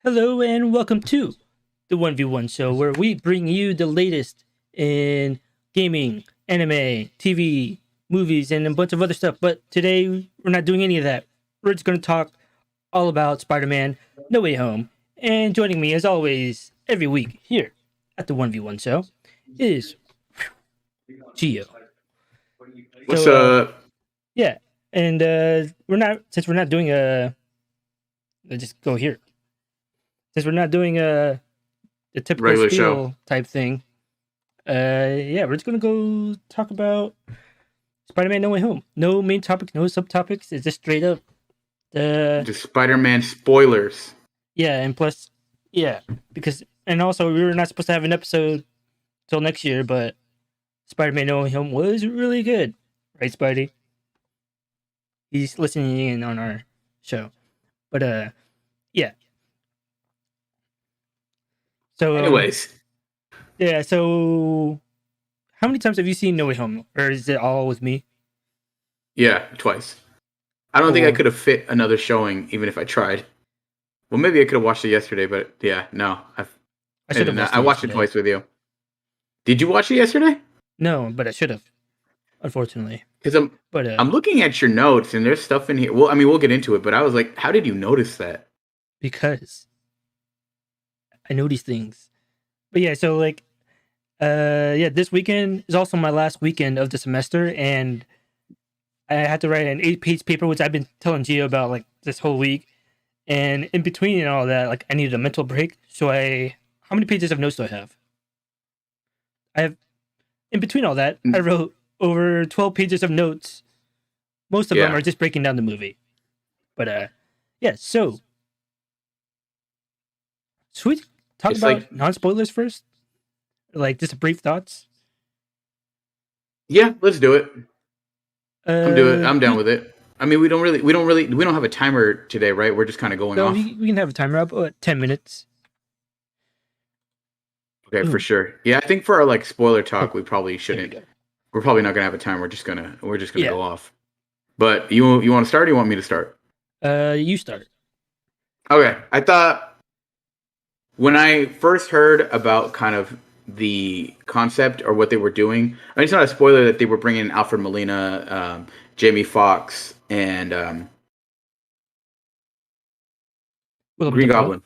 Hello and welcome to the 1v1 show where we bring you the latest in gaming, anime, TV, movies, and a bunch of other stuff. But today we're not doing any of that. We're just going to talk all about Spider-Man No Way Home. And joining me as always every week here at the 1v1 show is Gio. What's up? Yeah, and we're not doing a... Let's just go here. Since we're not doing a typical Regular spiel show type thing, we're just gonna go talk about Spider-Man No Way Home. No main topic, no subtopics. It's just straight up just Spider-Man spoilers. Yeah, and plus, because also we were not supposed to have an episode till next year, but Spider-Man No Way Home was really good, right, Spidey? He's listening in on our show, but yeah. So, anyways, so how many times have you seen No Way Home, or is it all with me? Yeah, twice. I don't think I could have fit another showing even if I tried. Well, maybe I could have watched it yesterday, but yeah, no. I watched it twice with you. Did you watch it yesterday? No, but I should have, unfortunately. Because I'm looking at your notes and there's stuff in here. Well, I mean, we'll get into it, but I was like, how did you notice that? Because I know these things. But yeah, so this weekend is also my last weekend of the semester, and I had to write an 8-page paper, which I've been telling Gio about like this whole week. And in between and all that, I needed a mental break. So how many pages of notes do I have? In between all that, I wrote over 12 pages of notes. Most of them are just breaking down the movie. But so should we talk about non-spoilers first? Like just brief thoughts? Yeah, let's do it. Come do it. I'm down with it. I mean, we don't have a timer today, right? We're just kind of going off. We can have a timer up 10 minutes. Okay, for sure. Yeah, I think for our spoiler talk, we probably shouldn't. We're probably not gonna have a time. We're just gonna go off. But you want to start? Or you want me to start? You start. Okay, I thought when I first heard about kind of the concept or what they were doing, I mean, it's not a spoiler that they were bringing Alfred Molina, Jamie Foxx, and Green Goblin,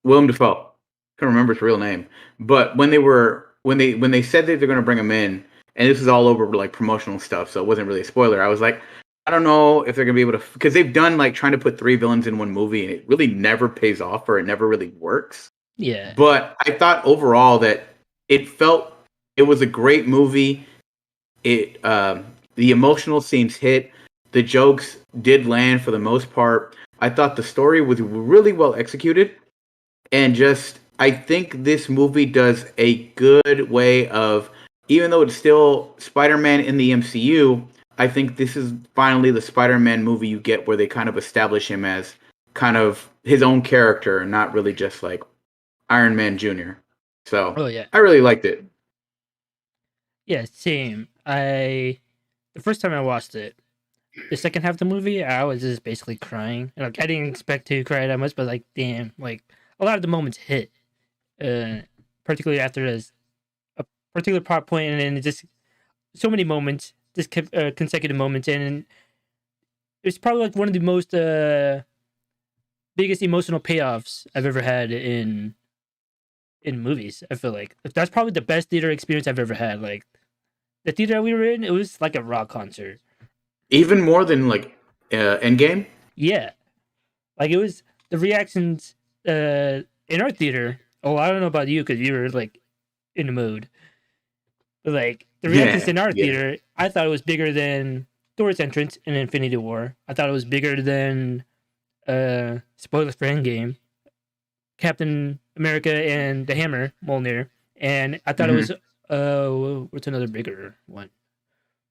Willem Dafoe. I can't remember his real name, but when they said that they're going to bring him in, and this is all over promotional stuff, so it wasn't really a spoiler. I was like, I don't know if they're going to be able to, because they've done trying to put 3 villains in one movie, and it really never pays off or it never really works. Yeah. But I thought overall that it was a great movie. It the emotional scenes hit, the jokes did land for the most part. I thought the story was really well executed, and I think this movie does a good way of, even though it's still Spider-Man in the MCU, I think this is finally the Spider-Man movie you get where they kind of establish him as kind of his own character and not really just Iron Man Jr. So, I really liked it. Yeah, same. The first time I watched it, the second half of the movie, I was just basically crying. I didn't expect to cry that much, but damn, a lot of the moments hit. Particularly after a particular plot point, and then just so many moments consecutive moments, and it's probably like one of the most biggest emotional payoffs I've ever had in movies. I feel like that's probably the best theater experience I've ever had. Like the theater we were in, it was like a rock concert. Even more than like Endgame. Yeah, like it was the reactions in our theater. Oh, I don't know about you because you were like in the mood. But like the reactions Yeah, in our yeah. theater, I thought it was bigger than Thor's entrance in Infinity War. I thought it was bigger than spoilers for Endgame, Captain America and the Hammer Mjolnir, and I thought it Hmm. was what's another bigger one?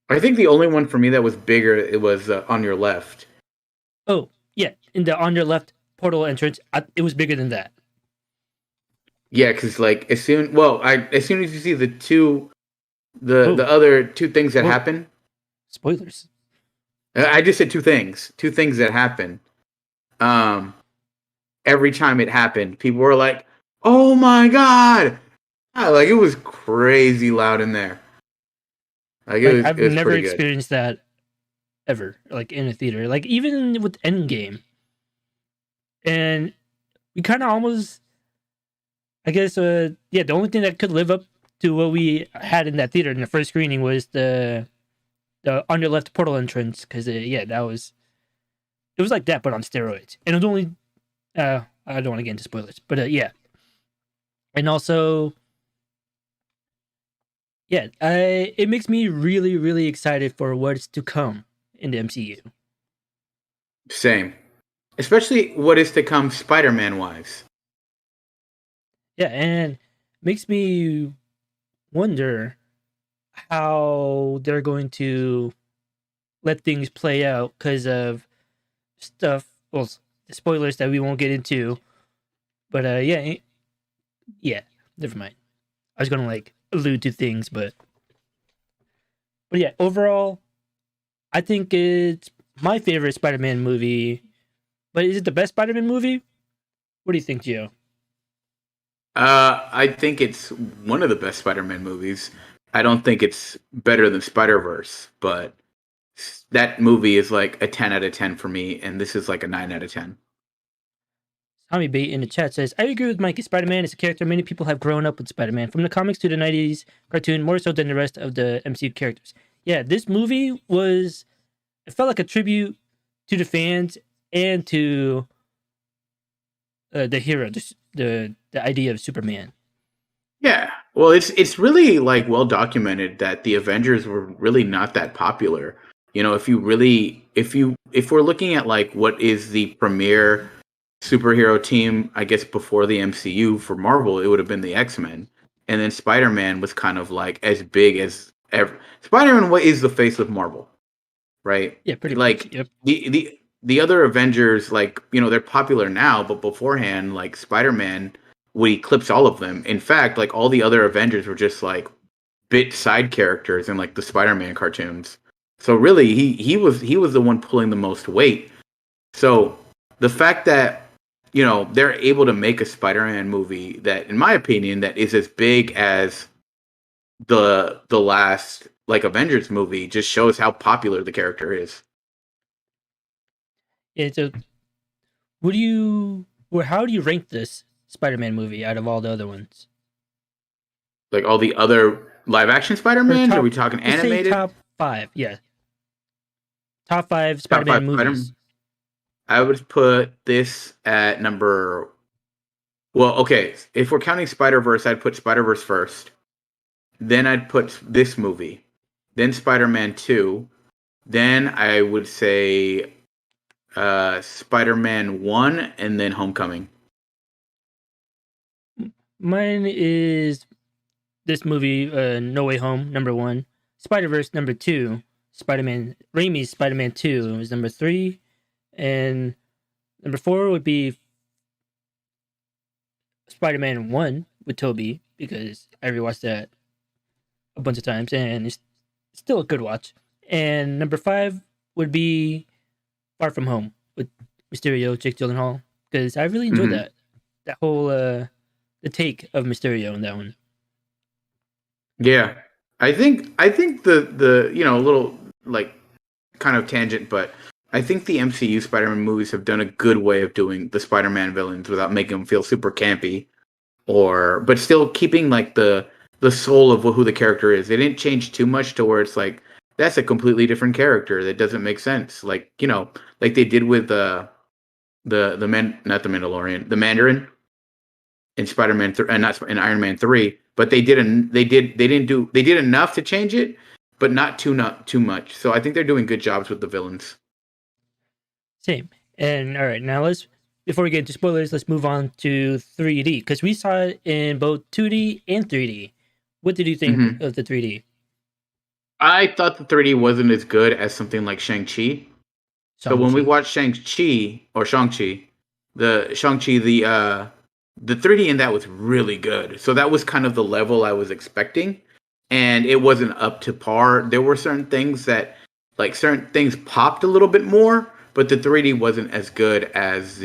I think the only one for me that was bigger it was On Your Left. Oh yeah, in the on your left portal entrance, it was bigger than that. Yeah, because like as soon as you see the two Oh, the other two things that whoa, happen. spoilers. I just said two things that happen. Um, every time it happened, people were like, "Oh my god!" Like it was crazy loud in there. Like Like it I've was never pretty good. experienced that ever, like in a theater. Like even with Endgame, and we kind of almost, I guess, yeah, the only thing that could live up to what we had in that theater in the first screening was the on your left portal entrance because yeah, that was it was like that but on steroids, and it was only I don't want to get into spoilers, but yeah, and also yeah, it makes me really really excited for what's to come in the MCU. Same, especially what is to come, Spider-Man wise. Yeah, and makes me wonder how they're going to let things play out because of stuff. Well, spoilers that we won't get into. But yeah, yeah. Never mind. I was gonna like allude to things, but yeah. Overall, I think it's my favorite Spider-Man movie. But is it the best Spider-Man movie? What do you think, Gio? I think it's one of the best Spider-Man movies. I don't think it's better than Spider-Verse, but that movie is like a 10 out of 10 for me, and this is like a 9 out of 10. Tommy Bate in the chat says, I agree with Mikey. Spider Man is a character many people have grown up with Spider Man, from the comics to the 90s cartoon, more so than the rest of the MCU characters. Yeah, this movie was, it felt like a tribute to the fans and to the hero, the idea of Superman. Yeah. Well, it's really like well documented that the Avengers were really not that popular. You know, if we're looking at like what is the premier superhero team, I guess before the MCU for Marvel, it would have been the X-Men. And then Spider-Man was kind of like as big as ever. Spider-Man what is the face of Marvel, right? Yeah, pretty much. Like Yep. the other Avengers, like they're popular now, but beforehand, like Spider-Man would eclipse all of them. In fact, like all the other Avengers were just like bit side characters in like the Spider-Man cartoons. So really, he was the one pulling the most weight. So the fact that they're able to make a Spider-Man movie that, in my opinion, that is as big as the last like Avengers movie just shows how popular the character is. Yeah, so what do you, or how do you rank this Spider Man movie out of all the other ones? Like all the other live action Or Spider-Mans? Are we top, talking just say animated? top five. Yeah, top five Spider Top Man five Spider. movies. I would put this at number. Well, okay. If we're counting Spider Verse, I'd put Spider Verse first. Then I'd put this movie. Then Spider-Man 2. Then I would say Spider-Man 1, and then Homecoming. Mine is this movie, No Way Home, number one. Spider Verse, number two. Spider Man, Raimi's Spider Man 2 is number three. And number four would be Spider Man 1 with Toby, because I rewatched that a bunch of times and it's still a good watch. And number five would be Far From Home with Mysterio, Jake Gyllenhaal, because I really enjoyed Hmm. that whole the take of Mysterio in that one. Yeah. I think the a little like kind of tangent, but I think the MCU Spider-Man movies have done a good way of doing the Spider-Man villains without making them feel super campy, but still keeping like the soul of who the character is. They didn't change too much to where it's like that's a completely different character that doesn't make sense. Like like they did with the man, not the Mandalorian, the Mandarin in Spider-Man and not in Iron Man 3, but they did enough to change it, but not too much. So I think they're doing good jobs with the villains. Same. And all right, now before we get into spoilers, let's move on to 3D because we saw it in both 2D and 3D. What did you think of the 3D? I thought the 3D wasn't as good as something like Shang-Chi. So when we watched Shang-Chi, the 3D in that was really good. So that was kind of the level I was expecting, and it wasn't up to par. There were certain things popped a little bit more, but the 3D wasn't as good as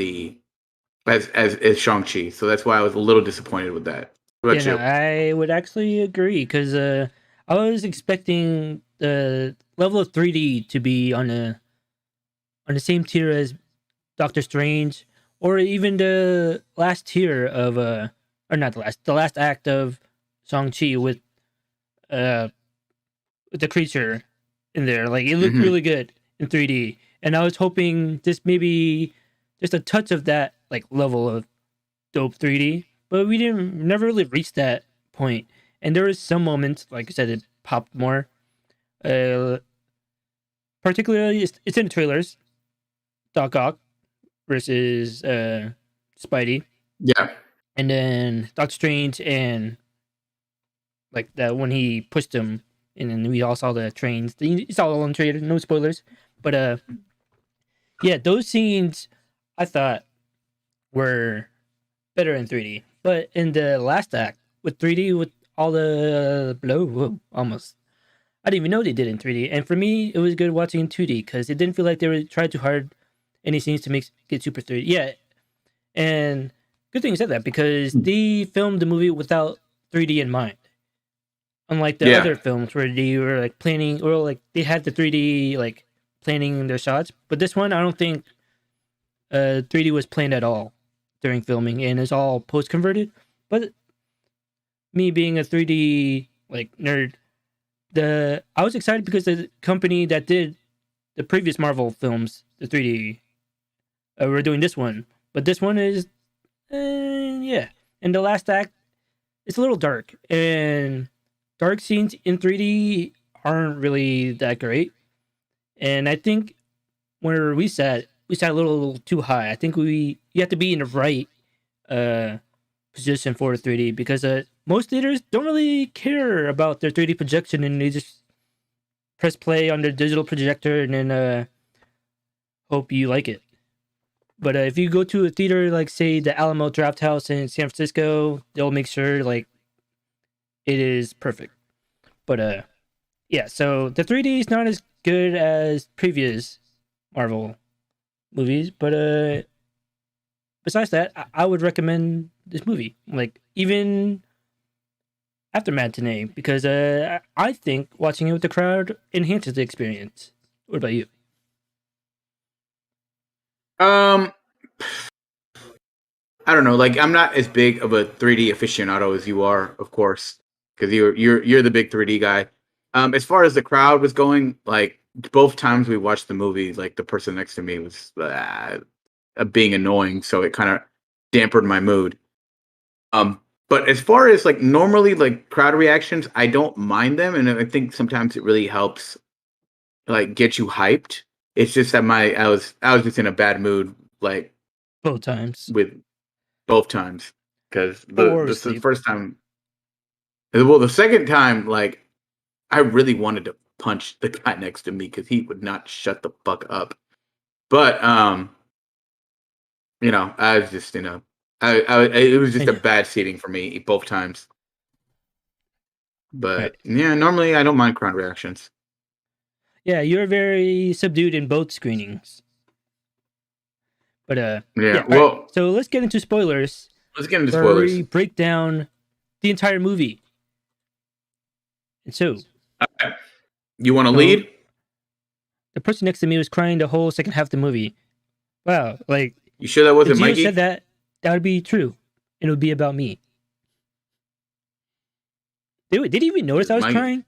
as Shang-Chi. So that's why I was a little disappointed with that. What about you? I would actually agree because I was expecting the level of 3D to be on the same tier as Doctor Strange, or even the last tier of or not the last act of Shang-Chi with the creature in there. Like it looked really good in 3D, and I was hoping this maybe just a touch of that like level of dope 3D, but we never really reached that point. And there was some moments, like I said, it popped more. Particularly, it's in the trailers. Ock versus Spidey. Yeah. And then Doctor Strange and like that when he pushed him, and then we all saw the trains. It's all on trailer, no spoilers. But yeah, those scenes I thought were better in 3D. But in the last act with 3D with all the almost. I didn't even know they did in 3D. And for me, it was good watching in 2D because it didn't feel like they were trying too hard any scenes to get super 3D. Yeah, and good thing you said that because they filmed the movie without 3D in mind. Unlike the other films where they were like planning or like they had the 3D like planning their shots, but this one I don't think 3D was planned at all during filming and it's all post converted. But me being a 3D like nerd, I was excited because the company that did the previous Marvel films, the 3D, were doing this one. But this one is, yeah. And the last act, it's a little dark, and dark scenes in 3D aren't really that great. And I think where we sat a little too high. I think you have to be in the right position for 3D because most theaters don't really care about their 3D projection and they just press play on their digital projector and then hope you like it. But if you go to a theater like say the Alamo Drafthouse in San Francisco, they'll make sure like it is perfect. But yeah, so the 3D is not as good as previous Marvel movies, but besides that, I would recommend this movie. Like even after matinee, because I think watching it with the crowd enhances the experience. What about you? I don't know. Like I'm not as big of a 3D aficionado as you are, of course, because you're the big 3D guy. As far as the crowd was going, like both times we watched the movie, like the person next to me was being annoying, so it kind of dampened my mood. But as far as like normally like crowd reactions, I don't mind them, and I think sometimes it really helps like get you hyped. It's just that I was just in a bad mood like Both times. with both times because the Or first time, well, the second time, like I really wanted to punch the guy next to me because he would not shut the fuck up. But I was just it was just a bad seating for me both times. But right. yeah, normally I don't mind crowd reactions. Yeah, you're very subdued in both screenings. But Yeah, Right. well, So let's get into spoilers. let's get into Where spoilers. we break down the entire movie. And so, You want to so lead? the person next to me was crying the whole second half of the movie. Wow, like You sure that if wasn't Gio said Mikey? that, that would be true. And it would be about me. Did he even notice I was Mike, crying?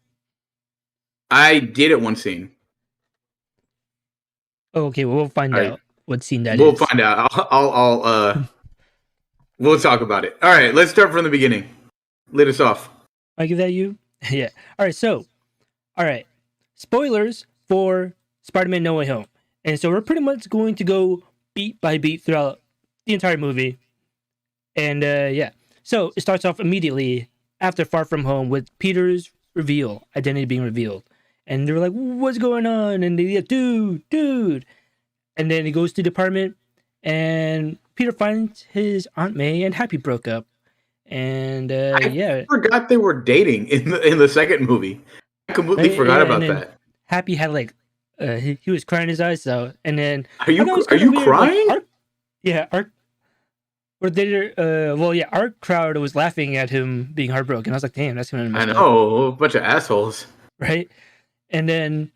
I did it one scene. Oh, okay, well, we'll find All right, out what scene that we'll is. find out. We'll talk about it. All right, let's start from the beginning. Lead us off. I give that you? Yeah. All right, so, all right. Spoilers for Spider-Man No Way Home. And so we're pretty much going to go beat by beat throughout the entire movie. And yeah. So it starts off immediately after Far From Home with Peter's identity being revealed. And they're like, what's going on? And they're like, dude. And then he goes to the apartment and Peter finds his Aunt May and Happy broke up. And I forgot they were dating in the second movie. I completely right? forgot Yeah, and about then that. Happy had like he was crying his eyes out, and then Are I thought it was are kind of you weird. Like crying? our or they well yeah, our crowd was laughing at him being heartbroken. I was like, damn, that's kind of I messed up, know, a bunch of assholes. right? And then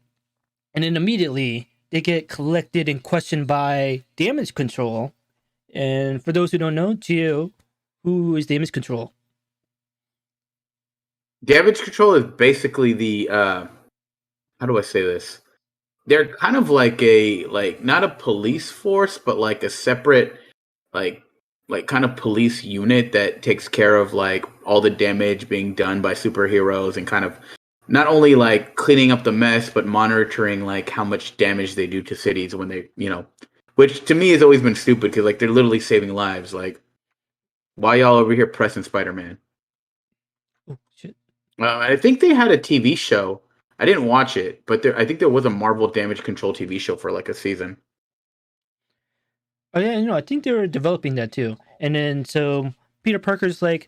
immediately they get collected and questioned by damage control. And for those who don't know, Gio, who is damage control? Damage control is basically the how do I say this? They're kind of like a not a police force, but like a separate like kind of police unit that takes care of like all the damage being done by superheroes and kind of not only like cleaning up the mess but monitoring like how much damage they do to cities when they, which to me has always been stupid because like they're literally saving lives. Like, why y'all over here pressing Spider-Man? Oh shit! I think they had a TV show. I didn't watch it, but I think there was a Marvel Damage Control TV show for like a season. Oh yeah, I think they were developing that too. And then so Peter Parker's like,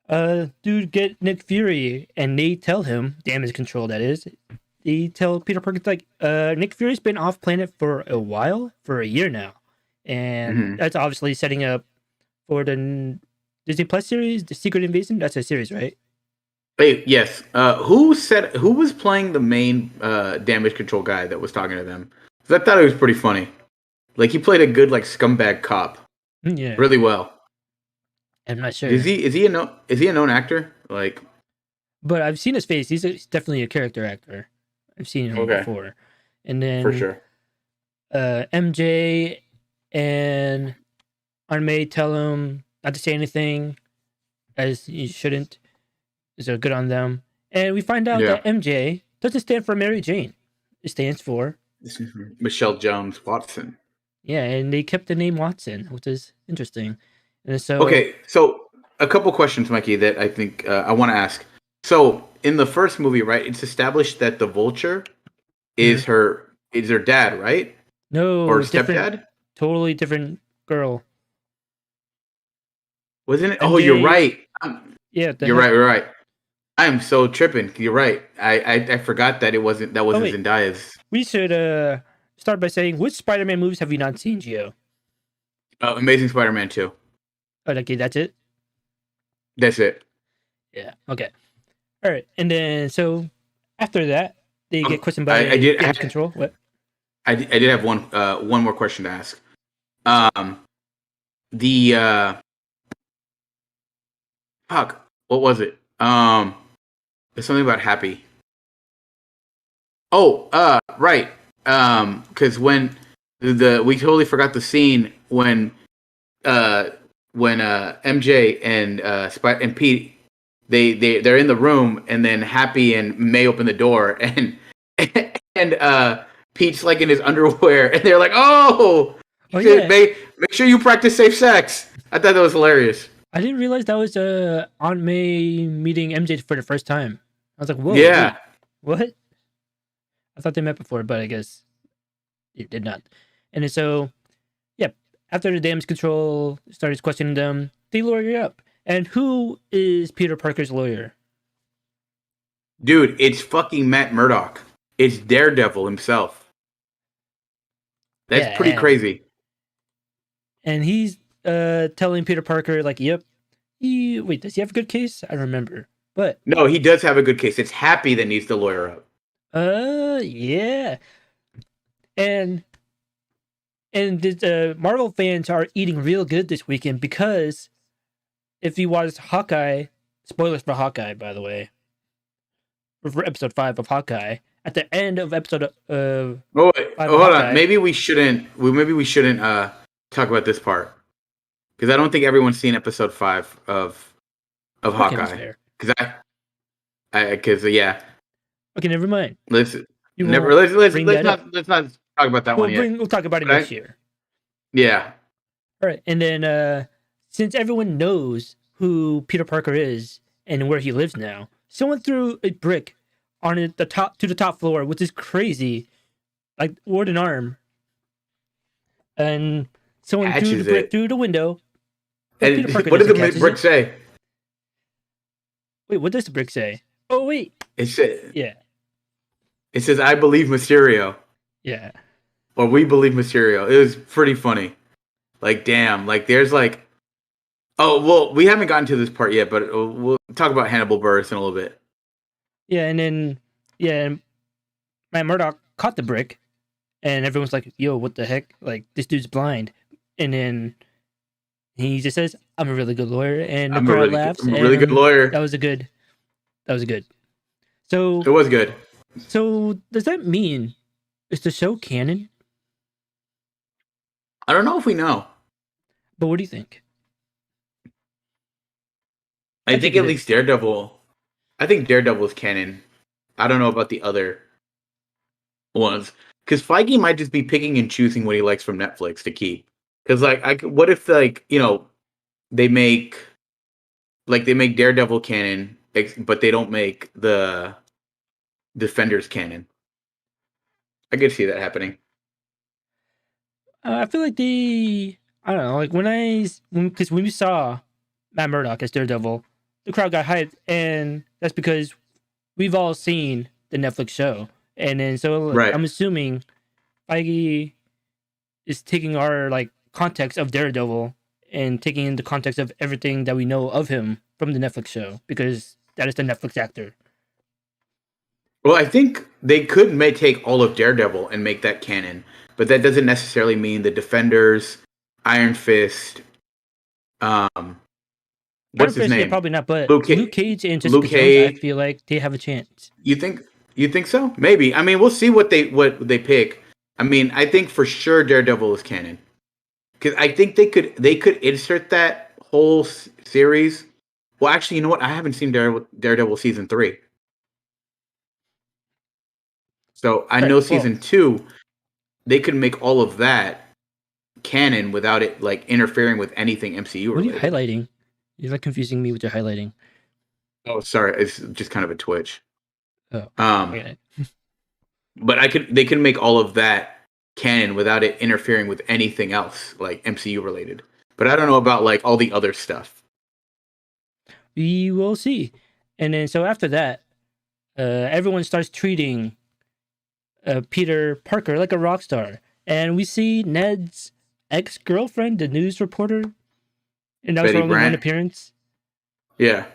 dude, get Nick Fury, and they tell him damage control. That is, they tell Peter Parker like, Nick Fury's been off planet for a while, for a year now, and Hmm. that's obviously setting up for the Disney Plus series, The Secret Invasion. That's a series, right? Hey, yes. Who was playing the main damage control guy that was talking to them? 'Cause I thought it was pretty funny. Like he played a good like scumbag cop Yeah, really well. I'm not Is sure, he a known actor? Like, but I've seen his face. He's definitely a character actor. I've seen him okay, before, and for then sure. MJ and Aunt May tell him not to say anything, as you shouldn't. So good on them. And we find out Yeah. that MJ doesn't stand for Mary Jane. It stands for, This is Michelle Jones Watson. yeah, and they kept the name Watson, which is interesting. And so, Okay, so a couple questions, Mikey, that I think I want to ask. So in the first movie, right, it's established that the Vulture mhm. is her dad, right, or No, different, stepdad? totally different girl. Wasn't it? Oh, you're MJ, right. yeah, the You're heck. right. You're right. I'm so tripping. You're right. I forgot that that Oh, wasn't wait, Zendaya's. we should start by saying, which Spider Man movies have you not seen, Gio? Amazing Spider-Man 2. Oh, okay, that's it? That's it. Yeah, okay. All right. And then, so after that, they get questioned I by did. damage control. What? I did have one more question to ask. Um, the fuck. What was it? There's something about Happy. Oh, right. Because when we totally forgot the scene uh MJ and and Pete they're in the room and then Happy and May open the door and and Pete's like in his underwear and they're like, oh, Oh, May, yeah. make sure you practice safe sex. I thought that was hilarious. I didn't realize that was Aunt May meeting MJ for the first time. I was like, whoa, Yeah, wait, what? I thought they met before, but I guess it did not. And then so, yeah, after the damage control started questioning them, they lawyer up. And who is Peter Parker's lawyer? dude, it's fucking Matt Murdock. It's Daredevil himself. That's Yeah, pretty crazy. and he's telling Peter Parker like, yep. Wait, does he have a good case? I don't remember. But No, he does have a good case. It's Happy that needs to lawyer up. yeah, and the Marvel fans are eating real good this weekend because if you watched Hawkeye, spoilers for Hawkeye, by the way, for episode 5 of Hawkeye, at the end of episode Oh, wait. 5 of Hold on. Hawkeye, Maybe we shouldn't. Maybe we shouldn't talk about this part because I don't think everyone's seen episode 5 of okay, that's Hawkeye. fair. Because yeah. Okay, never mind. Let's You never won't let's bring let's that not up. let's not talk about that one yet. We'll talk about it But next year. Yeah. All right, and then since everyone knows who Peter Parker is and where he lives now, someone threw a brick on the top floor, which is crazy, like what an arm. And someone threw Catches the brick it. through the window. And Peter Parker what did doesn't the catch brick it. say? Wait, what does the brick say? Oh wait, It said, yeah, it says, "I believe Mysterio," yeah. or "We believe Mysterio." It was pretty funny. Like, damn. Like, there's like, oh well, we haven't gotten to this part yet, but we'll talk about Hannibal Buress in a little bit. Yeah, and then Matt Murdock caught the brick, and everyone's like, "Yo, what the heck? Like this dude's blind." And then he just says, "I'm a really good lawyer," and the crowd laughs. I'm a really good lawyer. That was good. So It was good. So does that mean is the show canon? I don't know if we know. But what do you think? I think at least Daredevil. I think Daredevil is canon. I don't know about the other ones because Feige might just be picking and choosing what he likes from Netflix to keep. Because what if they make Daredevil canon, but they don't make the Defenders canon? I could see that happening. I feel like I don't know, like because when we saw Matt Murdock as Daredevil, the crowd got hyped, and that's because we've all seen the Netflix show, and then so Right. I'm assuming Feige is taking our context of Daredevil and taking in the context of everything that we know of him from the Netflix show because that is the Netflix actor. Well, I think they could take all of Daredevil and make that canon, but that doesn't necessarily mean the Defenders, Iron Fist, what's his name? Yeah, probably not, but Luke Cage and Jessica Jones, I feel like they have a chance. You think so? Maybe. I mean, we'll see what they pick. I mean, I think for sure Daredevil is canon because I think they could insert that whole series. Well, actually, you know what? I haven't seen Daredevil season 3. So I know season 2, they could make all of that canon without it interfering with anything MCU related. What are you highlighting? You're confusing me with your highlighting. Oh, sorry, it's just kind of a twitch. Oh, but they could make all of that canon without it interfering with anything else MCU related. But I don't know about all the other stuff. We will see. And then so after that, everyone starts treating Peter Parker like a rock star, and we see Ned's ex-girlfriend, the news reporter, and that was her only one appearance. Yeah.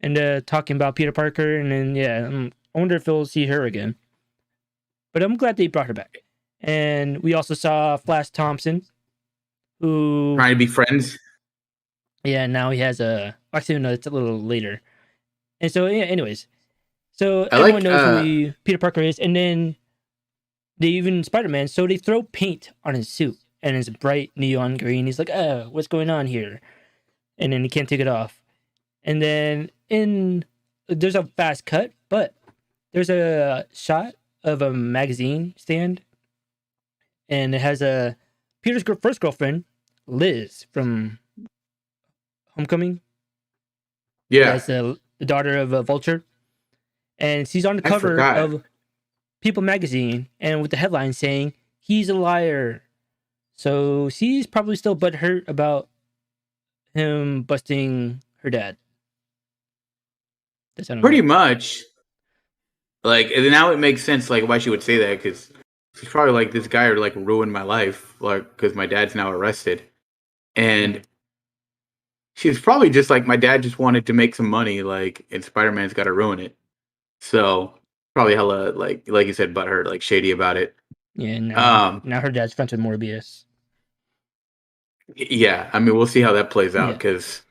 And talking about Peter Parker, and then I wonder if we'll see her again. But I'm glad they brought her back. And we also saw Flash Thompson, who trying to be friends. Yeah, now he has actually no, it's a little later. And so anyways. So everyone knows who Peter Parker is, and then even Spider-Man, so they throw paint on his suit, and it's bright neon green. He's like, what's going on here? And then he can't take it off. And then there's a fast cut, but there's a shot of a magazine stand, and it has Peter's first girlfriend, Liz, from Homecoming. Yeah. That's the daughter of Vulture. And she's on the cover of People magazine, and with the headline saying, "He's a liar." So she's probably still butthurt about him busting her dad. Pretty much. Now it makes sense why she would say that, because she's probably this guy ruined my life, because my dad's now arrested. And she's probably just like, my dad just wanted to make some money, like, and Spider-Man's got to ruin it. So probably hella like you said, butthurt, like shady about it. Yeah, now her dad's friends with Morbius. Yeah, I mean, we'll see how that plays out because.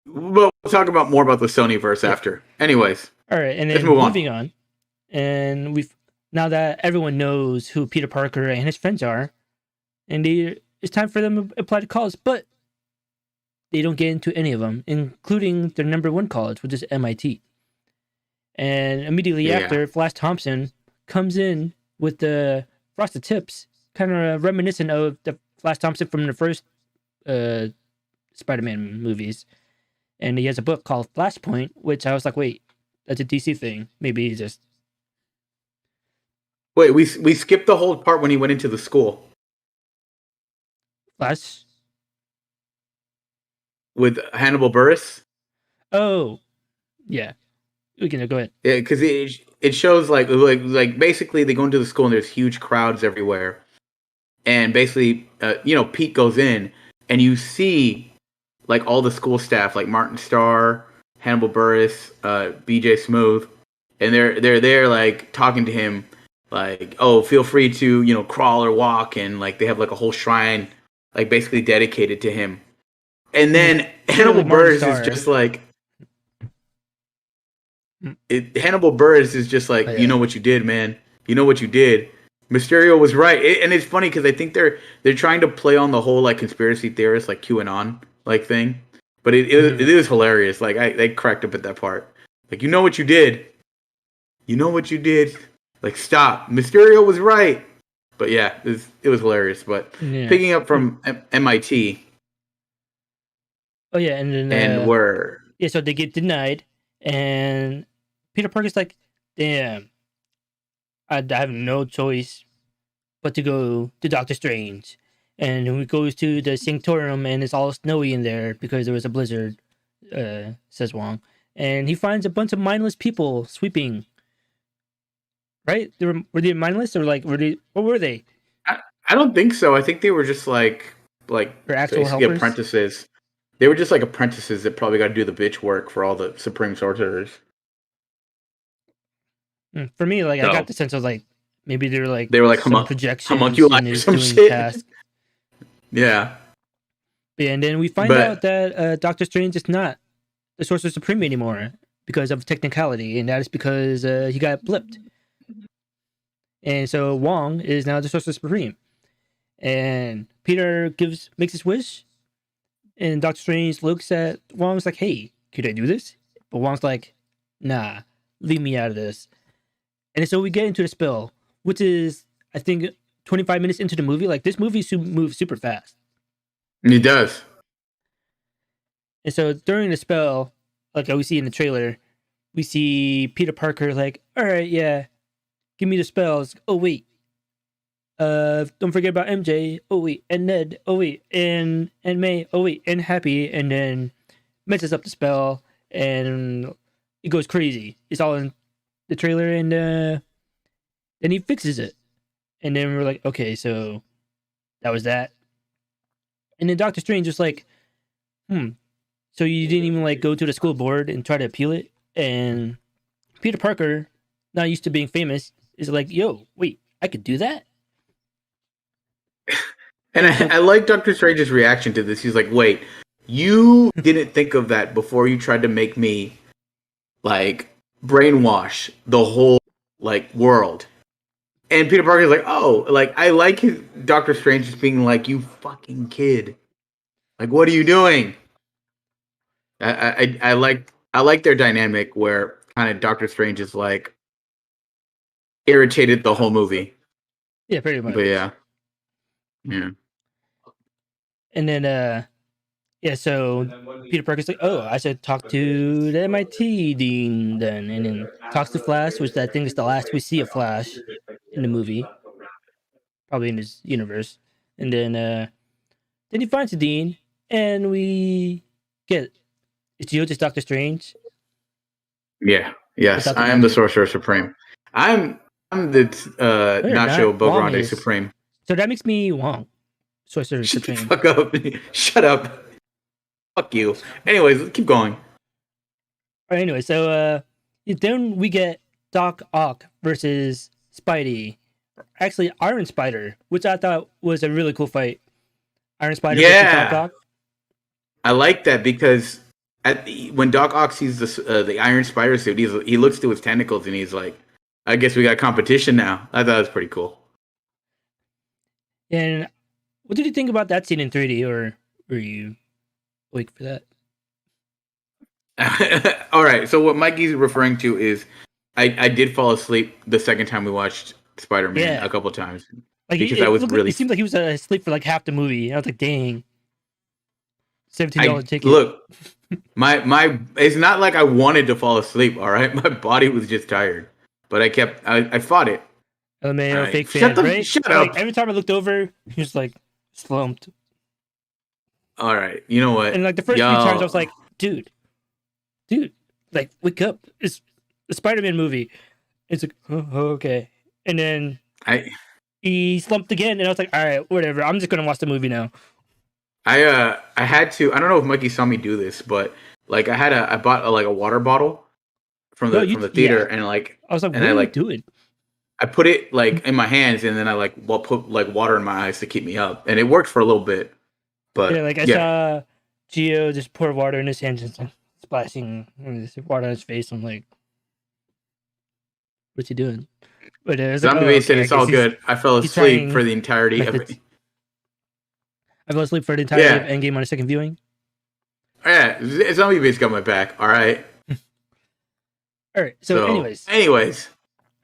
We'll talk about more about the Sonyverse after. Anyways, all right, and then moving on, and now that everyone knows who Peter Parker and his friends are, and it's time for them to apply to college, but they don't get into any of them, including their number one college, which is MIT. And immediately after, Flash Thompson comes in with the frosted tips, kind of reminiscent of the Flash Thompson from the first Spider-Man movies. And he has a book called Flashpoint, which I was like, wait, that's a DC thing. Maybe he's just... Wait, we skipped the whole part when he went into the school. Flash? With Hannibal Buress? Oh, yeah. We can go ahead. Yeah, because it shows like basically they go into the school and there's huge crowds everywhere, and basically Pete goes in and you see like all the school staff like Martin Starr, Hannibal Buress, BJ Smooth, and they're there like talking to him like, oh, feel free to crawl or walk, and like they have like a whole shrine like basically dedicated to him, and then Hannibal Buress is just like. Hannibal Buress is just like, you know what you did, man. You know what you did. Mysterio was right, and it's funny because I think they're trying to play on the whole like conspiracy theorist like QAnon like thing, but it is hilarious. Like they cracked up at that part. Like, you know what you did. You know what you did. Like, stop. Mysterio was right. But yeah, it was hilarious. But picking up from MIT. Oh yeah, and then so they get denied, and Peter Parker's like, damn, I have no choice but to go to Doctor Strange. And he goes to the Sanctorum, and it's all snowy in there because there was a blizzard, says Wong. And he finds a bunch of mindless people sweeping. Right? Were they mindless, or like what were they? I don't think so. I think they were just like actual helpers? apprentices. They were just like apprentices that probably got to do the bitch work for all the Supreme Sorcerers. For me, like, I got the sense of like maybe they were like projections homunculi or some shit. Tasks. Yeah. And then we find out that Doctor Strange is not the Sorcerer Supreme anymore because of technicality, and that is because he got blipped. And so Wong is now the Sorcerer Supreme. And Peter makes his wish, and Doctor Strange looks at Wong's like, hey, could I do this? But Wong's like, nah, leave me out of this. And so we get into the spell, which is, I think, 25 minutes into the movie. Like, this movie moves super fast. It does. And so during the spell, like we see in the trailer, we see Peter Parker like, all right, yeah, give me the spells. Oh, wait. Don't forget about MJ. Oh, wait. And Ned. Oh, wait. And May. Oh, wait. And Happy. And then messes up the spell, and it goes crazy. It's all in the trailer, and then he fixes it, and then we're like, okay, so that was that. And then Doctor Strange was like, so you didn't even like go to the school board and try to appeal it? And Peter Parker, not used to being famous, is like, yo, wait, I could do that? And I like Doctor Strange's reaction to this. He's like, wait, you didn't think of that before you tried to make me like brainwash the whole like world. And Peter Parker's like, oh, like I like his Doctor Strange just being like, you fucking kid, like what are you doing? I like their dynamic where kind of Doctor Strange is like irritated the whole movie. Yeah, pretty much. But yeah. And then so Peter Parker's like, oh, I should talk to the MIT dean then, and then talks to Flash, which I think is the last we see of Flash in the movie, probably in his universe. And then he finds the dean, and we get, is Gio just Doctor Strange? Yeah. Yes, I am the Sorcerer Supreme. I'm the Nacho Belgrande Supreme. So that makes me Wong, Sorcerer Supreme. Fuck up! Shut up! Fuck you. Anyways, let's keep going. Anyway, so then we get Doc Ock versus Spidey. Actually, Iron Spider, which I thought was a really cool fight. Iron Spider versus Doc Yeah, Ock. I like that because when Doc Ock sees the Iron Spider suit, he looks to his tentacles and he's like, "I guess we got competition now." I thought it was pretty cool. And what did you think about that scene in 3D, or were you awake for that? All right. So what Mikey's referring to is, I did fall asleep the second time we watched Spider-Man Yeah, a couple times like because I was it really. seemed like he was asleep for like half the movie. I was like, dang, $17 I ticket. look. My. It's not like I wanted to fall asleep. All right, my body was just tired, but I fought it. All LMAO, right. fake fan, right? Shut Like up. every time I looked over, he was like slumped. All right. You know what, And like the first few times, I was y'all. like, dude, like wake up! It's the Spider-Man movie. It's like, oh, okay. And then I he slumped again, and I was like, all right, whatever. I'm just gonna watch the movie now. I had to. I don't know if Mikey saw me do this, but like I bought like a water bottle from No, the yeah. theater and I was like, and what are you doing? I put it like in my hands and then I put like water in my eyes to keep me up and it worked for a little bit. Yeah, But like I yeah, saw Gio just pour water in his hands and like, splashing water on his face. I'm like, what's he doing? But it was like, Zombie oh, Base said okay. I it's all guess good. I fell he's asleep for trying the entirety of methods. it. I fell asleep for the entirety of Yeah, Endgame on a second viewing. yeah. Zombie Base got my back. All right. All right. So, So, anyways,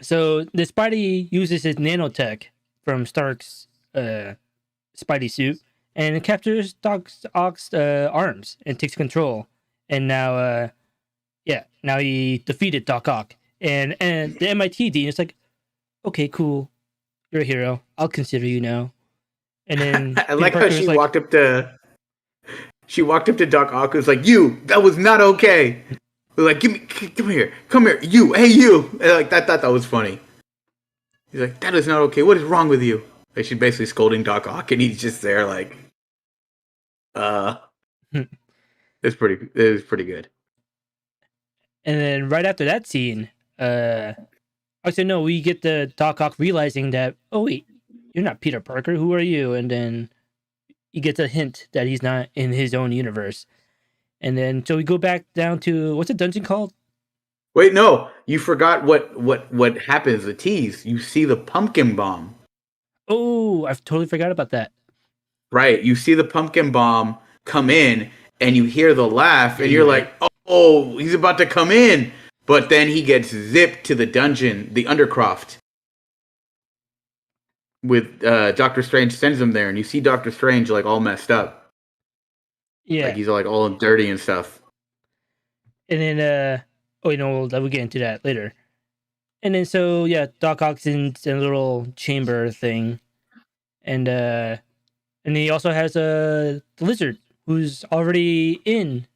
so the Spidey uses his nanotech from Stark's Spidey suit and it captures Doc Ock's arms and takes control. And now, now he defeated Doc Ock. And the MIT dean is like, okay, cool, you're a hero. I'll consider you now. And then I Peter like how Parker was like, she walked up to Doc Ock and was like, "You, that was not okay." Like, come here, you, hey, you. And like that, thought that was funny. He's like, "That is not okay. What is wrong with you?" Like she's basically scolding Doc Ock, and he's just there, like, uh, and it was pretty good. then right after that scene, actually no, we get the Doc Ock realizing that, oh wait, you're not Peter Parker. Who are you? And then he gets a hint that he's not in his own universe. And then so we go back down to what's the dungeon called? Wait, no, you forgot what happens. The tease. You see the pumpkin bomb, Oh, I've totally forgot about that. right? You see the pumpkin bomb come in, and you hear the laugh, Yeah, and you're you're right. like, "Oh, he's about to come in." But then he gets zipped to the dungeon, the Undercroft, with Doctor Strange sends him there, and you see Doctor Strange like all messed up, like Yeah. he's like all dirty and stuff. And then oh, we'll get into that later. And then so yeah, Doc Ock's in a little chamber thing, and he also has the lizard who's already in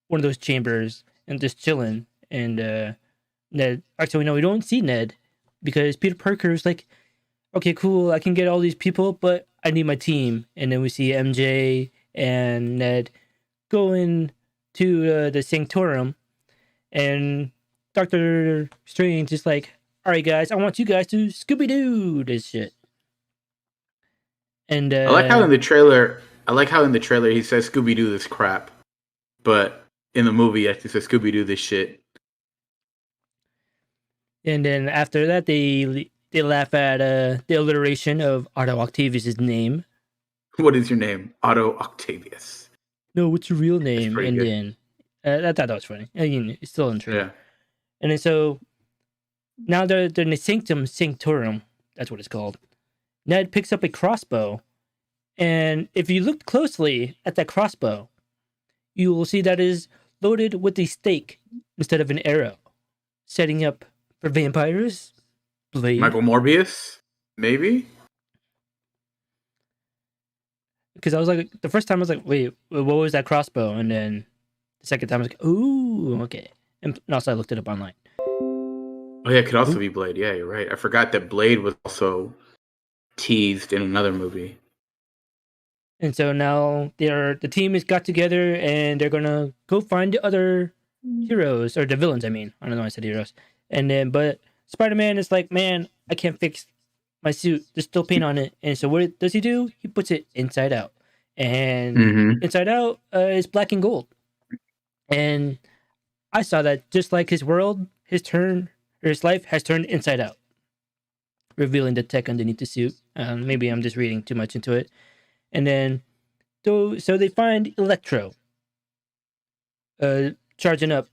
one of those chambers and just chilling. And Ned, actually, no, we don't see Ned because Peter Parker is like, okay, cool, I can get all these people, but I need my team. And then we see MJ and Ned going to the Sanctorum, and Doctor Strange is like, all right, guys, I want you guys to Scooby Doo this shit. And I like how in the trailer, he says Scooby Doo this crap, but in the movie he actually says Scooby Doo this shit. And then after that, they laugh at the alliteration of Otto Octavius' name. What is your name? Otto Octavius. No, what's your real That's name? pretty And good. then I thought that was funny. I mean, it's still untrue. Yeah. And then so now they're in the Sanctum Sanctorum. That's what it's called. Ned picks up a crossbow, and if you look closely at that crossbow, you will see that it is loaded with a stake instead of an arrow, setting up for vampires. Blade. Michael Morbius, maybe. Because I was like, the first time I was like, wait, what was that crossbow? And then the second time I was like, ooh, okay. And also I looked it up online. Oh yeah, it could also be Blade. Yeah, you're right. I forgot that Blade was also teased in another movie. And so now the team has got together and they're gonna go find the other heroes or the villains. I mean, I don't know. I said heroes. And then, but Spider-Man is like, man, I can't fix my suit. There's still paint on it. And so what does he do? He puts it inside out. And Mm-hmm. inside out is black and gold. And I saw that just like his world, his life has turned inside out, revealing the tech underneath the suit. Maybe I'm just reading too much into it. And then, so they find Electro, charging up.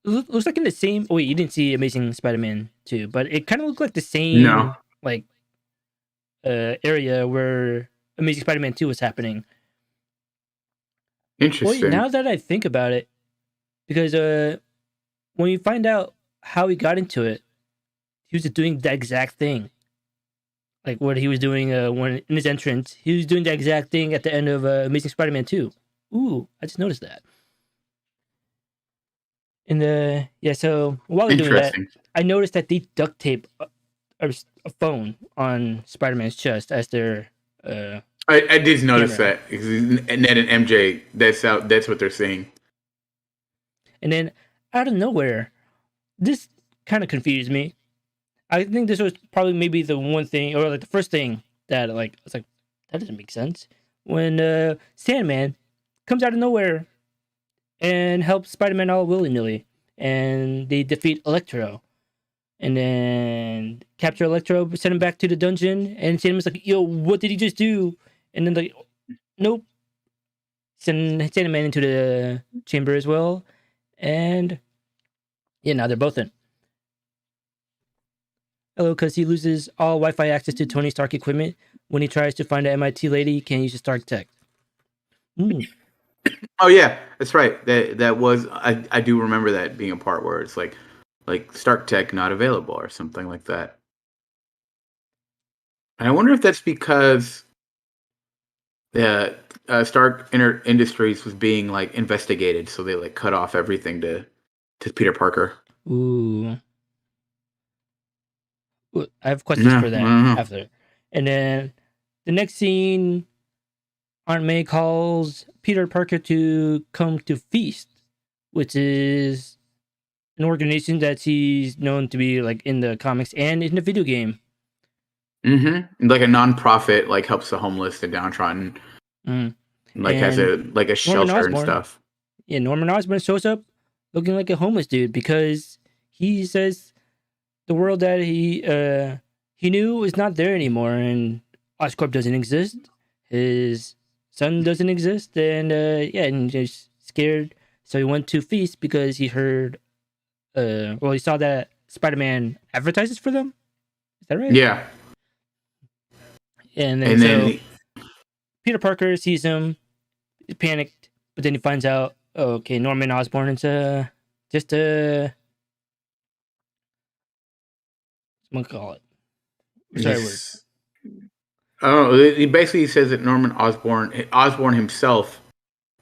Looks like in the same. Oh wait, you didn't see Amazing Spider-Man 2, but it kind of looked like the No. same like area where Amazing Spider-Man 2 was happening. Well, Interesting. now that I think about it, because when you find out how he got into it, he was doing the exact thing. Like what he was doing when in his entrance, he was doing the exact thing at the end of Amazing Spider-Man 2. Ooh, I just noticed that. And so while they're doing that, Interesting. I noticed that they duct tape a phone on Spider-Man's chest as their I did notice camera. that. Ned and MJ, that's what they're saying. And then out of nowhere, this kind of confused me. I think this was probably maybe the one thing, or like the first thing that like I was like, that doesn't make sense. When Sandman comes out of nowhere and helps Spider-Man all willy nilly, and they defeat Electro, and then capture Electro, send him back to the dungeon, and Sandman's like, "Yo, what did he just do?" And then like, nope, send Sandman into the chamber as well, and yeah, now they're both in. Hello, because he loses all Wi-Fi access to Tony Stark equipment when he tries to find an MIT lady. He can't use the Stark tech. Oh yeah, that's right. That was I do remember that being a part where it's like Stark Tech not available or something like that. And I wonder if that's because the Stark Industries was being like investigated, so they like cut off everything to Peter Parker. Ooh. I have questions No, I for that don't know. after. And then the next scene, Aunt May calls Peter Parker to come to Feast, which is an organization that he's known to be like in the comics and in the video game. Like a nonprofit, like helps the homeless, the downtrodden, Mm. like has And a Norman shelter and Osborn, stuff. yeah, Norman Osborn shows up looking like a homeless dude because he says the world that he knew is not there anymore, and Oscorp doesn't exist. His son doesn't exist, and yeah, and he's scared. So he went to Feast because he heard, he saw that Spider-Man advertises for them. Is that right? Yeah, And then and then so Peter Parker sees him, he's panicked, but then he finds out, oh, okay, Norman Osborn is just a what do you call it? What's the right word? he's I don't know. He basically says that Osborn himself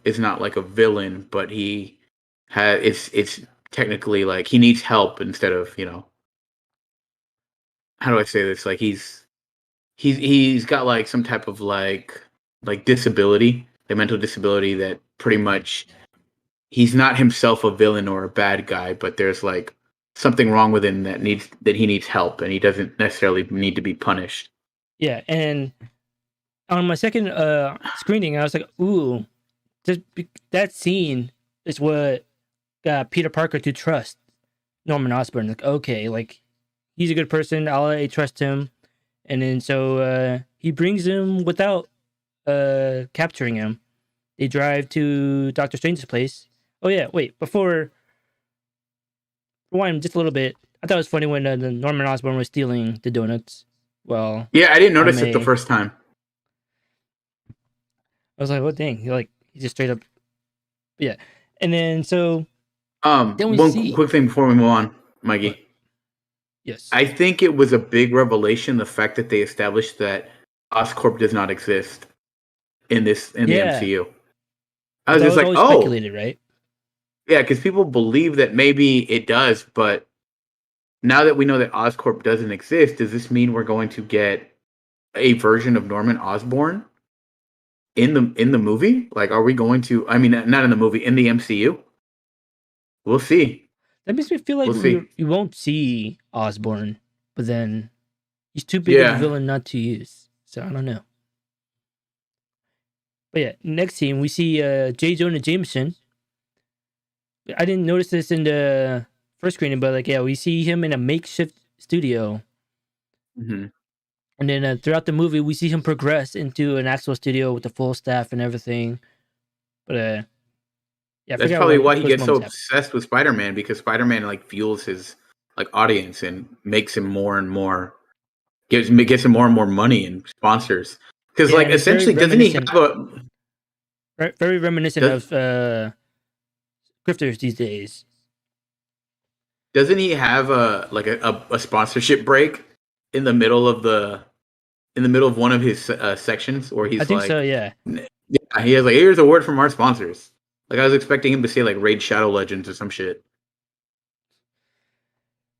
is not like a villain, but he has it's technically like he needs help instead of how do I say this? Like he's got like some type of like disability, a mental disability that pretty much he's not himself a villain or a bad guy, but there's like something wrong with him that he needs help, and he doesn't necessarily need to be punished. Yeah, and on my second screening, I was like, ooh, that scene is what got Peter Parker to trust Norman Osborn. Like, okay, like he's a good person. I trust him. And then so he brings him without capturing him. They drive to Doctor Strange's place. Oh yeah, wait, before rewind just a little bit. I thought it was funny when the Norman Osborn was stealing the donuts. Well, Yeah, I didn't Aunt notice it the May, first time. I was like, what dang? He just straight up, yeah. And then so then we One see quick thing before we move on, what? Mikey. Yes. I think it was a big revelation the fact that they established that Oscorp does not exist in the Yeah, MCU. I but was that just was like, always oh, speculated, right? yeah, because people believe that maybe it does, but now that we know that Oscorp doesn't exist, does this mean we're going to get a version of Norman Osborn in the movie? Like, are we going to? I mean, not in the movie, in the MCU. We'll see. That makes me feel like We'll see. we won't see Osborn, but then he's too big of a Yeah. villain not to use. So I don't know. But yeah, next scene we see Jonah Jameson. I didn't notice this in the first screening, but like yeah, we see him in a makeshift studio, hmm and then throughout the movie we see him progress into an actual studio with the full staff and everything. But yeah, I That's forgot probably when why he those gets so moments happen. obsessed with Spider-Man, because Spider-Man like fuels his like audience and makes him more and more gets him more and more money and sponsors. Because Yeah, like and it's very essentially, doesn't he reminiscent, have a very reminiscent does, of grifters these days. doesn't he have a like a sponsorship break in the middle of one of his sections where I he's think so. like, Yeah. yeah, he has like, here's a word from our sponsors. Like I was expecting him to say like Raid Shadow Legends or some shit.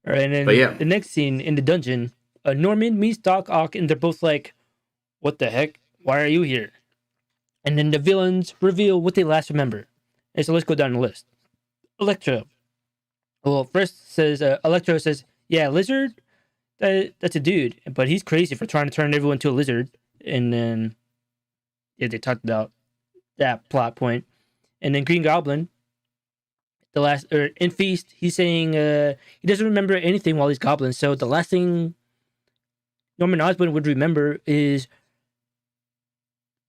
All right, and But then yeah, the next scene in the dungeon, Norman meets Doc Ock, and they're both like, "What the heck? Why are you here?" And then the villains reveal what they last remember. And so let's go down the list. Electro. Well, first says Electro says, "Yeah, lizard. That's a dude, but he's crazy for trying to turn everyone into a lizard." And then yeah, they talked about that plot point. And then Green Goblin, the last or in Feast, he's saying he doesn't remember anything while he's Goblin. So the last thing Norman Osborn would remember is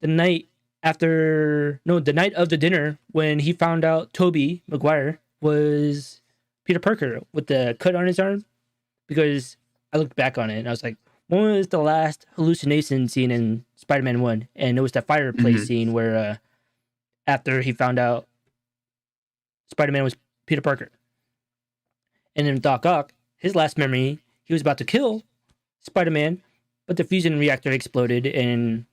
the night the night of the dinner when he found out Toby Maguire was Peter Parker with the cut on his arm. Because I looked back on it and I was like, when was the last hallucination scene in Spider-Man 1? And it was that fireplace hmm scene where after he found out Spider-Man was Peter Parker. And then Doc Ock, his last memory, he was about to kill Spider-Man, but the fusion reactor exploded and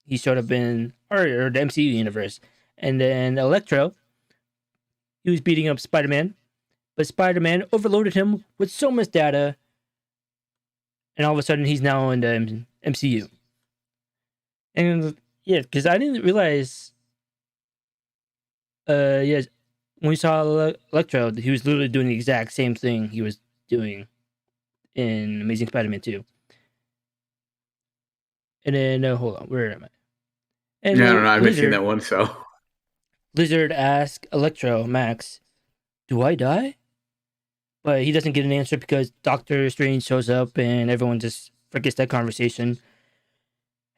he showed up in or the MCU universe. And then Electro, he was beating up Spider-Man, but Spider-Man overloaded him with so much data, and all of a sudden he's now in the MCU. And yeah, because I didn't realize, yeah, when we saw Electro, he was literally doing the exact same thing he was doing in Amazing Spider-Man 2. And then, hold on, where am I? And yeah, I don't well, know. I haven't seen that one, so Lizard asks Electro, Max, do I die? But he doesn't get an answer because Doctor Strange shows up and everyone just forgets that conversation.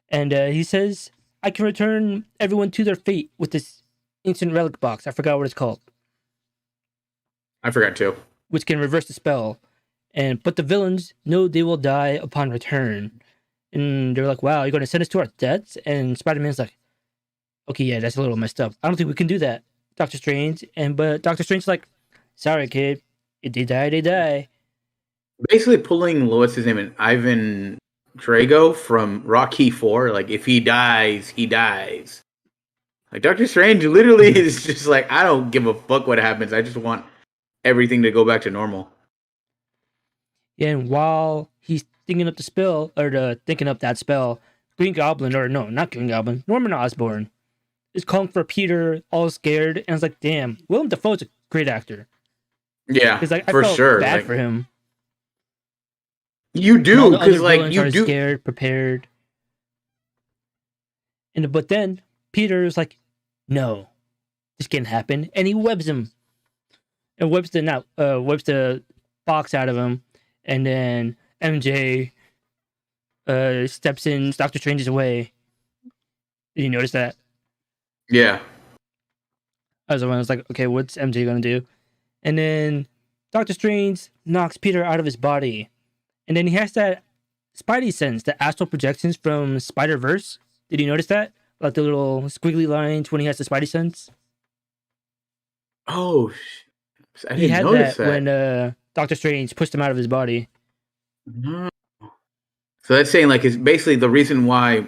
And he says, I can return everyone to their fate with this ancient relic box. I forgot what it's called, I forgot too. which can reverse the spell. But the villains know they will die upon return. And they're like, wow, you're going to send us to our deaths? And Spider-Man's like, okay, yeah, that's a little messed up. I don't think we can do that, Doctor Strange. But Doctor Strange's like, sorry, kid. If they die, they die. Basically pulling what's his name, and Ivan Drago from Rocky 4. Like if he dies, he dies. Like Doctor Strange literally is just like, I don't give a fuck what happens. I just want everything to go back to normal. And while he's thinking up the spell, or thinking up that spell, Green Goblin, or no, not Green Goblin, Norman Osborn is calling for Peter, all scared, and I was like, damn, Willem Dafoe's a great actor. Yeah, Because like I for felt sure. bad Like for him. you And all do, the other because like villains you are do. scared, prepared. But then Peter's like, no, this can't happen. And he webs him. And webs the box out of him. And then MJ steps in Doctor Strange's way. Did you notice that? Yeah, I was like, okay, what's MJ gonna do? And then Doctor Strange knocks Peter out of his body. And then he has that Spidey sense, the astral projections from Spider Verse. Did you notice that? Like the little squiggly lines when he has the Spidey sense. oh, I He didn't had notice that that. when Doctor Strange pushed him out of his body. No. So that's saying like it's basically the reason why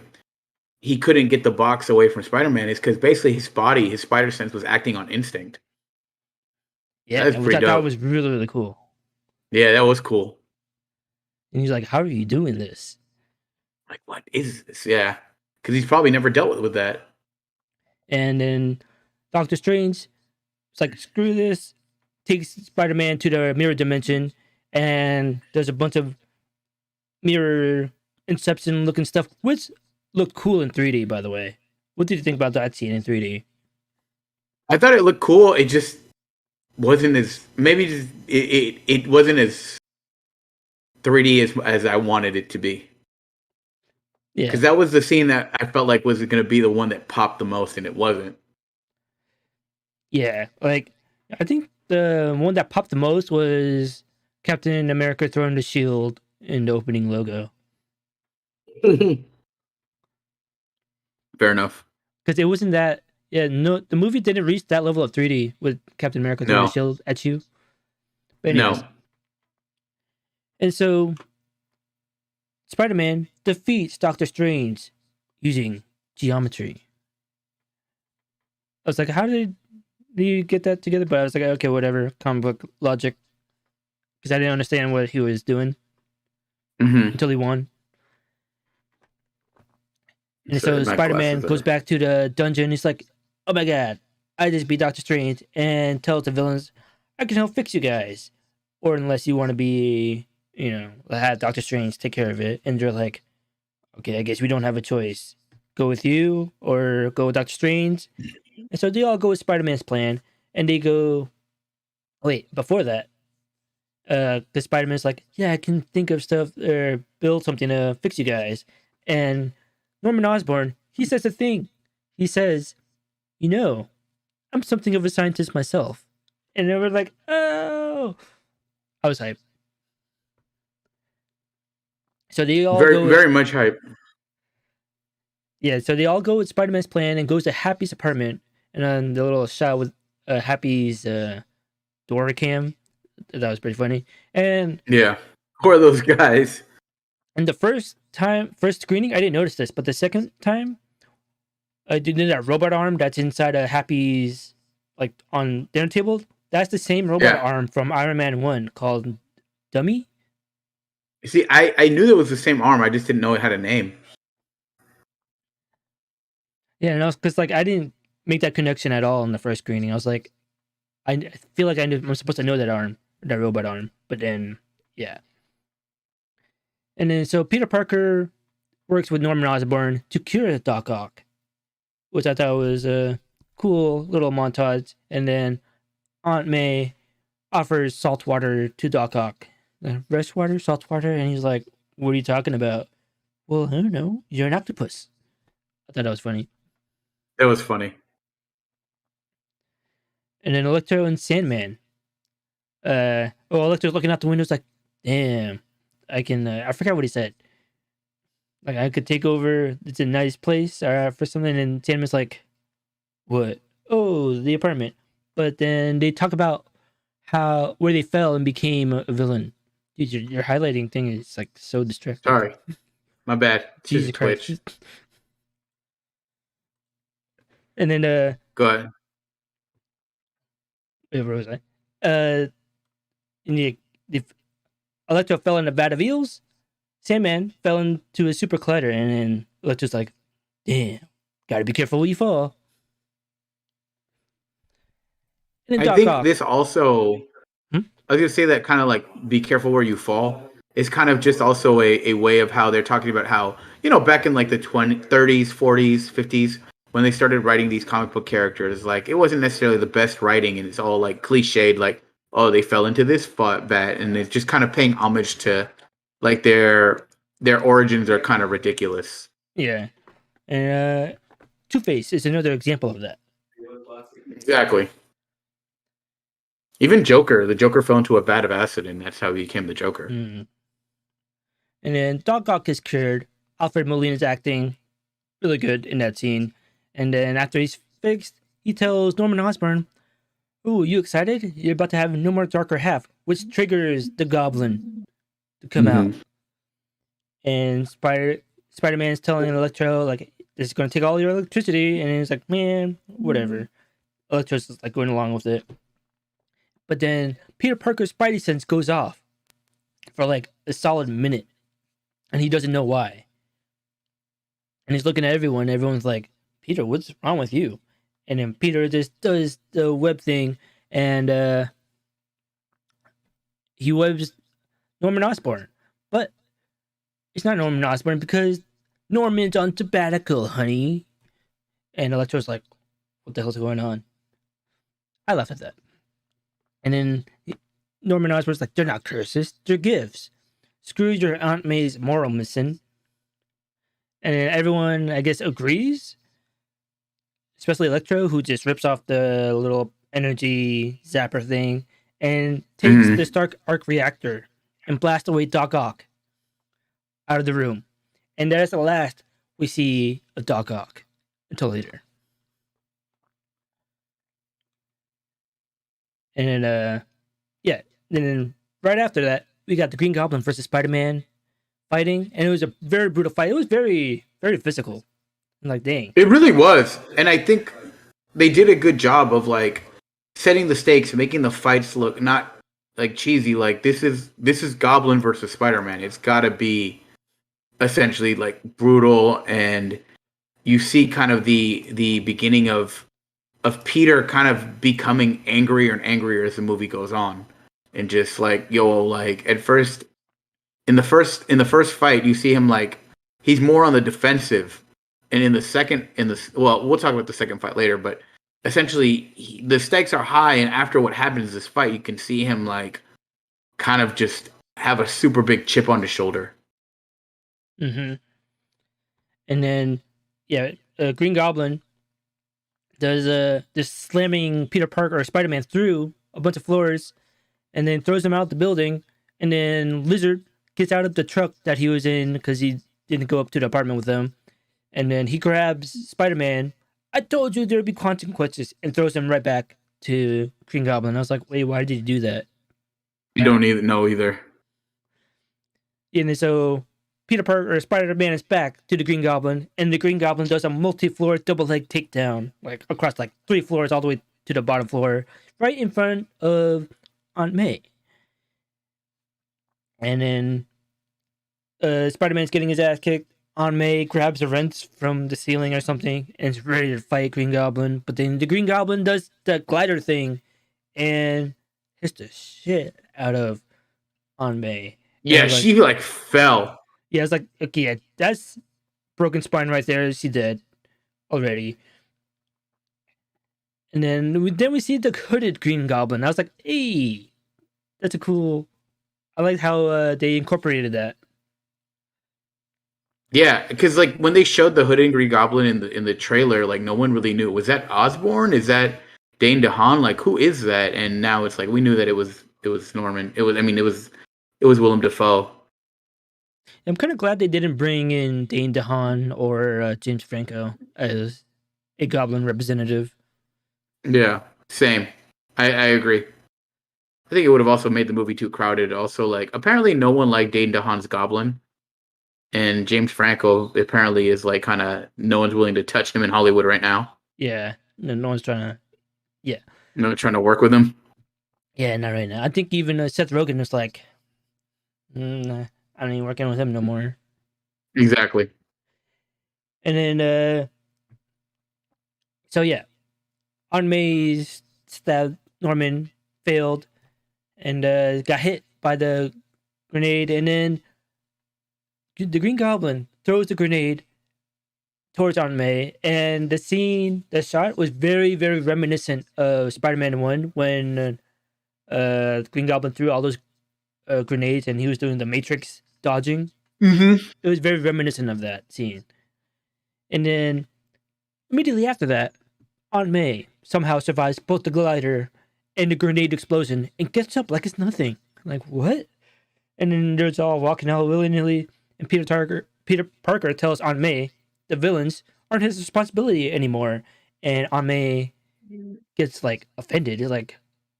he couldn't get the box away from Spider-Man is because basically his body, his spider sense was acting on instinct. Yeah, That's and which pretty I thought dope. was really, really cool. Yeah, that was cool. And he's like, "How are you doing this?" Like, what is this? Yeah, because he's probably never dealt with that. And then Doctor Strange is like, screw this, takes Spider-Man to the mirror dimension, and there's a bunch of mirror Inception looking stuff, which looked cool in 3D, by the way. What did you think about that scene in 3D? I thought it looked cool. It just wasn't as maybe just, it wasn't as 3D as I wanted it to be. Yeah. Because that was the scene that I felt like was going to be the one that popped the most, and it wasn't. Yeah. Like, I think the one that popped the most was Captain America throwing the shield in the opening logo. Fair enough. Because it wasn't that. Yeah, no, the movie didn't reach that level of 3D with Captain America throwing the No. shield at you. But anyways. No. And so Spider-Man defeats Doctor Strange using geometry. I was like, how did you get that together? But I was like, okay, whatever, comic book logic. Because I didn't understand what he was doing until he won. And so Spider-Man goes back to the dungeon. He's like, oh my god, I just beat Doctor Strange, and tells the villains, I can help fix you guys. Or unless you want to be, have Doctor Strange take care of it. And they're like, okay, I guess we don't have a choice. Go with you or go with Doctor Strange. And so they all go with Spider-Man's plan. And they go, wait, before that, the Spider-Man's like, yeah, I can think of stuff or build something to fix you guys. And Norman Osborn, he says a thing. He says, I'm something of a scientist myself. And they were like, oh. I was hyped. So they all very much hype. Yeah, so they all go with Spider-Man's plan and goes to Happy's apartment. And then the little shot with Happy's door cam. That was pretty funny. And yeah, who are those guys? And the first screening, I didn't notice this, but the second time, I did that robot arm that's inside a Happy's, like, on dinner table. That's the same robot arm from Iron Man 1 called Dummy. See, I knew it was the same arm. I just didn't know it had a name. Yeah, and because like I didn't make that connection at all in the first screening. I was like, I feel like I'm supposed to know that arm, that robot arm, but then yeah. And then so Peter Parker works with Norman Osborn to cure Doc Ock, which I thought was a cool little montage. And then Aunt May offers salt water to Doc Ock. Fresh water, salt water, and he's like, what are you talking about? Well, I don't know. You're an octopus. I thought that was funny. That was funny. And then Electro and Sandman. Electro's looking out the window, like, damn, I can, I forgot what he said. Like, I could take over, it's a nice place for something. And Sandman's like, what? Oh, the apartment. But then they talk about where they fell and became a villain. Dude, your highlighting thing is like so distracting. Sorry, my bad. Jesus Christ. Twitch. And then go ahead. Where was I? The Electro fell in a vat of eels. Sandman fell into a super collider, and then Electro's like, damn, gotta be careful where you fall. I think this also, I was going to say that kind of like be careful where you fall is kind of just also a way of how they're talking about how, back in like the 30s, 40s, 50s, when they started writing these comic book characters, like it wasn't necessarily the best writing and it's all like cliched, like, oh, they fell into this vat, and it's just kind of paying homage to like their origins are kind of ridiculous. Yeah. And Two-Face is another example of that. Exactly. Even the Joker fell into a vat of acid, and that's how he became the Joker. And then Doc Ock is cured. Alfred Molina's acting really good in that scene. And then after he's fixed, he tells Norman Osborn, ooh, you excited? You're about to have no more darker half, which triggers the Goblin to come out. And Spider-Man's telling Electro, like, this is going to take all your electricity. And he's like, man, whatever. Electro's just like going along with it. But then Peter Parker's Spidey sense goes off for like a solid minute. And he doesn't know why. And he's looking at everyone. Everyone's like, Peter, what's wrong with you? and then Peter just does the web thing, and he webs Norman Osborn. But it's not Norman Osborn because Norman's on sabbatical, honey. And Electro's like, what the hell's going on? I laughed at that. And then Norman Osborn's like, they're not curses, they're gifts. Screw your Aunt May's moral mission. And then everyone, I guess, agrees. Especially Electro, who just rips off the little energy zapper thing and takes the Stark arc reactor and blasts away Doc Ock out of the room. And that's the last we see of Doc Ock until later. And then, then right after that, we got the Green Goblin versus Spider-Man fighting, and it was a very brutal fight. It was very, very physical. I'm like, dang. It really was. And I think they did a good job of like setting the stakes, making the fights look not like cheesy. Like this is Goblin versus Spider-Man. It's gotta be essentially like brutal, and you see kind of the beginning of Peter kind of becoming angrier and angrier as the movie goes on. And just like, like at first in the first fight, you see him like he's more on the defensive. And we'll talk about the second fight later, but essentially the stakes are high, and after what happens in this fight, you can see him like kind of just have a super big chip on his shoulder. Mm-hmm. And then, Green Goblin does this slamming Peter Parker or Spider-Man through a bunch of floors, and then throws him out the building. And then Lizard gets out of the truck that he was in because he didn't go up to the apartment with them. And then he grabs Spider-Man. I told you there'd be consequences, and throws him right back to Green Goblin. I was like, wait, why did he do that? You don't even know either. And then so Peter Parker or Spider-Man is back to the Green Goblin, and the Green Goblin does a multi-floor double leg takedown, like across like 3 floors all the way to the bottom floor, right in front of Aunt May. And then Spider-Man's getting his ass kicked. Aunt May grabs a wrench from the ceiling or something and is ready to fight Green Goblin. But then the Green Goblin does the glider thing and hits the shit out of Aunt May. Yeah, she like fell. Yeah, it's like, okay, yeah, that's broken spine right there. She's dead already. And then we see the hooded Green Goblin. I was like, hey, that's a cool. I like how they incorporated that. Yeah, because like when they showed the hooded Green Goblin in the trailer, like no one really knew. Was that Osborn? Is that Dane DeHaan? Like who is that? And now it's like we knew that it was Norman. It was Willem Dafoe. I'm kind of glad they didn't bring in Dane DeHaan or James Franco as a Goblin representative. Yeah, same. I agree. I think it would have also made the movie too crowded. Also, like apparently no one liked Dane DeHaan's Goblin. And James Franco apparently is like kind of no one's willing to touch him in Hollywood right now. Yeah, no one's trying to. Yeah, no one's trying to work with him. Yeah, not right now. I think even Seth Rogen is like, I ain't working with him no more. Exactly. And then, Aunt May's stab Norman failed and got hit by the grenade, and then the Green Goblin throws the grenade towards Aunt May, and the shot was very, very reminiscent of Spider-Man 1 when the Green Goblin threw all those grenades and he was doing the Matrix dodging. Mm-hmm. It was very reminiscent of that scene. And then immediately after that, Aunt May somehow survives both the glider and the grenade explosion and gets up like it's nothing. Like, what? And then there's all walking out willy-nilly. And Peter Parker tells Aunt May the villains aren't his responsibility anymore. And Aunt May gets like offended. He's like,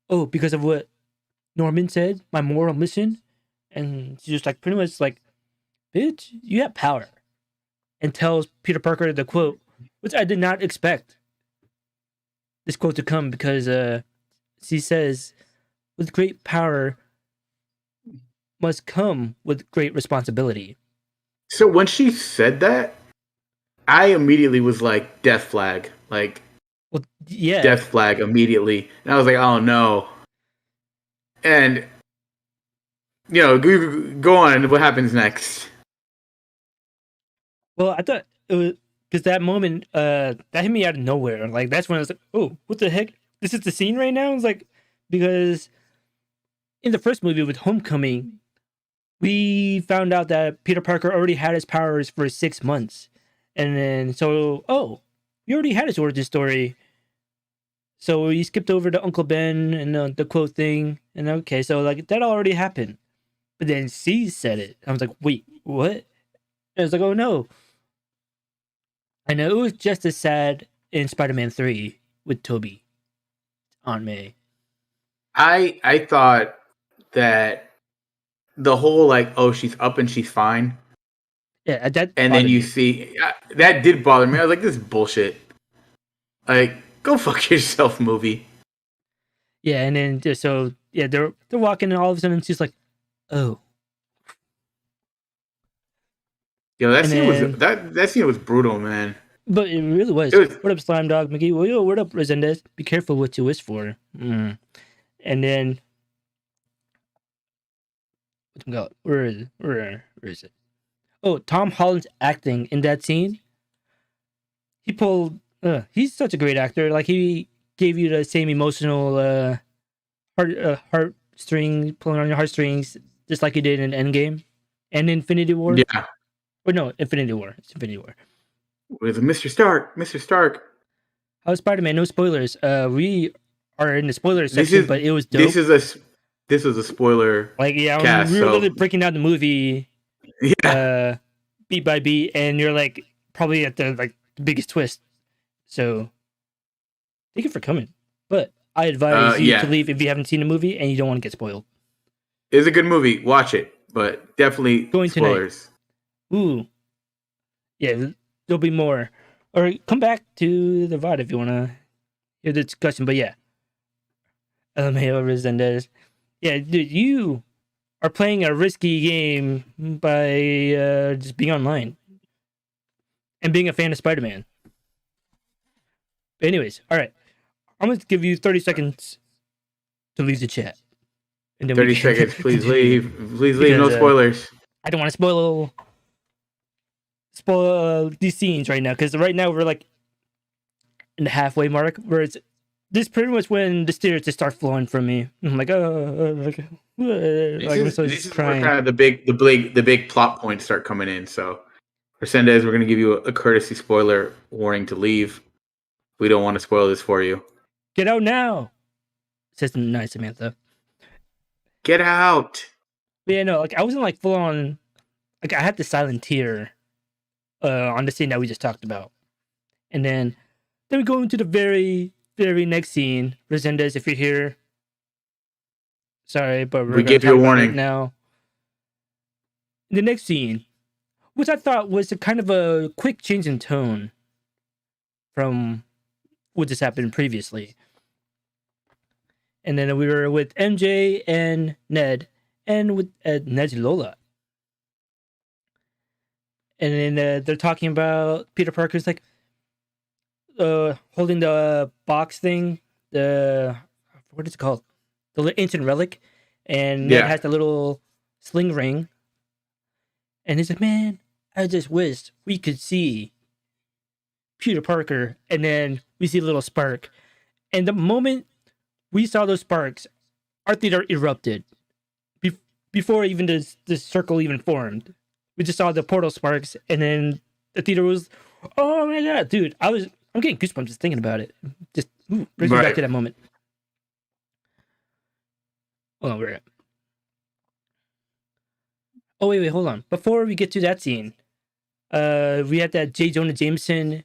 oh, because of what Norman said, my moral mission? And she's just like, pretty much like, bitch, you have power. And tells Peter Parker the quote, which I did not expect this quote to come, because she says, with great power must come with great responsibility. So when she said that, I immediately was like, death flag. Like, Well, yeah. death flag immediately, and I was like, oh no. And go on. What happens next? Well, I thought it was because that moment, that hit me out of nowhere. Like that's when I was like, "Oh, what the heck? This is the scene right now." It's like because in the first movie with Homecoming, we found out that Peter Parker already had his powers for 6 months, and then we already had his origin story. So we skipped over to Uncle Ben and the quote thing, and okay, so like that already happened. But then C said it. I was like, wait, what? And I was like, oh no. I know it was just as sad in Spider-Man 3 with Toby, Aunt May. I thought that the whole like, oh, she's up and she's fine. Yeah, that And then bothered you me. see that did bother me. I was like, this is bullshit. Like, go fuck yourself, movie. Yeah, and then they're walking, and all of a sudden she's like, oh. That And scene was then, that scene was brutal, man. but it really was. It was What up, Slime Dog McGee? Well, yo, what up, Resendez? Be careful what you wish for. And then, where is it? Oh, Tom Holland's acting in that scene. He pulled. He's such a great actor. Like he gave you the same emotional heartstring pulling on your heartstrings, just like he did in Endgame and Infinity War. yeah. Or no, Infinity War. It's Infinity War. With Mr. Stark. Mr. Stark. How's Spider-Man? No spoilers. We are in the spoiler section, but it was dope. This is a spoiler. Like we were cast, literally breaking down the movie, yeah, beat by beat, and you're like probably at the biggest twist. So thank you for coming. But I advise you to leave if you haven't seen the movie and you don't want to get spoiled. It's a good movie. Watch it, but definitely Going spoilers. Tonight. Ooh, yeah, there'll be more. Or come back to the VOD if you want to hear the discussion. But yeah, LMAO Resendez. Yeah, dude, you are playing a risky game by just being online and being a fan of Spider-Man. But anyways, all right. I'm going to give you 30 seconds to leave the chat. And then 30 seconds, please leave. Please leave, no spoilers. I don't want to spoil these scenes right now, because right now we're like in the halfway mark where this pretty much when the tears just start flowing from me. I'm like, this is crying. Where kind of the big plot points start coming in. So, for Sendez, we're going to give you a courtesy spoiler warning to leave. We don't want to spoil this for you. Get out now, says nice Samantha. Get out. But yeah, no, like I wasn't like full on. Like I had the silent tear on the scene that we just talked about, and then we go into the very, very next scene. Resendez, if you're here, sorry, but we give you a warning now. The next scene, which I thought was a kind of a quick change in tone from what just happened previously. And then we were with MJ and Ned, and with Ned's Lola. And then they're talking about Peter Parker's like holding the box thing, what is it called? The ancient relic, and Ned has the little sling ring. And he's like, man, I just wish we could see Peter Parker. And then we see a little spark. And the moment we saw those sparks, our theater erupted. Before even this circle even formed. We just saw the portal sparks, and then the theater was, oh my god, dude! I'm getting goosebumps just thinking about it. Just brings me back to that moment. Oh, where at? Oh wait, hold on. Before we get to that scene, we had that Jonah Jameson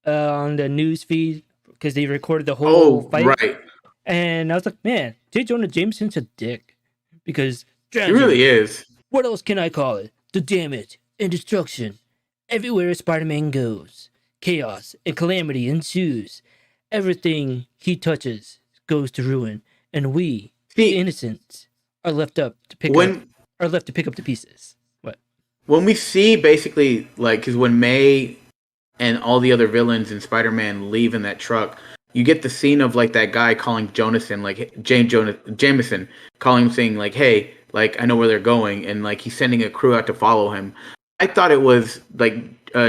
on the news feed because they recorded the whole fight. Right. And I was like, man, Jonah Jameson's a dick because he really is. What else can I call it? The damage and destruction. Everywhere Spider-Man goes, chaos and calamity ensues. Everything he touches goes to ruin, and we, the innocents, are left to pick up the pieces. What? When we see basically, like, because when May and all the other villains in Spider-Man leave in that truck, you get the scene of like that guy calling Jonathan, like Jonah Jameson, calling him saying like, "Hey, like I know where they're going," and like he's sending a crew out to follow him. I thought it was like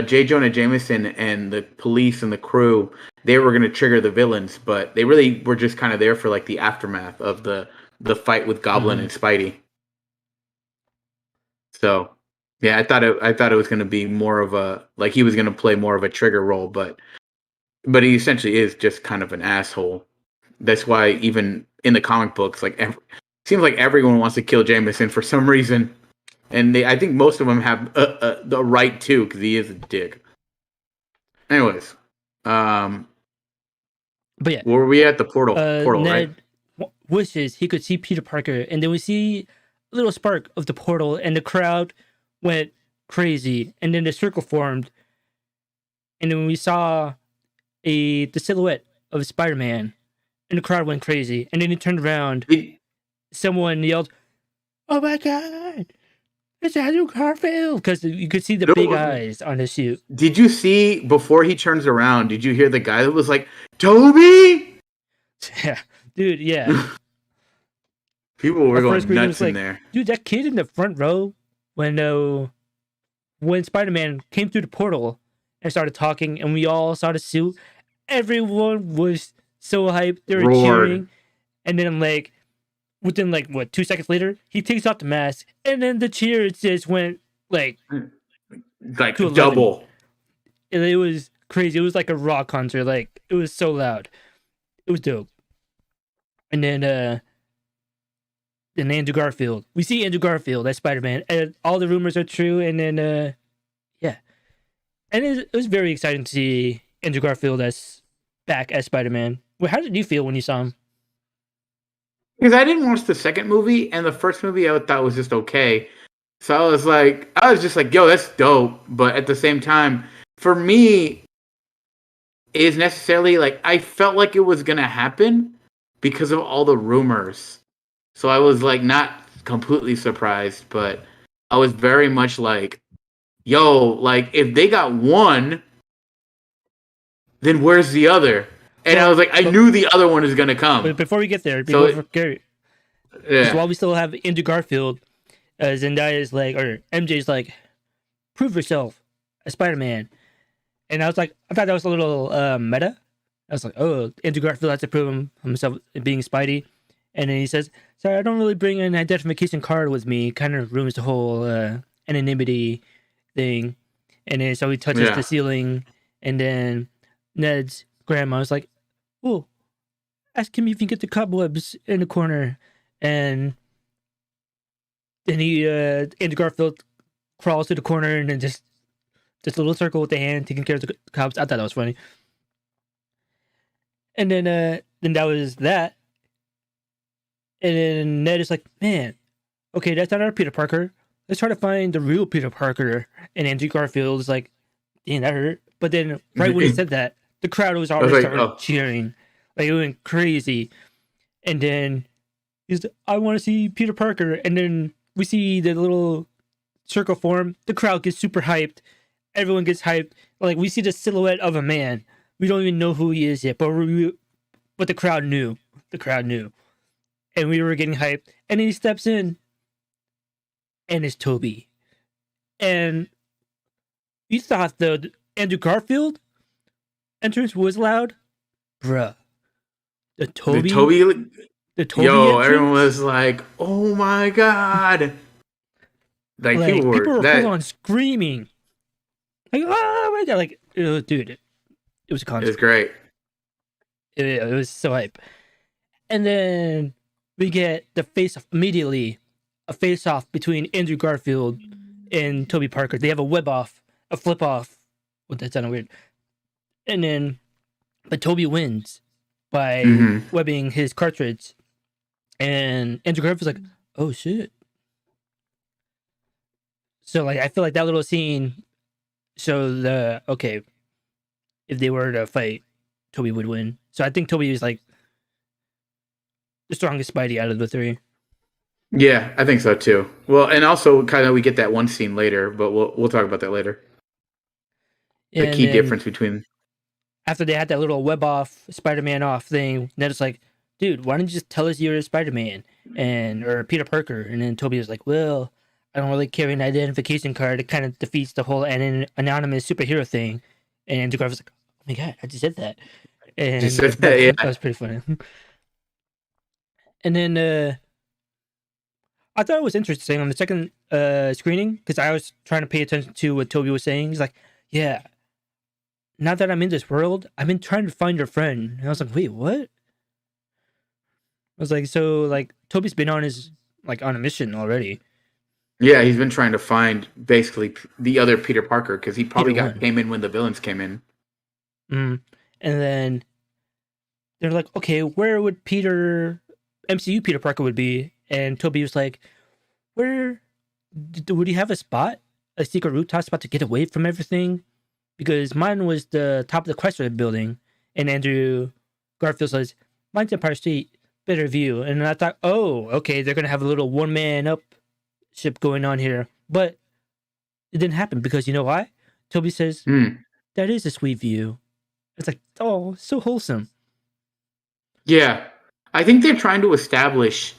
J. Jonah Jameson and the police and the crew. They were going to trigger the villains, but they really were just kind of there for like the aftermath of the fight with Goblin and Spidey. So, yeah, I thought it was going to be more of a like he was going to play more of a trigger role, but he essentially is just kind of an asshole. That's why even in the comic books, like seems like everyone wants to kill Jameson for some reason, and I think most of them have the right to because he is a dick. Anyways, but yeah, where were we at? The portal, Ned right? wishes he could see Peter Parker, and then we see a little spark of the portal, and the crowd went crazy, and then the circle formed, and then we saw the silhouette of Spider-Man, and the crowd went crazy, and then he turned around. Someone yelled, "Oh my God, it's Andrew Garfield!" Because you could see the big eyes on his suit. Did you see before he turns around? Did you hear the guy that was like, "Toby"? Yeah, dude. Yeah. People were going nuts in there. Dude, that kid in the front row when Spider-Man came through the portal and started talking, and we all saw the suit. Everyone was so hyped. They were cheering, and then within 2 seconds later, he takes off the mask, and then the cheers just went like double. It was crazy. It was like a rock concert. Like it was so loud. It was dope. And then Andrew Garfield. We see Andrew Garfield as Spider-Man, and all the rumors are true. And then yeah, and it was very exciting to see Andrew Garfield back as Spider-Man. Well, how did you feel when you saw him? Because I didn't watch the second movie, and the first movie I thought was just okay. So I was just like, yo, that's dope. But at the same time, for me, it is necessarily like I felt like it was gonna happen because of all the rumors. So I was like not completely surprised, but I was very much like, yo, like if they got one, then where's the other? And I was like, I knew the other one is gonna come. But before we get there, while we still have Andrew Garfield, Zendaya's like, or MJ's like, prove yourself as Spider-Man. And I was like, I thought that was a little meta. I was like, oh, Andrew Garfield has to prove himself being Spidey. And then he says, sorry, I don't really bring an identification card with me. Kind of ruins the whole anonymity thing. And then so he touches the ceiling. And then Ned's grandma was like, oh, ask him if he can get the cobwebs in the corner. And then Andrew Garfield crawls to the corner and then just a little circle with the hand taking care of the cobwebs. I thought that was funny. And then that was that. And then Ned is like, man, okay, that's not our Peter Parker. Let's try to find the real Peter Parker. And Andrew Garfield is like, damn, that hurt. But then right when he said that, the crowd was already started cheering. Like it went crazy. And then he's like, I want to see Peter Parker. And then we see the little circle form. The crowd gets super hyped. Everyone gets hyped. Like we see the silhouette of a man. We don't even know who he is yet, but the crowd knew. The crowd knew. And we were getting hyped. And then he steps in. And it's Toby. And you thought the Andrew Garfield entrance was loud? Bruh. The Toby yo, entrance? everyone was like, oh my God. Like people were full on screaming. Like, oh my God. Like, dude, it was a concert. It was great. It was so hype. And then we get the immediately a face off between Andrew Garfield and Toby Parker. They have a flip off. Well, that sounded weird. And then, but Toby wins by webbing his cartridge. And Andrew Garfield's like, oh shit. So like, I feel like that little scene showed if they were to fight, Toby would win. So I think Toby is like the strongest Spidey out of the three. Yeah, I think so too. Well, and also kind of we get that one scene later, but we'll talk about that later. The key difference between. after they had that little web off, Spider-Man off thing, Ned's like, dude, why don't you just tell us you're Spider-Man or Peter Parker? And then Toby was like, well, I don't really carry an identification card. It kind of defeats the whole anonymous superhero thing. And Andrew Garfield's like, oh my god, I just said that. And that was pretty funny. And then I thought it was interesting on the second screening because I was trying to pay attention to what Toby was saying. He's like, yeah, now that I'm in this world, I've been trying to find your friend. And I was like, wait, what? I was like, so like Toby's been on a mission already. Yeah, he's been trying to find basically the other Peter Parker because he probably came in when the villains came in. And then they're like, okay, where would MCU Peter Parker would be? And Toby was like, where would he have a secret rooftop spot to get away from everything? Because mine was the top of the Chrysler building, and Andrew Garfield says, mine's Empire State, better view. And I thought, oh, okay, they're going to have a little one-man up ship going on here. But it didn't happen because you know why? Toby says, that is a sweet view. It's like, oh, so wholesome. Yeah. I think they're trying to establish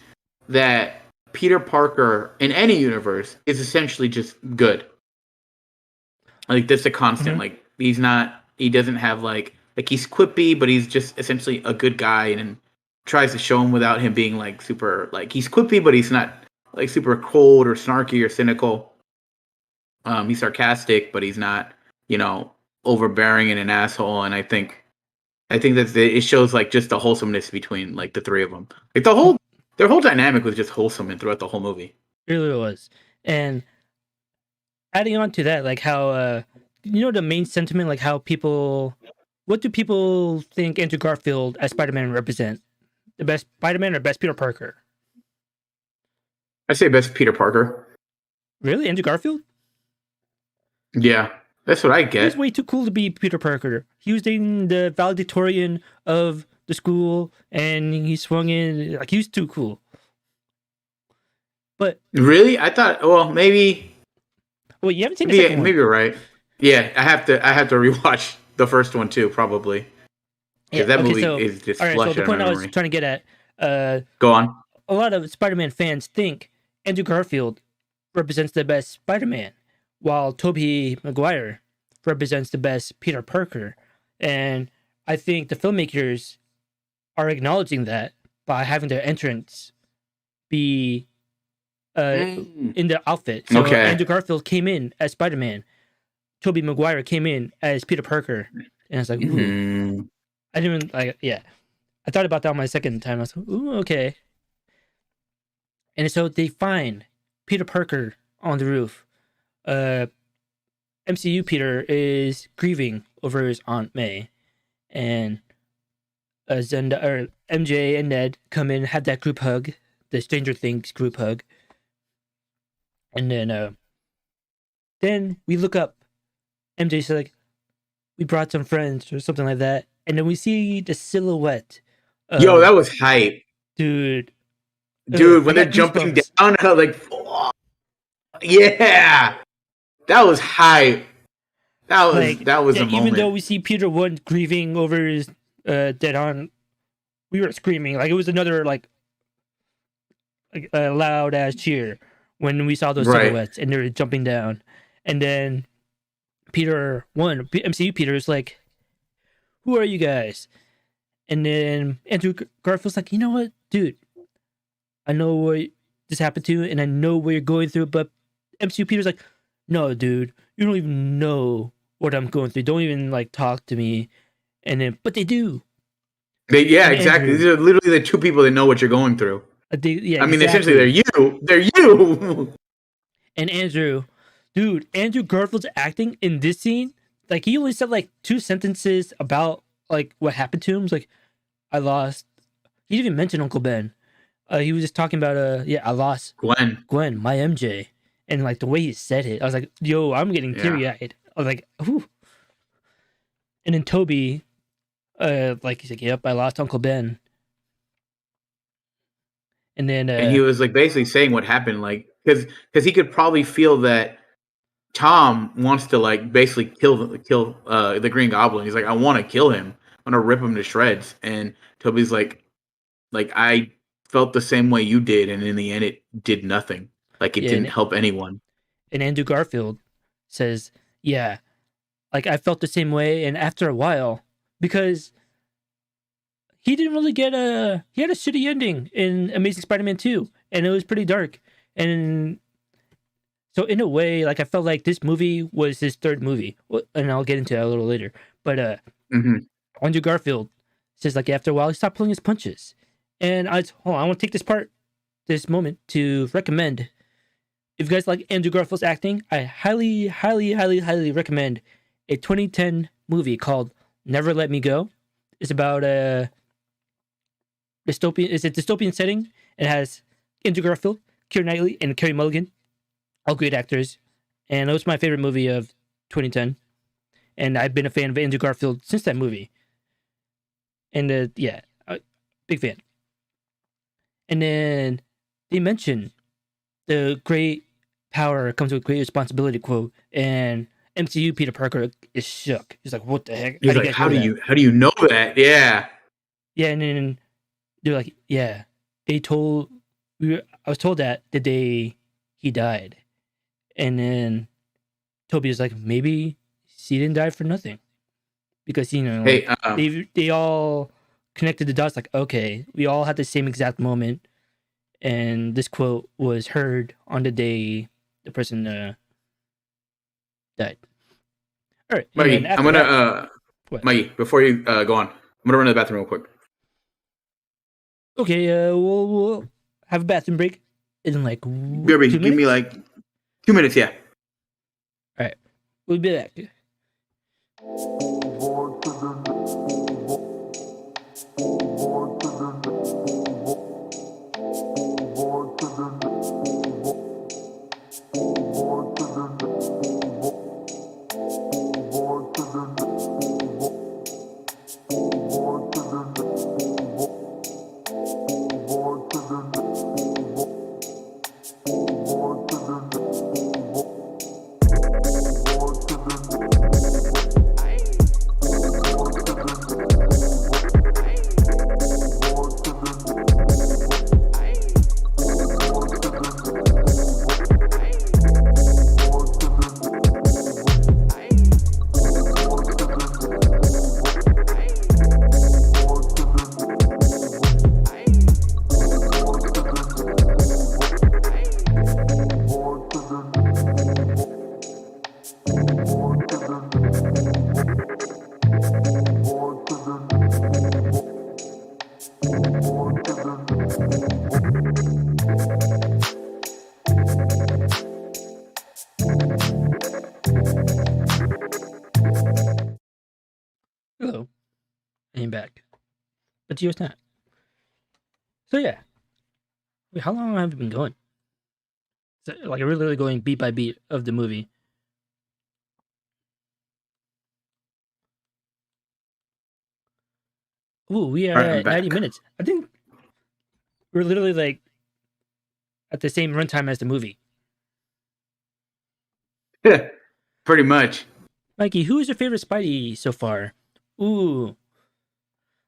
that Peter Parker in any universe is essentially just good. Like that's a constant. Like he doesn't have like he's quippy, but he's just essentially a good guy and tries to show him without him being like super like he's quippy, but he's not like super cold or snarky or cynical. He's sarcastic, but he's not, overbearing and an asshole. And I think that it shows like just the wholesomeness between like the three of them. Like their whole dynamic was just wholesome and throughout the whole movie. It really was. And adding on to that, like how the main sentiment, like what do people think Andrew Garfield as Spider-Man represent? The best Spider-Man or best Peter Parker? I say best Peter Parker. Really, Andrew Garfield? Yeah, that's what I get. He's way too cool to be Peter Parker. He was dating the valedictorian of the school, and he swung in like he was too cool. But really, I thought, well, maybe. Well, you haven't seen the second one. Maybe you're right. Yeah, I have to rewatch the first one too, probably. Because that movie is just all right, so the point I was trying to get at. Go on. A lot of Spider-Man fans think Andrew Garfield represents the best Spider-Man, while Tobey Maguire represents the best Peter Parker. And I think the filmmakers are acknowledging that by having their entrance be in their outfit. So Andrew Garfield came in as Spider-Man. Tobey Maguire came in as Peter Parker. And I was like, ooh. I didn't like, yeah. I thought about that on my second time. I was like, ooh, okay. And so they find Peter Parker on the roof. MCU Peter is grieving over his Aunt May. And MJ and Ned come in, have that group hug, the Stranger Things group hug. And then we look up. MJ's like, we brought some friends or something like that. And then we see the silhouette. Yo, that was hype. Dude, when they're jumping down, like, oh, yeah. That was hype. That was a moment. Even though we see Peter one grieving over his dead aunt, we were screaming. Like, it was another, like a loud-ass cheer when we saw those silhouettes and they were jumping down. And then MCU Peter is like, who are you guys? And then Andrew Garfield's like, you know what, dude? I know what this happened to you, and I know what you're going through, but MCU Peter's like, no, dude, you don't even know what I'm going through. Don't even, like, talk to me. And then, but they do. Exactly. These are literally the two people that know what you're going through. Essentially, they're you. And Andrew Garfield's acting in this scene, like, he only said, like, 2 sentences about, like, what happened to him. He was like, I lost. He didn't even mention Uncle Ben. He was just talking about, I lost Gwen, my MJ. And, like, the way he said it, I was like, yo, I'm getting teary-eyed. I was like, ooh. And then Toby, he's like, yep, I lost Uncle Ben. And then... and he was, like, basically saying what happened, like, because he could probably feel that Tom wants to like basically kill the Green Goblin. He's like, I want to kill him. I want to rip him to shreds. And Toby's like I felt the same way you did, and in the end, it did nothing. Like it Yeah, didn't help anyone. and Andrew Garfield says, "Yeah, like I felt the same way." And after a while, because he didn't really get he had a shitty ending in Amazing Spider-Man 2, and it was pretty dark. And so in a way, like I felt like this movie was his third movie, and I'll get into that a little later. But Mm-hmm. Andrew Garfield says like after a while he stopped pulling his punches. And I want to take this moment to recommend, if you guys like Andrew Garfield's acting, I highly, highly, highly, highly recommend a 2010 movie called Never Let Me Go. It's about a dystopian setting. It has Andrew Garfield, Keira Knightley, and Carey Mulligan, all great actors. And it was my favorite movie of 2010. And I've been a fan of Andrew Garfield since that movie. And big fan. And then they mention the great power comes with great responsibility quote, and MCU Peter Parker is shook. He's like, "What the heck?" He's like, how do you know that? Yeah. Yeah, and then they're like, "Yeah, I was told that the day he died," and then Toby is like, "Maybe he didn't die for nothing," because Hey, they all connected the dots. Like, okay, we all had the same exact moment. And this quote was heard on the day the person died. All right, Mikey, I'm gonna Mikey, before you go on, I'm gonna run to the bathroom real quick. Okay, we'll have a bathroom break in like 2 minutes? Give me like 2 minutes, yeah. All right, we'll be back. Hello, and back, but Gio's not. So yeah, wait, how long have we been going? So, like really going beat by beat of the movie. Ooh, we are at 90 minutes. I think we're literally like at the same runtime as the movie. Yeah, pretty much. Mikey, who is your favorite Spidey so far? Ooh,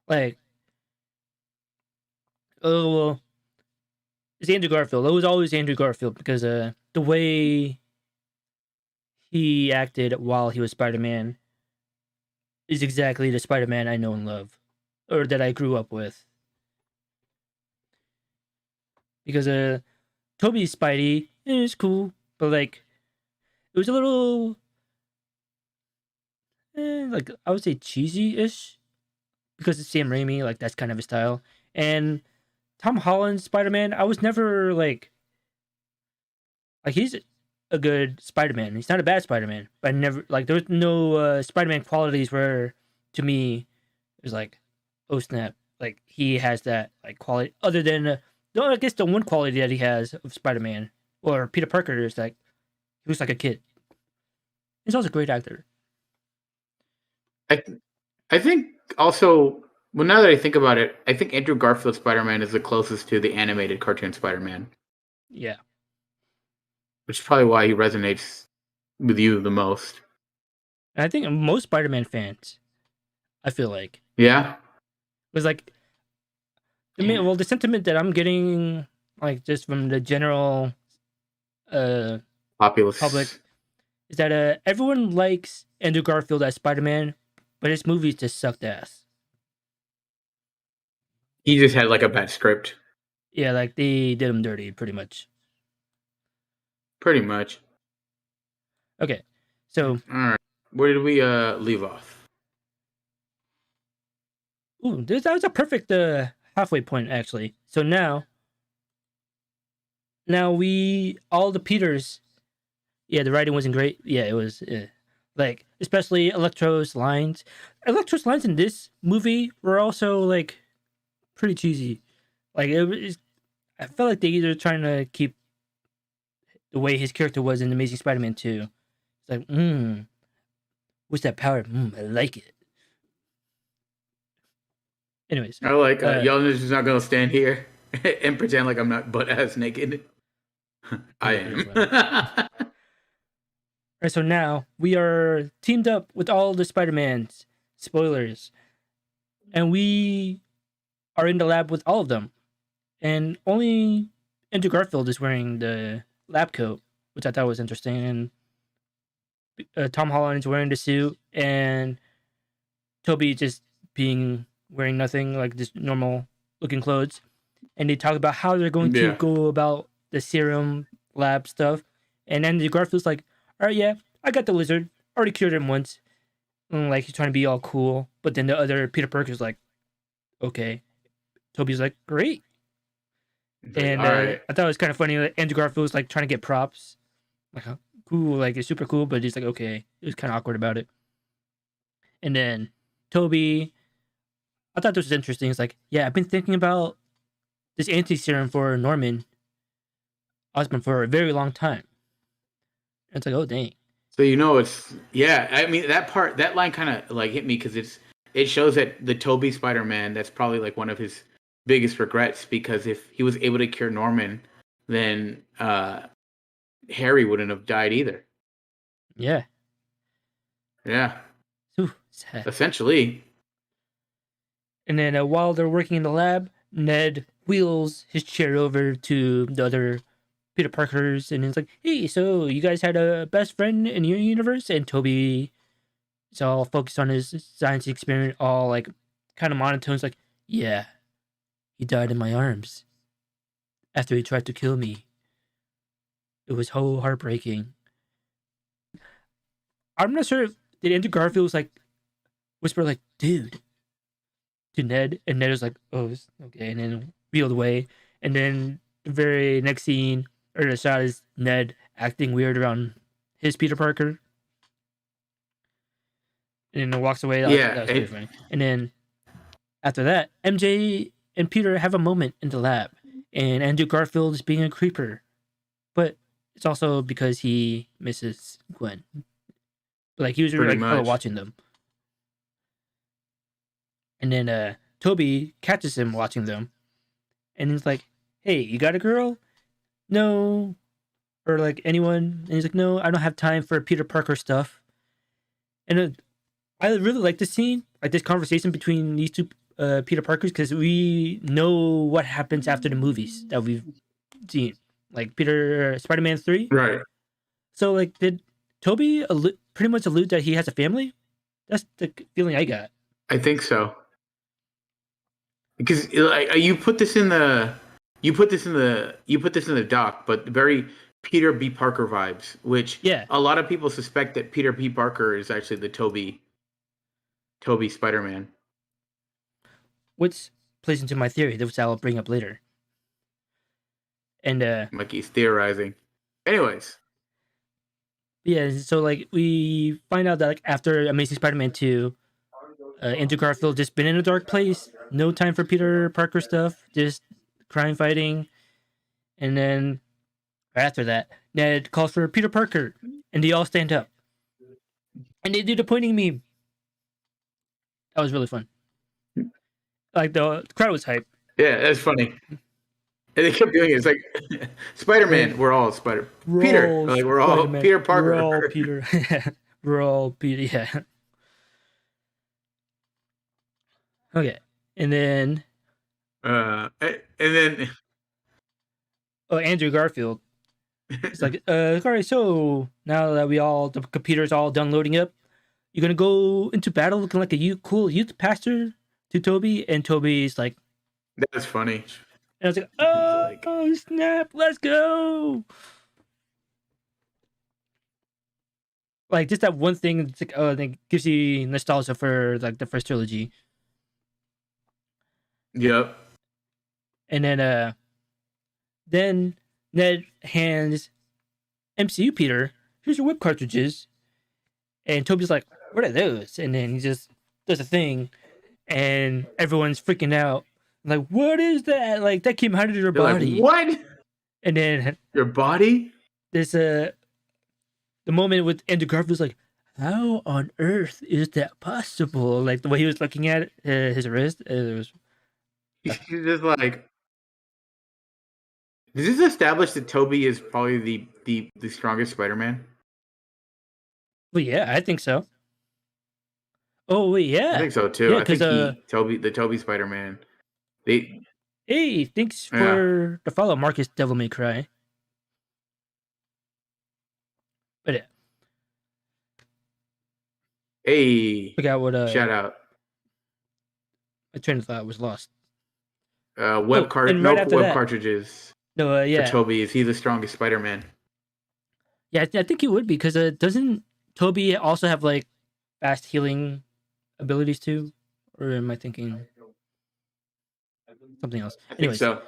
like, oh well, it's Andrew Garfield. It was always Andrew Garfield because the way he acted while he was Spider-Man is exactly the Spider-Man I know and love, or that I grew up with. Because Toby's Spidey is cool, but like it was a little like I would say cheesy-ish because it's Sam Raimi, like that's kind of his style. And Tom Holland's Spider-Man, I was never like he's a good Spider-Man. He's not a bad Spider-Man, but I never like there was no Spider-Man qualities where to me it was like, oh snap, like he has that like quality other than I guess the one quality that he has of Spider-Man or Peter Parker is like he looks like a kid. He's also a great actor. I think also, well, now that I think about it, I think Andrew Garfield's Spider-Man is the closest to the animated cartoon Spider-Man. Yeah. Which is probably why he resonates with you the most. And I think most Spider-Man fans, I feel like, Yeah. was like the sentiment that I'm getting, like just from the general public, Populous. is that everyone likes Andrew Garfield as Spider-Man, but his movies just sucked ass. He just had like a bad script. Yeah, like they did him dirty, pretty much. Pretty much. Okay, so All right. Where did we leave off? that was a perfect halfway point, actually. So now we all the Peters. Yeah, the writing wasn't great. Yeah, it was like especially Electro's lines. Electro's lines in this movie were also like pretty cheesy. Like it was, I felt like they either trying to keep the way his character was in Amazing Spider-Man 2. It's like, what's that power? I like it. Anyways, I like y'all just not gonna stand here and pretend like I'm not butt ass naked. I am. all right, so now we are teamed up with all the Spider-Mans. Spoilers. And we are in the lab with all of them. And only Andrew Garfield is wearing the lab coat, which I thought was interesting. And Tom Holland is wearing the suit, and Toby just wearing nothing, like just normal looking clothes. And they talk about how they're going to Yeah. go about the serum lab stuff. And Andrew Garfield's like, all right, yeah, I got the lizard. Already cured him once. And like he's trying to be all cool. But then the other Peter Parker's like, okay. Toby's like, great. And all right. I thought it was kind of funny. Like, Andrew Garfield was like trying to get props. Like, cool. Like, it's super cool. But he's like, okay. It was kind of awkward about it. And then Toby, I thought this was interesting. It's like, yeah, I've been thinking about this anti-serum for Norman Osborn for a very long time. And it's like, oh, dang. So it's I mean that line kind of like hit me because it shows that the Toby Spider-Man, that's probably like one of his biggest regrets, because if he was able to cure Norman, then Harry wouldn't have died either. Yeah. Yeah. Ooh, sad. Essentially. And then while they're working in the lab, Ned wheels his chair over to the other Peter Parkers, and he's like, hey, so you guys had a best friend in your universe? And Toby is all focused on his science experiment, all like kind of monotone. It's like, yeah, he died in my arms after he tried to kill me. It was so heartbreaking. I'm not sure if did Andrew Garfield was like whisper like, dude, to Ned, and Ned was like, oh, okay, and then wheeled away. And then the very next scene or the shot is Ned acting weird around his Peter Parker. And then walks away. That was pretty funny. And then after that, MJ and Peter have a moment in the lab, and Andrew Garfield is being a creeper, but it's also because he misses Gwen. Like he was really like watching them. And then Toby catches him watching them, and he's like, "Hey, you got a girl?" No, or like anyone? And he's like, "No, I don't have time for Peter Parker stuff." And I really like this scene, like this conversation between these two Peter Parkers, because we know what happens after the movies that we've seen, like Spider-Man 3. Right. So like, did Toby pretty much allude that he has a family? That's the feeling I got. I think so. Because you put this in the doc, but very Peter B. Parker vibes, which a lot of people suspect that Peter B. Parker is actually the Toby Spider-Man. Which plays into my theory, which I'll bring up later. And Mikey's theorizing. Anyways. Yeah, so like we find out that like after Amazing Spider-Man 2, Andrew Garfield just been in a dark place, no time for Peter Parker stuff, just crime fighting. And then after that, Ned calls for Peter Parker, and they all stand up. And they do the pointing meme. That was really fun. Like the crowd was hype. Yeah, that's funny. And they kept doing it. It's like Spider-Man. Right. We're all Spider. We're Peter. all Like we're all Spider-Man. Peter We're all Parker. Peter. We're all Peter. Yeah. Okay. And then And then Andrew Garfield. It's like, all right, so now that the computer's all done loading up, you're gonna go into battle looking like a cool youth pastor to Toby, and Toby's like, that's funny. and I was like, like, oh snap, let's go! Like just that one thing, it's like, oh, that gives you nostalgia for like the first trilogy. Yep. And then Ned hands MCU Peter, here's your whip cartridges, and Toby's like, what are those? And then he just does a thing, and everyone's freaking out. Like, what is that? Like, that came out of your body. Like, what? And then Your body? there's the moment with Andrew Garfield's like, how on earth is that possible? Like the way he was looking at his wrist, it was. He's just like. Does this establish that Toby is probably the strongest Spider-Man? Well, yeah, I think so. Oh wait, yeah, I think so too. yeah, I think because the Toby Spider-Man. hey, thanks for the follow, Marcus Devil May Cry. But yeah. Hey. Forgot what shout out. My train of thought was lost. Web cartridges. No, yeah. For Toby, is he the strongest Spider-Man? Yeah, I think he would be, because doesn't Toby also have like fast healing abilities too? Or am I thinking something else? Anyways, I think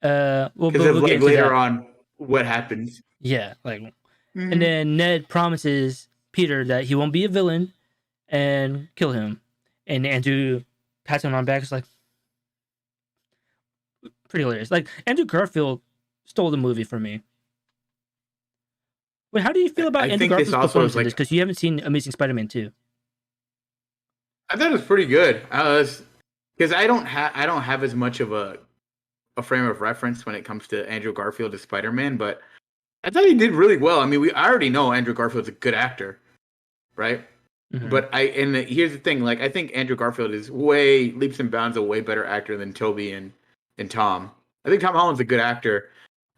so. We'll like later on, what happens? Yeah, like, and then Ned promises Peter that he won't be a villain and kill him, and Andrew pats him on the back. It's like pretty hilarious. Like, Andrew Garfield stole the movie from me. Wait, how do you feel about Andrew Garfield's performance in this? Because you haven't seen Amazing Spider-Man 2. I thought it was pretty good. Because I don't have as much of a frame of reference when it comes to Andrew Garfield as Spider-Man, but I thought he did really well. I mean, I already know Andrew Garfield's a good actor, right? Mm-hmm. But here's the thing, like, I think Andrew Garfield is leaps and bounds a way better actor than Toby and Tom. I think Tom Holland's a good actor.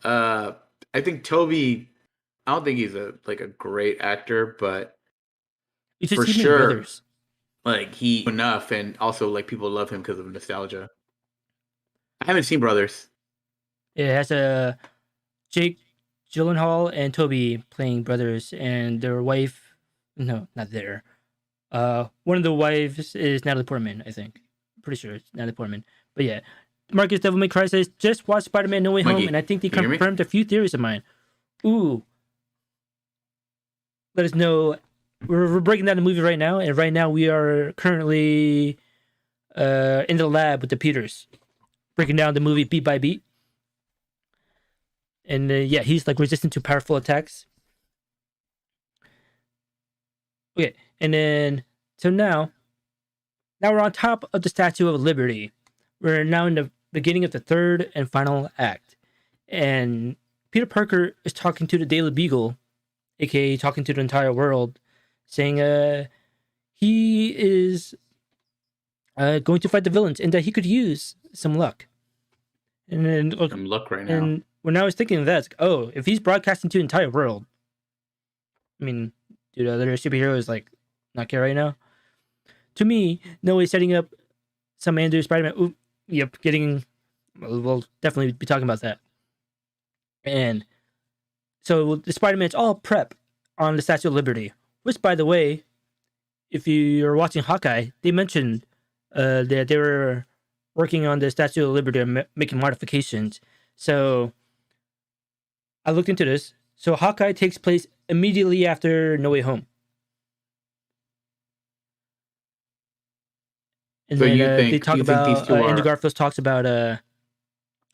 I think Toby, I don't think he's a great actor, but for sure, brothers. Like, he enough, and also like people love him because of nostalgia. I haven't seen Brothers. It has Jake Gyllenhaal and Toby playing brothers, and their wife. No, not there. One of the wives is Natalie Portman, I think. I'm pretty sure it's Natalie Portman. But yeah, Marcus Devil May Cry says, just watch Spider-Man No Way Home, and I think they confirmed a few theories of mine. Ooh. Let us know. We're breaking down the movie right now, and right now we are currently in the lab with the Peters, breaking down the movie beat by beat. And yeah, he's like resistant to powerful attacks. Okay, and then so now we're on top of the Statue of Liberty. We're now in the beginning of the third and final act, and Peter Parker is talking to the Daily Beagle, aka talking to the entire world, saying he is going to fight the villains and that he could use some luck. And then some luck right now. And when I was thinking of that, it's like, oh, if he's broadcasting to the entire world, I mean, do other superheroes like not care right now? To me, no, he's setting up some Andrew Spider-Man. Ooh, yep, we'll definitely be talking about that. And so the Spider-Man's all prep on the Statue of Liberty, which, by the way, if you're watching Hawkeye, they mentioned that they were working on the Statue of Liberty and making modifications. So I looked into this. So Hawkeye takes place immediately after No Way Home. And so then they talk about Andrew Garfield talks about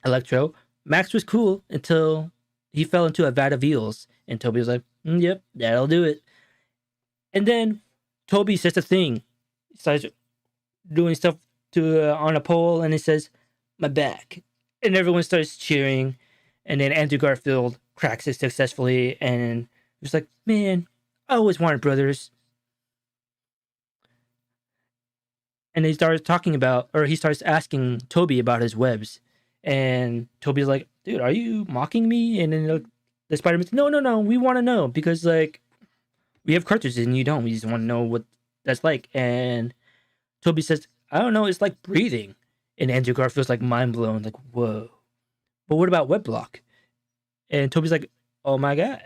Electro. Max was cool until he fell into a vat of eels, and Toby was like, "Yep, that'll do it." And then Toby says a thing. He starts doing stuff on a pole, and he says, "My back." And everyone starts cheering. And then Andrew Garfield cracks it successfully. And he's like, man, I always wanted brothers. And he starts asking Toby about his webs. And Toby's like, dude, are you mocking me? And then the Spider-Man's, no, we want to know because, like, we have cartridges and you don't. We just want to know what that's like. And Toby says, I don't know, it's like breathing. And Andrew Garfield's like mind blown, like, whoa. But what about Weblock? And Toby's like, oh my God.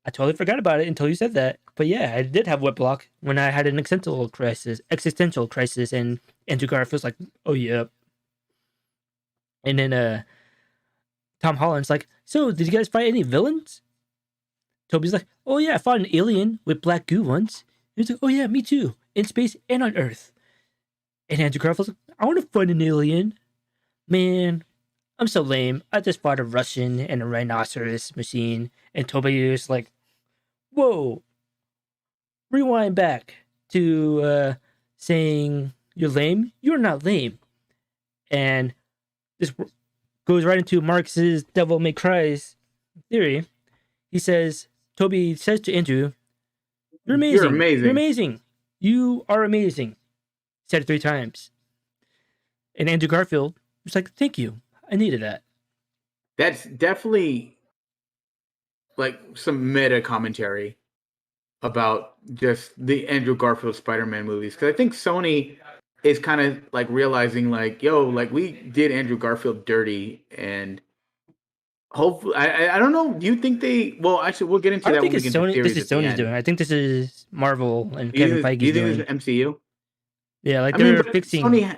I totally forgot about it until you said that. But yeah, I did have Weblock when I had an existential crisis, and Andrew Garfield's like, oh yeah. And then Tom Holland's like, so did you guys fight any villains? Toby's like, oh yeah, I fought an alien with black goo once. He's like, oh yeah, me too, in space and on Earth. And Andrew Garfield's like, I want to fight an alien. Man, I'm so lame. I just fought a Russian and a rhinoceros machine. And Toby is like, whoa. Rewind back to saying you're lame. You're not lame. And this goes right into Marx's Devil May Cry's theory. He says, Toby says to Andrew, you're amazing. You're amazing. You're amazing. You are amazing. Said it 3 times. And Andrew Garfield was like, thank you. I needed that. That's definitely like some meta commentary about just the Andrew Garfield Spider-Man movies. Because I think Sony is kind of like realizing like, yo, like we did Andrew Garfield dirty, and hopefully, I don't know. Do you think they? Well, actually, we'll get into that. I don't think it's Sony. This is Sony's doing. I think this is Marvel and Kevin Feige doing. Do you think it's MCU? Yeah, like they're fixing. Sony...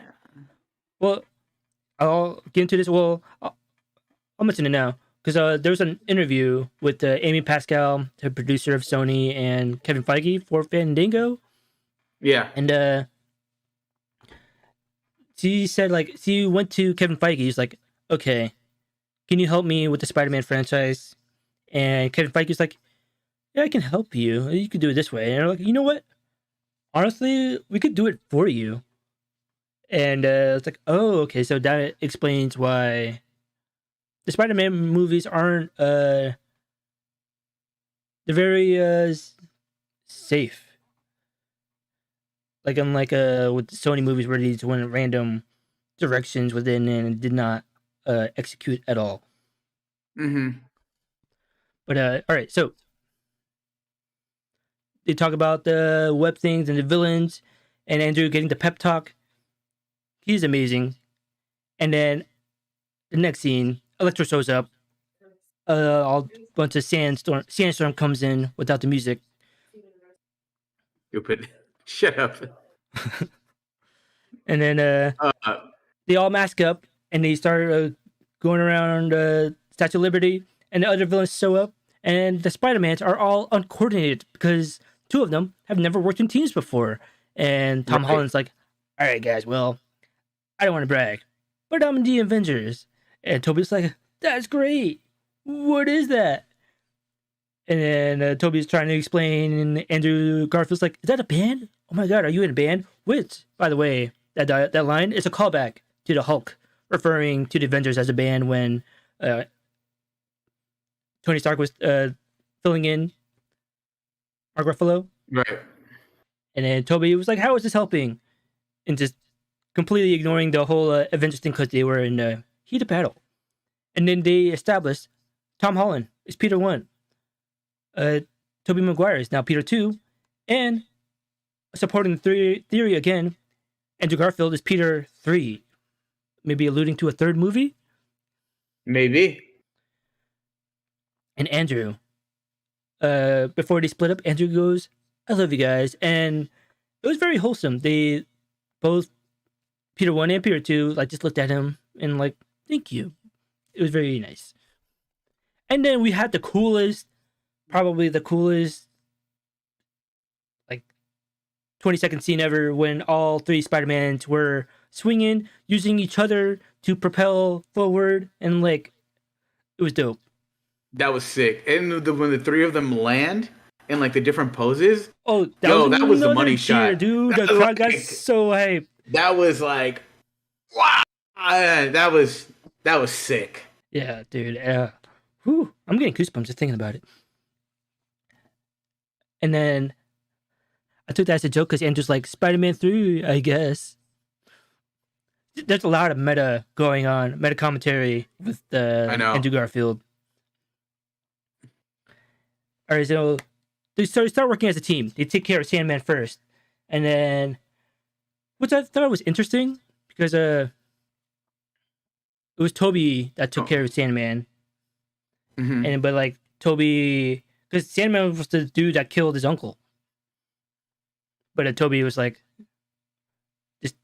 Well, I'll get into this. Well, I'll mention it now because there was an interview with Amy Pascal, the producer of Sony, and Kevin Feige for Fandango. Yeah, and she said like she went to Kevin Feige. He's like, okay, can you help me with the Spider-Man franchise? And Kevin Feige's like, yeah, I can help you. You could do it this way. And they're like, you know what? Honestly, we could do it for you. And it's like, oh, okay. So that explains why the Spider-Man movies aren't they're very safe. Like unlike with Sony movies where they just went random directions within and did not execute at all. Mm-hmm. But all right, so they talk about the web things and the villains, and Andrew getting the pep talk. He's amazing. And then the next scene, Electro shows up. A bunch of sandstorm comes in without the music. Stupid. Shut up. And then they all mask up and they start going around Statue of Liberty, and the other villains show up, and the Spider-Mans are all uncoordinated because 2 of them have never worked in teams before. And Tom Holland's like, all right, guys, well, I don't want to brag, but I'm in the Avengers. And Toby's like, that's great. What is that? And then Toby's trying to explain, and Andrew Garfield's like, is that a band? Oh my God, are you in a band? Which, by the way, that line is a callback to the Hulk, referring to the Avengers as a band when Tony Stark was filling in Mark Ruffalo. Right. And then Toby was like, how is this helping? And just completely ignoring the whole Avengers thing because they were in heat of battle. And then they established Tom Holland is Peter 1. Tobey Maguire is now Peter 2. And supporting the theory again, Andrew Garfield is Peter 3. Maybe alluding to a 3rd movie? Maybe. And Andrew, before they split up, Andrew goes, I love you guys. And it was very wholesome. They both, Peter 1 and Peter 2, like just looked at him and like, thank you. It was very nice. And then we had probably the coolest, like 20-second scene ever when all 3 Spider-Mans were swinging, using each other to propel forward, and like, it was dope. That was sick. And when the 3 of them land in like the different poses. Oh, that was the money shot, dude. The crowd got so hyped. That was like, wow. That was That was sick. Yeah, dude. I'm getting goosebumps just thinking about it. And then I took that as a joke because Andrew's like, Spider-Man 3, I guess. There's a lot of meta going on, meta commentary with I know. Andrew Garfield. All right, so they start working as a team. They take care of Sandman first. And then, which I thought was interesting because it was Toby that took care of Sandman. Mm-hmm. But like Toby, because Sandman was the dude that killed his uncle. But Toby was like, just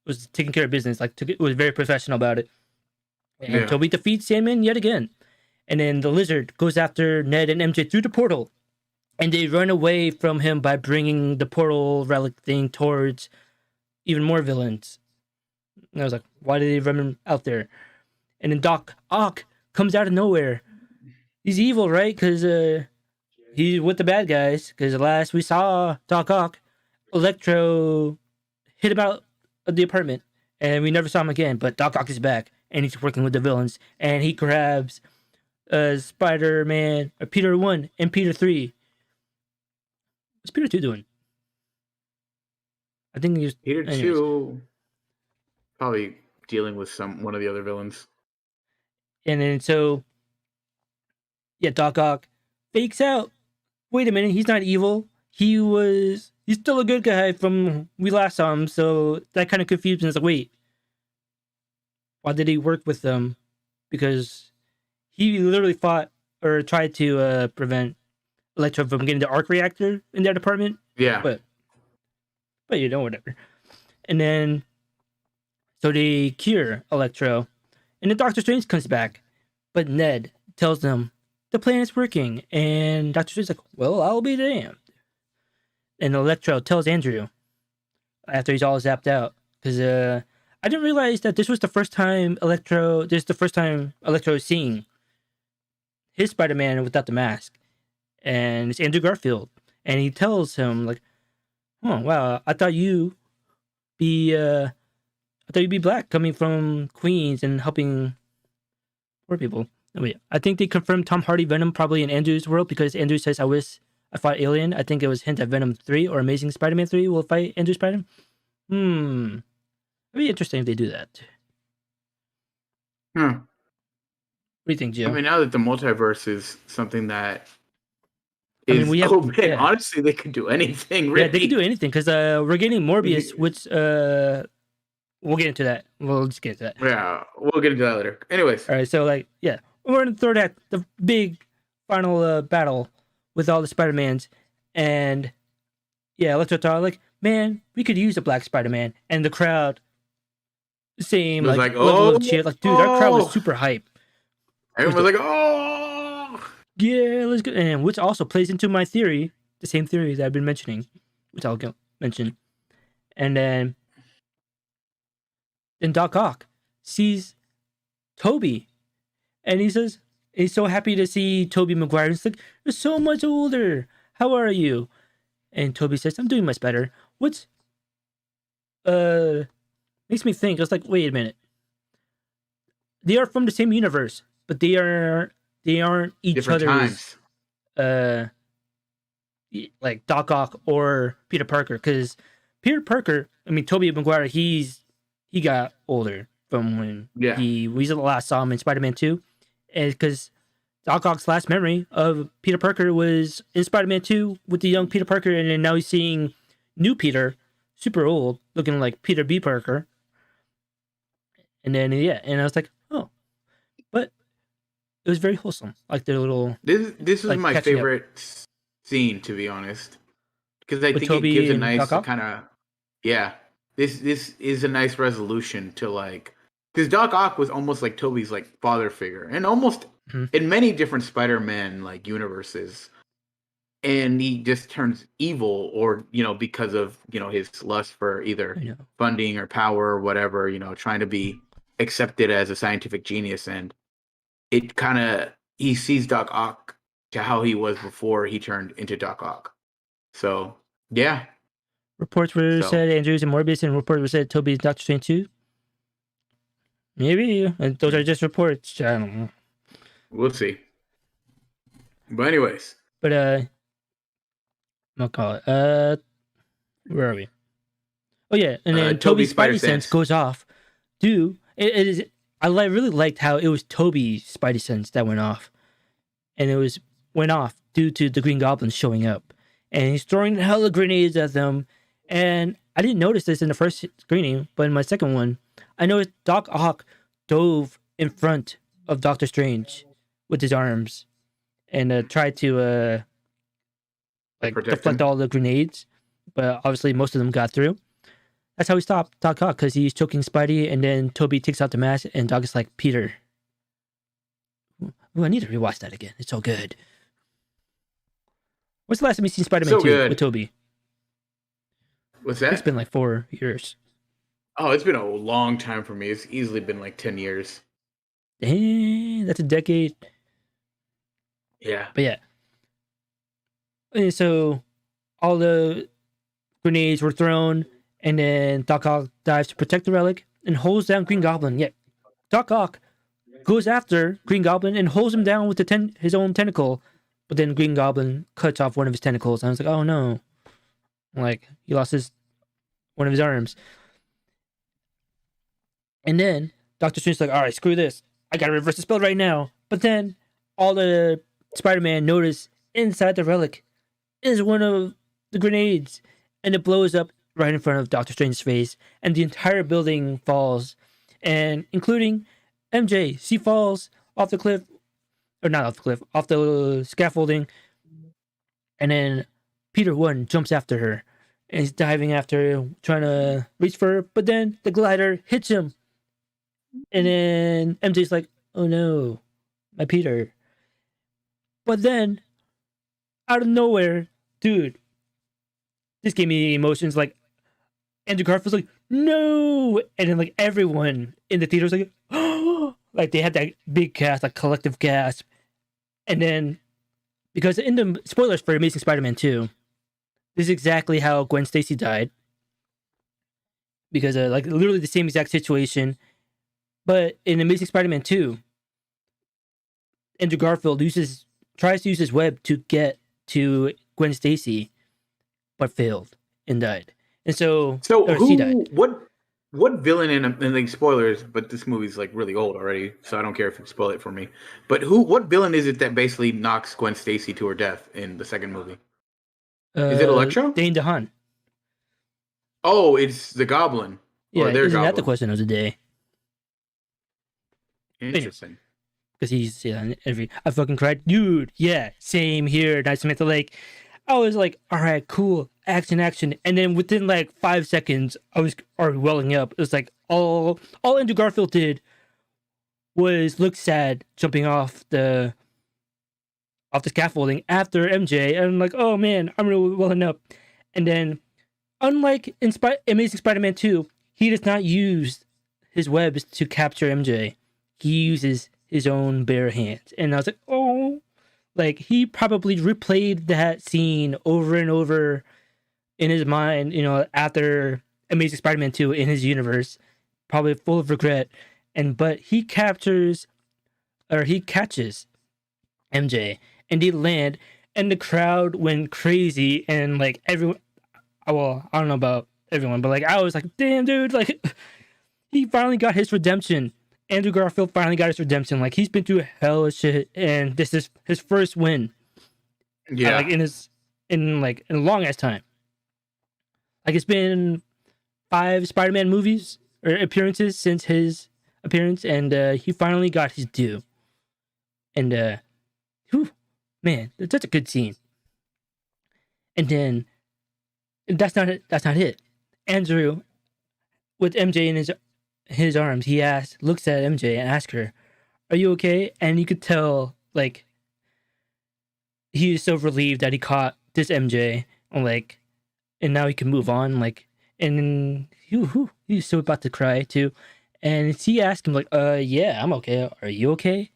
was taking care of business, like was very professional about it. And Yeah. Toby defeats Sandman yet again. And then the Lizard goes after Ned and MJ through the portal. And they run away from him by bringing the portal relic thing towards even more villains. And I was like, why did they run him out there? And then Doc Ock comes out of nowhere. He's evil, right? Because he's with the bad guys. Because last we saw Doc Ock, Electro hit him out of the apartment. And we never saw him again. But Doc Ock is back. And he's working with the villains. And he grabs Spider-Man, or Peter 1 and Peter 3. What's Peter 2 doing? I think he was... Peter anyways. 2 probably dealing with one of the other villains. And then so... Yeah, Doc Ock fakes out. Wait a minute, he's not evil. He's still a good guy from we last saw him, so that kind of confused me. It's like, wait, why did he work with them? Because he literally fought or tried to prevent Electro from getting the arc reactor in their department. Yeah. But you know, whatever. And then so they cure Electro. And then Doctor Strange comes back. But Ned tells them the plan is working. And Doctor Strange's like, well, I'll be damned. And Electro tells Andrew after he's all zapped out. Because I didn't realize that this was the first time Electro is seeing his Spider-Man without the mask. And it's Andrew Garfield. And he tells him, like, oh, wow, I thought you'd be black, coming from Queens and helping poor people. Wait, I think they confirmed Tom Hardy Venom probably in Andrew's world because Andrew says, I wish I fought Alien. I think it was hint at Venom 3 or Amazing Spider-Man 3 will fight Andrew Spider. It'd be interesting if they do that. What do you think, Gio? I mean, now that the multiverse is something that is so big, honestly, they could do anything, really. Yeah, they could do anything because we're getting Morbius, which we'll get into that. We'll just get into that. Yeah, we'll get into that later. Anyways. All right, so like, yeah, we're in the third act, the big final battle with all the Spider-Mans, and yeah, Electro thought like, man, we could use a black Spider-Man, and the crowd, same like level of cheer, like, dude, our crowd was super hype. Everyone was like, oh, yeah, let's go, and which also plays into my theory, the same theory that I've been mentioning, which I'll mention, and then Doc Ock sees Toby, and he says he's so happy to see Tobey Maguire. He's like, you're so much older. How are you? And Toby says, I'm doing much better. What's makes me think, I was like, wait a minute. They are from the same universe, but they aren't each different other's times. Like Doc Ock or Peter Parker. Because Peter Parker, I mean Tobey Maguire, he got older from when we last saw him in Spider-Man 2. And because Doc Ock's last memory of Peter Parker was in Spider-Man 2 with the young Peter Parker, and then now he's seeing new Peter, super old, looking like Peter B. Parker. And then, yeah, and I was like, oh. But it was very wholesome. Like their little... This was my favorite scene, to be honest. Because I think it gives a nice kind of... Yeah. This is a nice resolution to like... Because Doc Ock was almost like Toby's like father figure. And almost in many different Spider-Man like universes. And he just turns evil or, because of, his lust for either funding or power or whatever, trying to be accepted as a scientific genius. And it kind of, he sees Doc Ock to how he was before he turned into Doc Ock. So, yeah. Reports were said Andrews and Morbius, and reports were said Toby's Doctor Strange 2. Maybe those are just reports. I don't know. We'll see. But anyways, But I'll call it. Where are we? Oh yeah, and then Toby Toby's Spider Spidey sense Sense. goes off. It is. Really liked how it was Toby's Spidey sense that went off, and went off due to the Green Goblin showing up, and he's throwing hella grenades at them. And I didn't notice this in the first screening, but in my second one, I noticed Doc Ock dove in front of Doctor Strange with his arms and tried to deflect all the grenades, but obviously most of them got through. That's how he stopped Doc Ock, because he's choking Spidey, and then Toby takes out the mask, and Doc is like, Peter. Ooh, I need to rewatch that again. It's so good. What's the last time you seen Spider-Man 2 with Toby? What's that? It's been like 4 years. Oh, it's been a long time for me. It's easily been like 10 years. Dang, that's a decade. Yeah. But yeah. And so all the grenades were thrown, and then Doc Ock dives to protect the relic and holds down Green Goblin. Yeah, Doc Ock goes after Green Goblin and holds him down with his own tentacle, but then Green Goblin cuts off one of his tentacles. And I was like, oh no. Like, he lost one of his arms. And then Doctor Strange's like, all right, screw this. I gotta reverse the spell right now. But then all the Spider-Man notice inside the relic is one of the grenades, and it blows up right in front of Doctor Strange's face, and the entire building falls, and including MJ. She falls off the cliff, or not off the cliff, off the scaffolding, and then Peter One jumps after her, and he's diving after her, trying to reach for her, but then the glider hits him, and then MJ's like, oh no, my Peter. But then, out of nowhere, dude, this gave me emotions. Like, Andrew Garfield's like, no! And then, like, everyone in the theater was like, oh! Like, they had that big gasp, like, collective gasp. And then, because in the spoilers for Amazing Spider-Man 2, this is exactly how Gwen Stacy died. Because, like, literally the same exact situation. But in Amazing Spider-Man 2, Andrew Garfield tries to use his web to get to Gwen Stacy, but failed and died. And so she died. What villain in like, spoilers, but this movie's like really old already, so I don't care if you spoil it for me. But what villain is it that basically knocks Gwen Stacy to her death in the second movie? Is it Electro? Dane DeHaan. Oh, it's the Goblin. Yeah, isn't Goblin. That the question of the day? Interesting. Because he's I fucking cried, dude. Yeah, same here. Nice to meet the lake. I was like, all right, cool, action, and then within like 5 seconds, I was already welling up. It was like all Andrew Garfield did was look sad, jumping off the scaffolding after MJ, and I'm like, oh man, I'm really welling up. And then, unlike in Amazing Spider-Man 2, he does not use his webs to capture MJ. He uses his own bare hands, and I was like, oh. Like, he probably replayed that scene over and over in his mind, after Amazing Spider-Man 2 in his universe, probably full of regret. But he catches MJ, and they land, and the crowd went crazy, and like everyone, well, I don't know about everyone, but like I was like, damn, dude, like he finally got his redemption. Andrew Garfield finally got his redemption. Like, he's been through hell of shit, and this is his first win. Yeah, like in a long ass time. Like, it's been 5 Spider-Man movies or appearances since his appearance, and he finally got his due. And man, that's such a good scene. And then that's not it. That's not it. Andrew, with MJ in his arms, he looks at MJ and asks her, are you okay? And you could tell, like, he is so relieved that he caught this MJ, and now he can move on, like, and he's so about to cry too. And he asked him, like, yeah, I'm okay. Are you okay?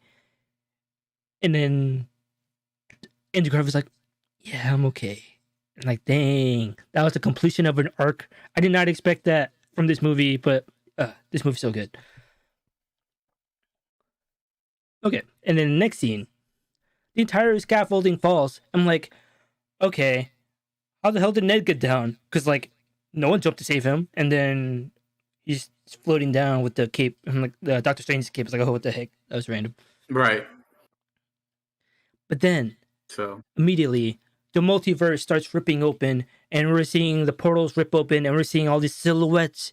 And then Andrew Garfield's like, yeah, I'm okay. And like, dang, that was the completion of an arc. I did not expect that from this movie, but this movie's so good. Okay, and then the next scene, the entire scaffolding falls. I'm like, okay, how the hell did Ned get down? Because like, no one jumped to save him, and then he's floating down with the cape. I'm like, the Doctor Strange's cape. It's like, oh, what the heck? That was random. Right. But then So immediately, the multiverse starts ripping open, and we're seeing the portals rip open, and we're seeing all these silhouettes.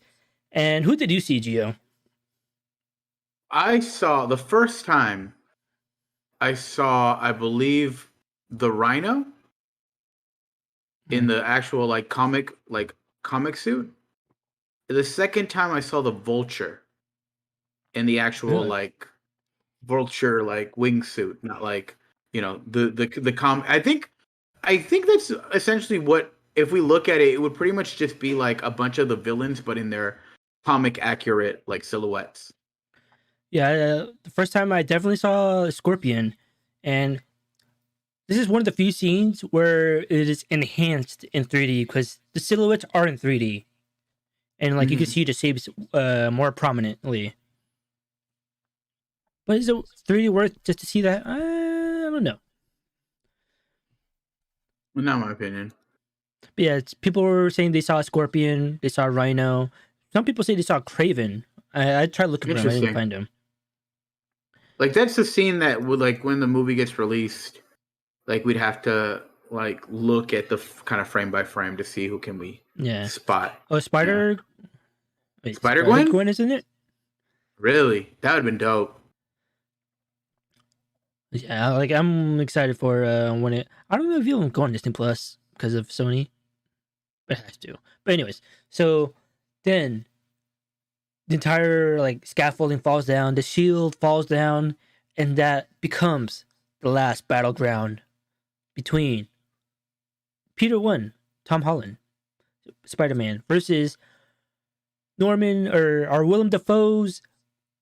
And who did you see, Gio? I saw the first time I saw, I believe, the Rhino in the actual comic suit. The second time I saw the Vulture in the actual Really? Vulture wingsuit, not the com. I think that's essentially what, if we look at it, it would pretty much just be like a bunch of the villains, but in their comic accurate silhouettes. Yeah, the first time I definitely saw a Scorpion, and this is one of the few scenes where it is enhanced in 3D because the silhouettes are in 3D, and like you can see the shapes more prominently. But is it 3D worth just to see that? I don't know. Not my opinion. But yeah, people were saying they saw a Scorpion, they saw a Rhino. Some people say they saw Craven. I tried looking for him, I didn't find him. Like that's the scene that would when the movie gets released, we'd have to look at the kind of frame by frame to see who can we spot. Oh, Spider. Yeah. Wait, Spider-Gwen? Gwen, isn't it? Really? That would have been dope. Yeah, like I'm excited for when it. I don't know if you'll go on Disney Plus because of Sony. It has to. But anyways, so then the entire scaffolding falls down, the shield falls down, and that becomes the last battleground between Peter 1, Tom Holland, Spider-Man, versus Norman or Willem Dafoe's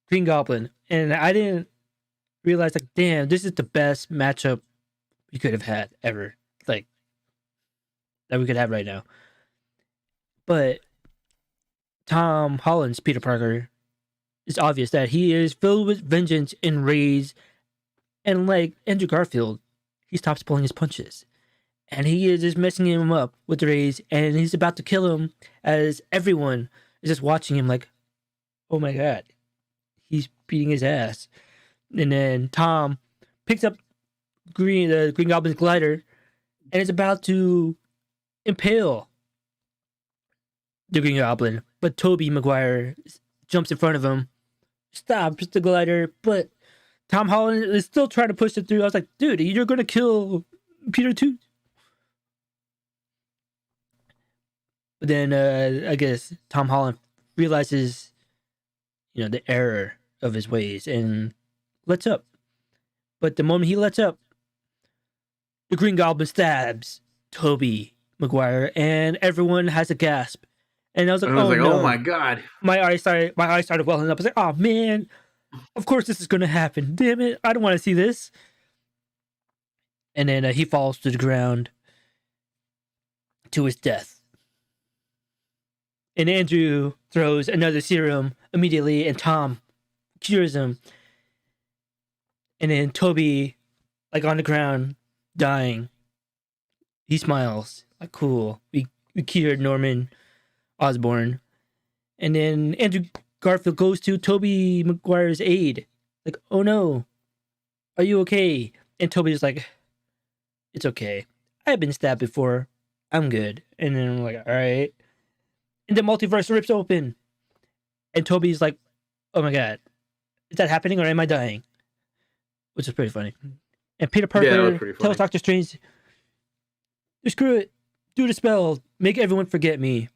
Green Goblin. And I didn't realize, damn, this is the best matchup we could have had ever. That we could have right now. But Tom Holland's Peter Parker, it's obvious that he is filled with vengeance and rage. And like Andrew Garfield, he stops pulling his punches. And he is just messing him up with rage. And he's about to kill him as everyone is just watching him like, oh my god, he's beating his ass. And then Tom picks up the Green Goblin's glider and is about to impale the Green Goblin. But Tobey Maguire jumps in front of him, stops the glider, but Tom Holland is still trying to push it through. I was like, dude, you're going to kill Peter too. But then I guess Tom Holland realizes, the error of his ways and lets up. But the moment he lets up, the Green Goblin stabs Tobey Maguire, and everyone has a gasp. And I was like, oh my god. My eyes started welling up. I was like, oh man, of course this is going to happen. Damn it, I don't want to see this. And then he falls to the ground to his death. And Andrew throws another serum immediately, and Tom cures him. And then Tobey, on the ground, dying. He smiles. Like, cool. We cured Norman Osborn. And then Andrew Garfield goes to Tobey Maguire's aid. Like, oh no. Are you okay? And Tobey's like, it's okay. I've been stabbed before. I'm good. And then I'm like, all right. And the multiverse rips open. And Tobey's like, oh my god. Is that happening or am I dying? Which is pretty funny. And Peter Parker tells Doctor Strange, screw it. Do the spell. Make everyone forget me.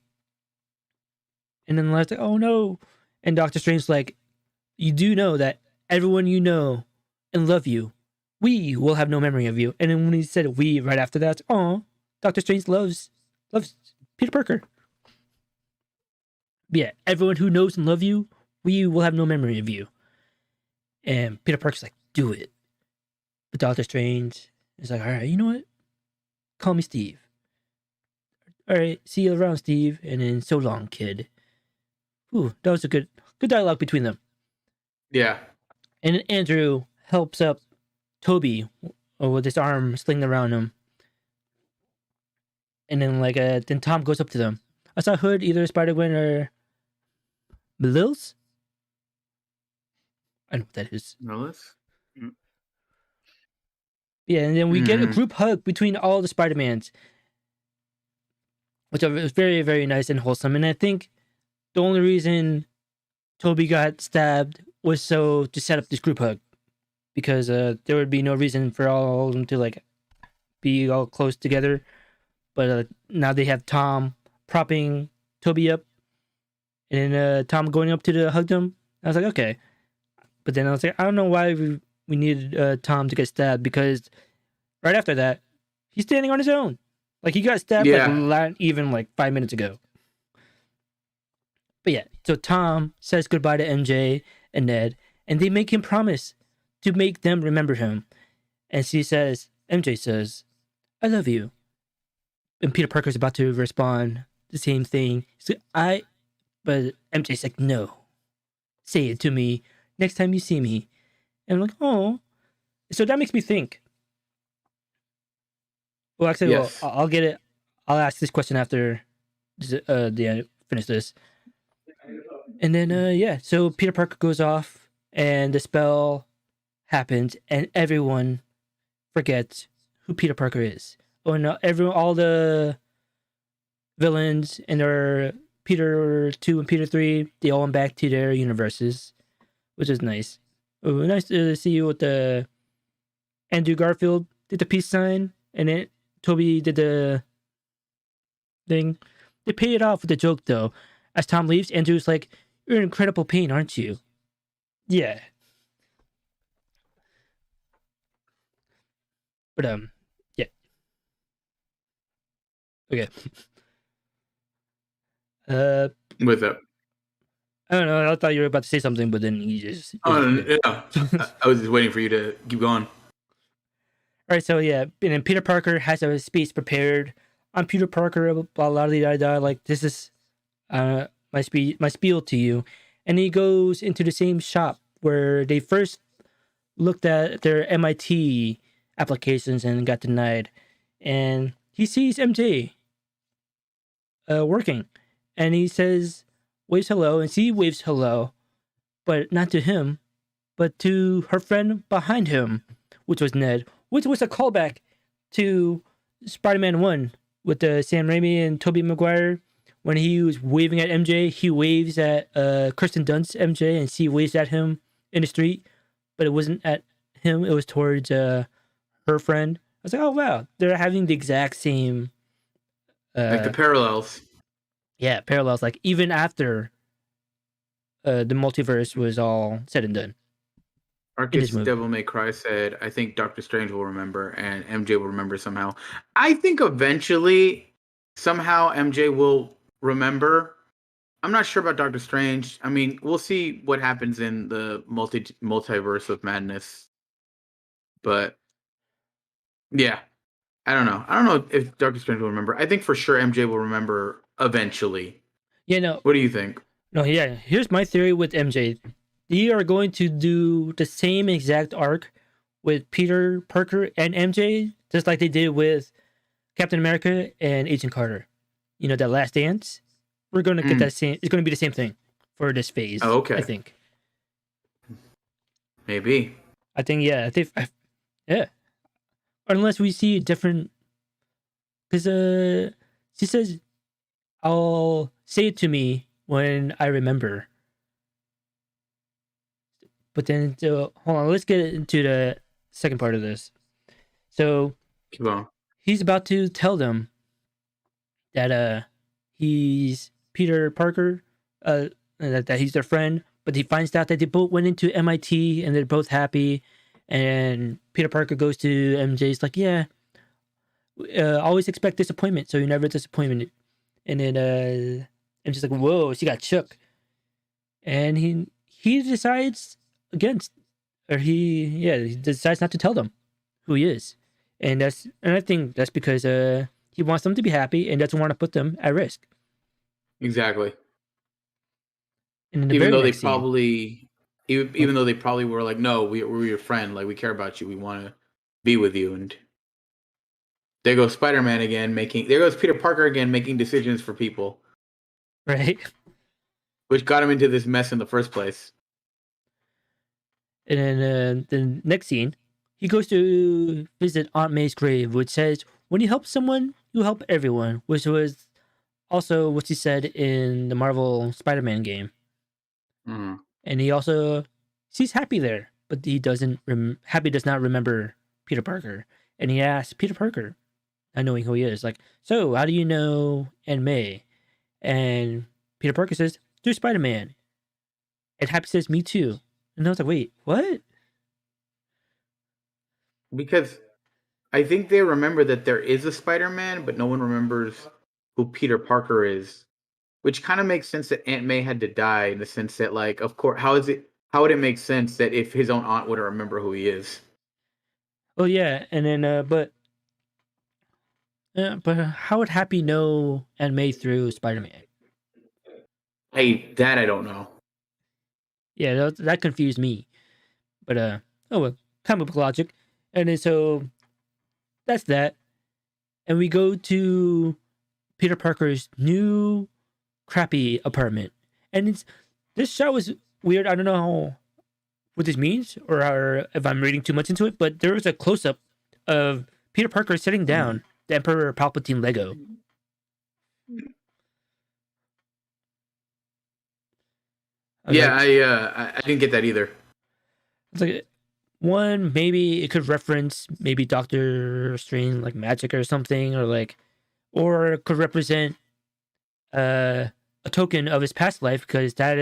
And then Left's like, oh no. And Doctor Strange's like, you do know that everyone you know and love you, we will have no memory of you. And then when he said we right after that, oh, Doctor Strange loves Peter Parker. But yeah, everyone who knows and love you, we will have no memory of you. And Peter Parker's like, do it. But Doctor Strange is like, all right, you know what? Call me Steve. All right, see you around, Steve. And then so long, kid. Ooh, that was a good dialogue between them. Yeah. And Andrew helps up Toby with his arm slinged around him. And then then Tom goes up to them. I saw Hood, either Spider-Gwen or Melils. I know what that is. Mellis? Yeah, and then we get a group hug between all the Spider-Mans, which was very, very nice and wholesome. And I think the only reason Toby got stabbed was to set up this group hug, because there would be no reason for all of them to be all close together. But now they have Tom propping Toby up, and then Tom going up to hug them. I was like, okay. But then I was like, I don't know why we needed Tom to get stabbed, because right after that, he's standing on his own. He got stabbed not even 5 minutes ago. But yeah, so Tom says goodbye to MJ and Ned, and they make him promise to make them remember him. And MJ says, I love you. And Peter Parker's about to respond the same thing. But MJ's like, no. Say it to me next time you see me. And I'm like, oh. So that makes me think. Well, actually, yes. I'll get it. I'll ask this question after finish this. And then, so Peter Parker goes off, and the spell happens, and everyone forgets who Peter Parker is. Oh no! All the villains in their Peter 2 and Peter 3, they all went back to their universes, which is nice. Oh, nice to see you with the Andrew Garfield did the peace sign, and then Toby did the thing. They paid it off with a joke, though. As Tom leaves, Andrew's like, "You're in incredible pain, aren't you?" Yeah. But yeah. Okay. What's up? I don't know. I thought you were about to say something, but then you just. Yeah. I was just waiting for you to keep going. All right, so yeah, and then Peter Parker has a speech prepared. I'm Peter Parker, blah blah blah blah. Like, this is my spiel to you, and he goes into the same shop where they first looked at their MIT applications and got denied, and he sees MJ working, and he waves hello, and she waves hello, but not to him, but to her friend behind him, which was Ned, which was a callback to Spider-Man 1 with Sam Raimi and Tobey Maguire. When he was waving at MJ, he waves at Kirsten Dunst's MJ, and she waves at him in the street, but it wasn't at him, it was towards her friend. I was like, oh wow, they're having the exact same like the parallels. Yeah, parallels, even after the multiverse was all said and done. Arcus Devil May Cry said, I think Doctor Strange will remember and MJ will remember somehow. I think eventually, somehow MJ will remember. I'm not sure about Doctor Strange. I mean, we'll see what happens in the multiverse of madness. But yeah, I don't know. I don't know if Doctor Strange will remember. I think for sure MJ will remember eventually. Yeah, no. What do you think? No, yeah. Here's my theory with MJ. They are going to do the same exact arc with Peter Parker and MJ, just like they did with Captain America and Agent Carter. You know, that Last Dance? We're going to get that same... It's going to be the same thing for this phase. Oh, okay. I think. Maybe. I think, yeah. Yeah. Unless we see different... Because she says, I'll say it to me when I remember. But then, hold on, let's get into the second part of this. So, he's about to tell them that he's Peter Parker, that he's their friend, but he finds out that they both went into MIT and they're both happy. And Peter Parker goes to MJ's like, yeah, always expect disappointment, so you're never disappointed. And then MJ's like, whoa, she got shook. And he decides he decides not to tell them who he is, and I think that's because he wants them to be happy and doesn't want to put them at risk. Exactly. Even though they probably even though they probably were like, no, we're your friend, like we care about you, we want to be with you. And there goes Spider-Man again, there goes Peter Parker again, making decisions for people, right? which got him into this mess in the first place. And then the next scene, he goes to visit Aunt May's grave, which says, "When you help someone, you help everyone," which was also what she said in the Marvel Spider-Man game. Mm-hmm. And he also sees Happy there, but he doesn't. Happy does not remember Peter Parker, and he asks Peter Parker, not knowing who he is, like, "So, how do you know Aunt May?" And Peter Parker says, "Through Spider-Man." And Happy says, "Me too." And I was like, "Wait, what?" Because I think they remember that there is a Spider-Man, but no one remembers who Peter Parker is, which kind of makes sense that Aunt May had to die in the sense that, like, of course, how would it make sense that if his own aunt wouldn't remember who he is? Oh yeah, and then but how would Happy know Aunt May through Spider-Man? I don't know. Yeah, that confused me. But oh well, comic book logic. And then so that's that. And we go to Peter Parker's new crappy apartment. And this shot was weird. I don't know what this means or if I'm reading too much into it, but there was a close up of Peter Parker sitting down the Emperor Palpatine Lego. Yeah, I didn't get that either. It's like, one, maybe it could reference maybe Doctor Strange, like magic or something, or it could represent a token of his past life, because that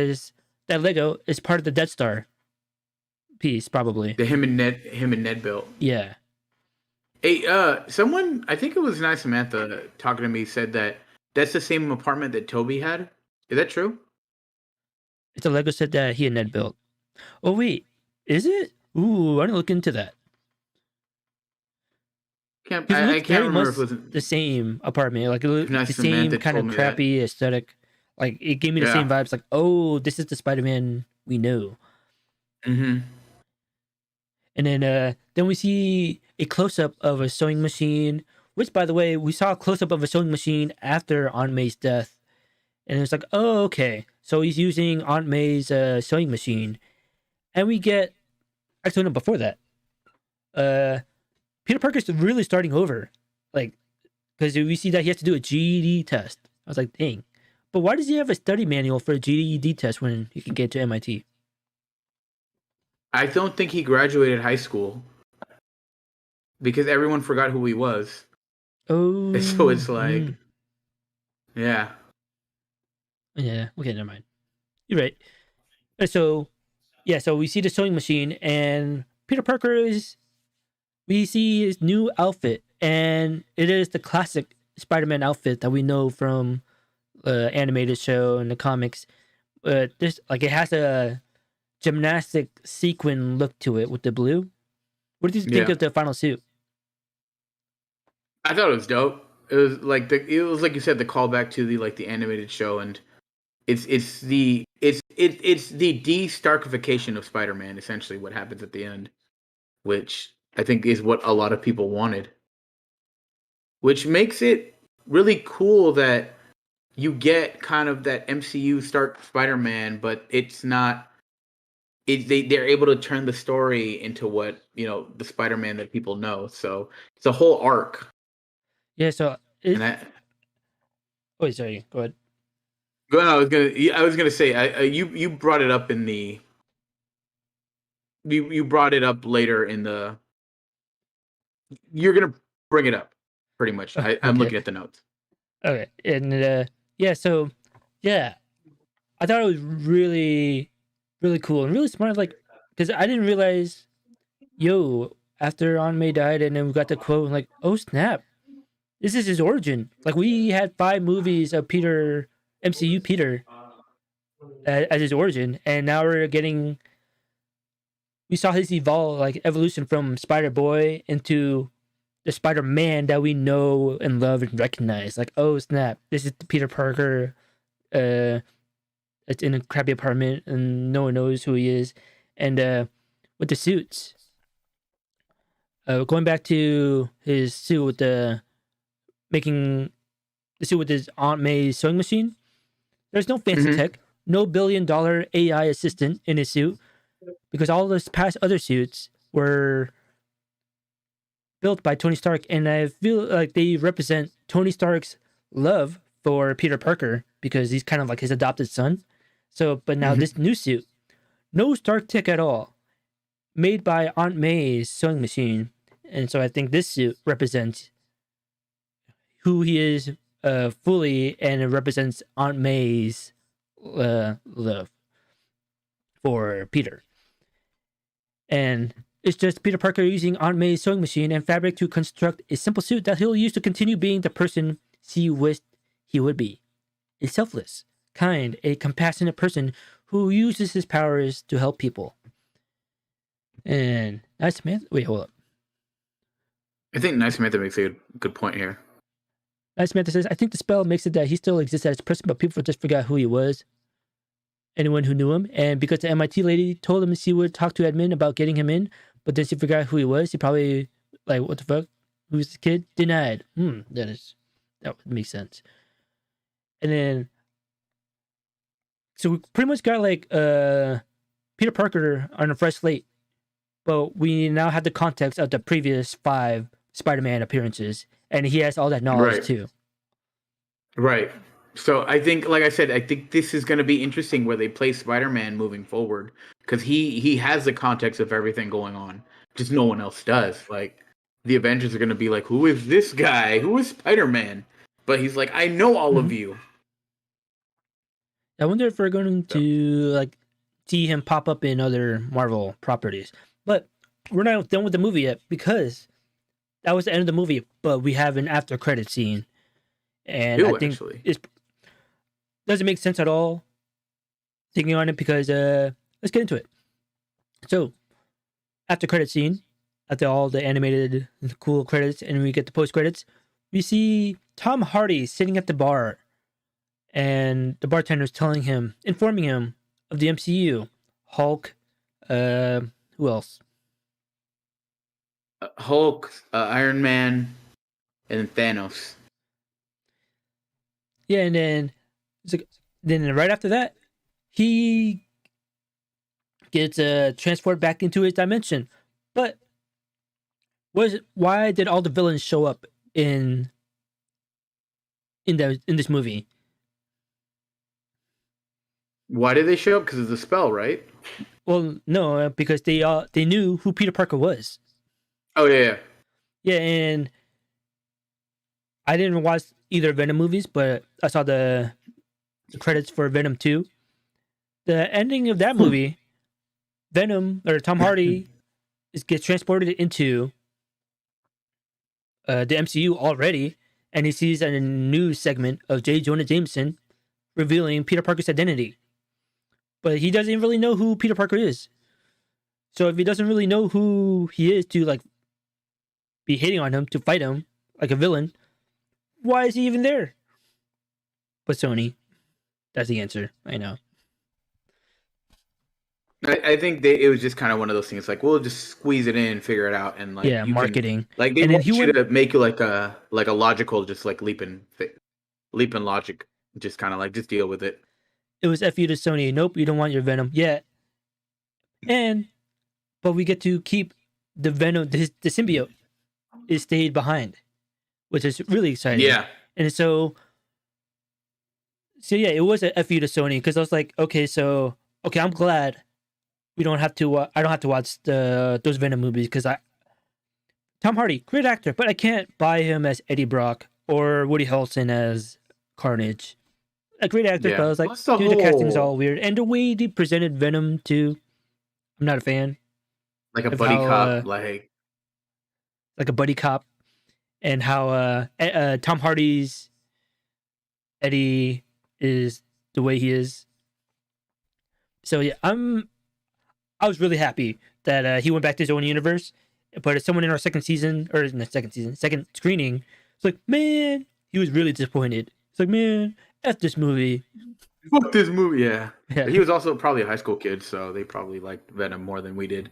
Lego is part of the Death Star piece, probably. The him and Ned built. Yeah. Hey, someone, I think it was Nice Samantha talking to me, said that that's the same apartment that Toby had. Is that true? It's a Lego set that he and Ned built. Oh wait, is it? Ooh, I didn't look into that. I can't remember if it was the same apartment, like the same kind of crappy aesthetic. Like it gave me the same vibes. Like, oh, this is the Spider-Man we know. Mm-hmm. And then we see a close-up of a sewing machine, which, by the way, we saw a close-up of a sewing machine after Aunt May's death. And it's like, oh, okay. So he's using Aunt May's sewing machine. And we get... Actually, no, before that. Peter Parker's really starting over. Like, because we see that he has to do a GED test. I was like, dang. But why does he have a study manual for a GED test when he can get to MIT? I don't think he graduated high school. Because everyone forgot who he was. Oh. So it's like... Yeah. Yeah, okay, never mind. You're right. So, yeah, so we see the sewing machine, and Peter Parker we see his new outfit, and it is the classic Spider-Man outfit that we know from the animated show and the comics. This, like, it has a gymnastic sequin look to it with the blue. What did you think of the final suit? I thought it was dope. It was like you said, the callback to the animated show, and it's the de-Starkification of Spider-Man, essentially what happens at the end, which I think is what a lot of people wanted. Which makes it really cool that you get kind of that MCU Stark Spider-Man, but it's not. They're able to turn the story into what the Spider-Man that people know. So it's a whole arc. Yeah. So. Wait, sorry. Go ahead. I was gonna say you brought it up in the. You brought it up later in the. You're gonna bring it up, pretty much. I'm looking at the notes. Okay, and yeah, so yeah, I thought it was really, really cool and really smart. Like, because I didn't realize, after Aunt May died, and then we got the quote, and like, oh snap, this is his origin. Like, we had 5 movies of MCU Peter, as his origin, and now we're getting. We saw his evolution from Spider Boy into the Spider-Man that we know and love and recognize. Like, oh snap, this is Peter Parker. It's in a crappy apartment and no one knows who he is. And with the suits, going back to his suit with making the suit with his Aunt May's sewing machine. There's no fancy Mm-hmm. tech, no $1 billion AI assistant in his suit, because all those past other suits were built by Tony Stark, and I feel like they represent Tony Stark's love for Peter Parker because he's kind of like his adopted son. So, but now Mm-hmm. this new suit, no Stark tech at all, made by Aunt May's sewing machine, and so I think this suit represents who he is fully, and it represents Aunt May's love for Peter. And it's just Peter Parker using Aunt May's sewing machine and fabric to construct a simple suit that he'll use to continue being the person she wished he would be. A selfless, kind, a compassionate person who uses his powers to help people. And Nice Samantha. Wait, hold up. I think Nice Samantha makes a good point here. Nice Samantha says, I think the spell makes it that he still exists as a person, but people just forgot who he was. Anyone who knew him. And because the MIT lady told him she would talk to Edmund about getting him in, but then she forgot who he was, he probably, like, what the fuck? Who's this kid? Denied. That would make sense. And then, so we pretty much got like Peter Parker on a fresh slate, but we now have the context of the previous 5 Spider-Man appearances, and he has all that knowledge Right. too. Right. So I think, like I said, I think this is going to be interesting where they play Spider-Man moving forward, because he has the context of everything going on, just no one else does. Like, the Avengers are going to be like, who is this guy? Who is Spider-Man? But he's like, I know all of you. I wonder if we're going to like see him pop up in other Marvel properties. But we're not done with the movie yet, because that was the end of the movie, but we have an after credit scene. And I think it doesn't make sense at all thinking on it, because let's get into it. So, after credit scene, after all the animated cool credits, and we get the post credits, we see Tom Hardy sitting at the bar, and the bartender's informing him of the MCU, Hulk, who else? Hulk, Iron Man, and Thanos. Yeah, and then right after that, he gets transported back into his dimension. But why did all the villains show up in this movie? Why did they show up? Because of the spell, right? Well, no, because they knew who Peter Parker was. Oh yeah. Yeah, and I didn't watch either Venom movies, but I saw the credits for Venom 2. The ending of that movie, Venom, or Tom Hardy, gets transported into the MCU already, and he sees a news segment of Jonah Jameson revealing Peter Parker's identity. But he doesn't really know who Peter Parker is. So if he doesn't really know who he is to like be hating on him, to fight him like a villain, why is he even there? But Sony, that's the answer. I know. I think it was just kind of one of those things. Like, we'll just squeeze it in, figure it out, and like marketing. Like, they want you to make you like a logical, just like leap in logic. Just kind of like, just deal with it. It was F you to Sony. Nope, you don't want your Venom yet. But we get to keep the Venom, the symbiote is stayed behind, which is really exciting. Yeah. And so yeah, it was a F you to Sony, because I was like, okay, I'm glad we don't have to. I don't have to watch those Venom movies, because Tom Hardy, great actor, but I can't buy him as Eddie Brock or Woody Harrelson as Carnage. A great actor, but I was like, dude, the casting's all weird, and the way they presented Venom too, I'm not a fan. Like a buddy cop, like a buddy cop, and how Tom Hardy's Eddie is the way he is. So yeah, I was really happy that he went back to his own universe. But as someone in our second screening, it's like, man, he was really disappointed. It's like, man, F this movie. Fuck this movie, yeah. Yeah, But he was also probably a high school kid, so they probably liked Venom more than we did.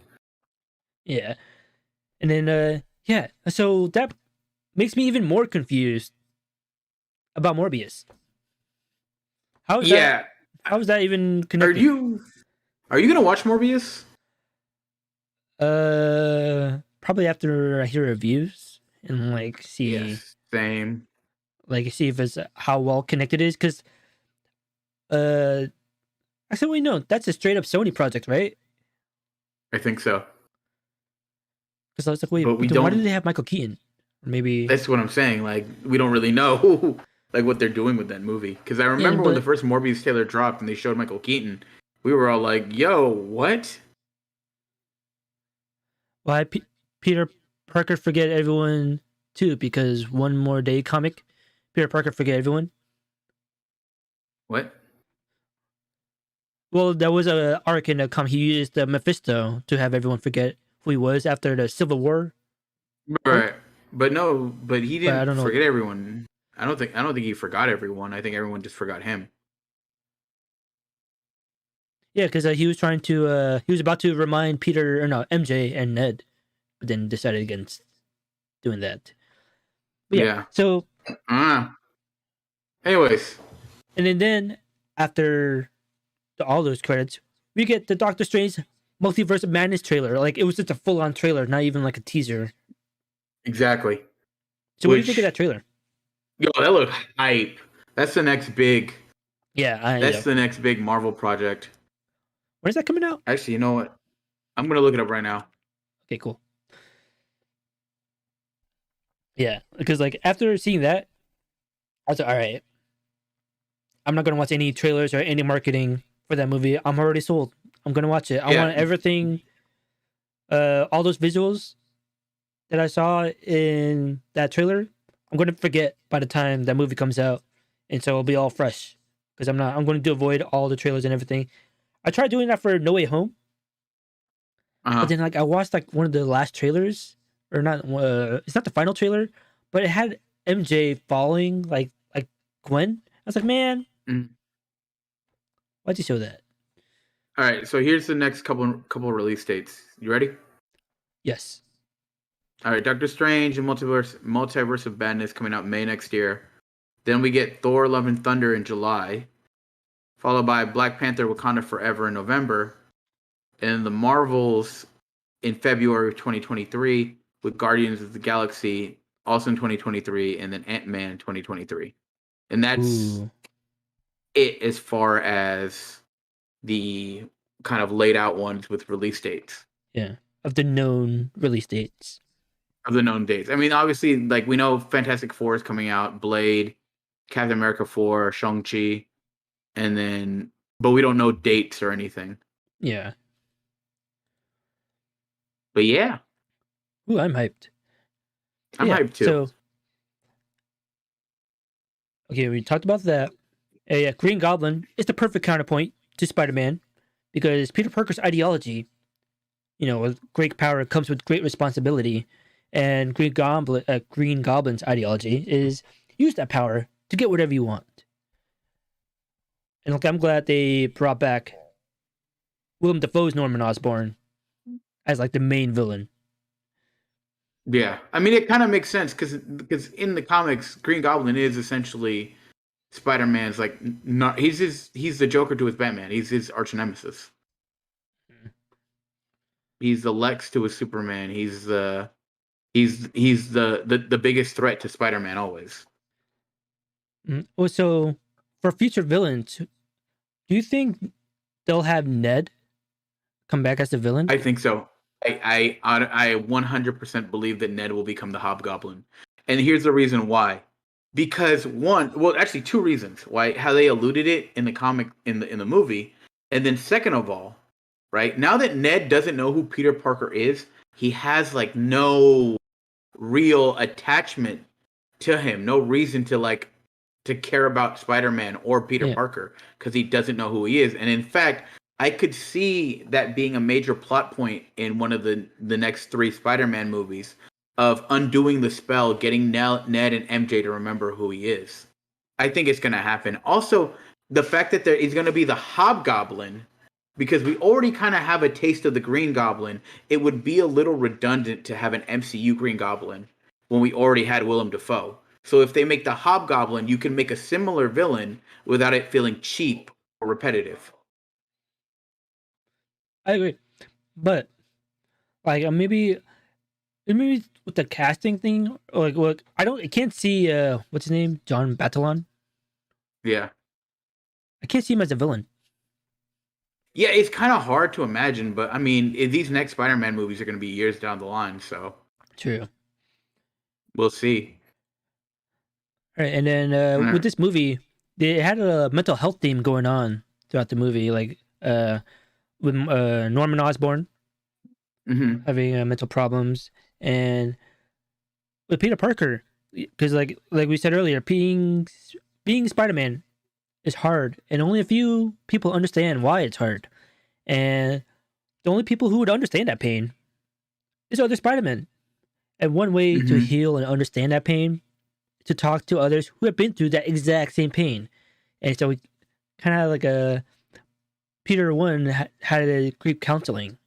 yeah. And then yeah, so that makes me even more confused about Morbius. How is that? Yeah. How is that even Are connected? you gonna watch Morbius? Probably after I hear reviews and like see Yes. Same. if it's how well connected it is. Because uh, actually, wait, no, that's a straight up Sony project, right? I think so. Because I was like, wait, But but we then why did don't they have Michael Keaton? Or maybe that's what I'm saying. Like we don't really know like what they're doing with that movie. Because I yeah, remember when the but first Morbius trailer dropped and they showed Michael Keaton, we were all like, yo, what? why Peter Parker forget everyone too? Because One More Day comic, Peter Parker forget everyone. What? Well, there was a arc in the comic. He used the Mephisto to have everyone forget who he was after the Civil War Right. arc. But no, but he But I didn't don't know. forget everyone. I don't think he forgot everyone. I think everyone just forgot him. Yeah, because he was trying to. He was about to remind Peter or no MJ and Ned, but then decided against doing that. But yeah, Yeah. so Ah. Anyways, and then after all those credits, we get the Doctor Strange Multiverse of Madness trailer. Like it was just a full on trailer, not even like a teaser. exactly. So what do you think of Which that trailer? yo, that looked hype. That's the next big. Yeah, I That's yeah. the next big Marvel project. When is that coming out? Actually, you know what? I'm gonna look it up right now. Okay, cool. Yeah, because like after seeing that, I was like, all right, I'm not gonna watch any trailers or any marketing for that movie. I'm already sold. I'm gonna watch it. I want Yeah. everything, all those visuals that I saw in that trailer. I'm gonna forget by the time that movie comes out, and so it'll be all fresh. Because I'm not. I'm going to avoid all the trailers and everything. I tried doing that for No Way Home, Uh but huh. then like I watched like one of the last trailers, or not. It's not the final trailer, but it had MJ falling like Gwen. I was like, man, Mm. why'd you show that? All right. So here's the next couple release dates. You ready? Yes. All right. Doctor Strange and Multiverse of Madness coming out May next year. Then we get Thor: Love and Thunder in July, followed by Black Panther: Wakanda Forever in November, and the Marvels in February of 2023 with Guardians of the Galaxy also in 2023, and then Ant-Man in 2023. And that's Ooh. it as far as the kind of laid out ones with release dates Yeah. Of the known release dates. of the known dates. I mean, obviously, like we know Fantastic Four is coming out, Blade, Captain America 4, Shang-Chi, and then, but we don't know dates or anything. Yeah. But yeah, Ooh, I'm hyped. I'm Yeah. hyped too. So okay, we talked about that. Yeah, Green Goblin is the perfect counterpoint to Spider-Man because Peter Parker's ideology, with great power comes with great responsibility, and Green Goblin's ideology is use that power to get whatever you want. And look, I'm glad they brought back Willem Dafoe's Norman Osborn as like the main villain. Yeah, I mean, it kind of makes sense because in the comics, Green Goblin is essentially Spider-Man's like not he's the Joker to his Batman. He's his arch nemesis. He's the Lex to his Superman. He's the biggest threat to Spider-Man always. Well, so for future villains, do you think they'll have Ned come back as the villain? I think so. I 100% believe that Ned will become the Hobgoblin, and here's the reason why. Because one, well, actually two reasons why how they alluded it in the comic in the movie, and then second of all, right now that Ned doesn't know who Peter Parker is, he has like no real attachment to him, no reason to like to care about Spider-Man or Peter Yeah. Parker because he doesn't know who he is. And in fact, I could see that being a major plot point in one of the next three Spider-Man movies of undoing the spell, getting Ned and MJ to remember who he is. I think it's going to happen. Also, the fact that he's going to be the Hobgoblin, because we already kind of have a taste of the Green Goblin, it would be a little redundant to have an MCU Green Goblin when we already had Willem Dafoe. So if they make the Hobgoblin, you can make a similar villain without it feeling cheap or repetitive. I agree, but like maybe with the casting thing, or like I can't see what's his name, John Batalon. Yeah. I can't see him as a villain. Yeah, it's kind of hard to imagine, but I mean, these next Spider-Man movies are going to be years down the line, so True. we'll see. All right, and then with this movie, they had a mental health theme going on throughout the movie, like with Norman Osborn Mm-hmm. having mental problems, and with Peter Parker, because like we said earlier, being Spider-Man is hard, and only a few people understand why it's hard, and the only people who would understand that pain is other Spider-Men. And one way to Mm-hmm. heal and understand that pain is to talk to others who have been through that exact same pain. And so we kind of like a Peter one had a grief counseling.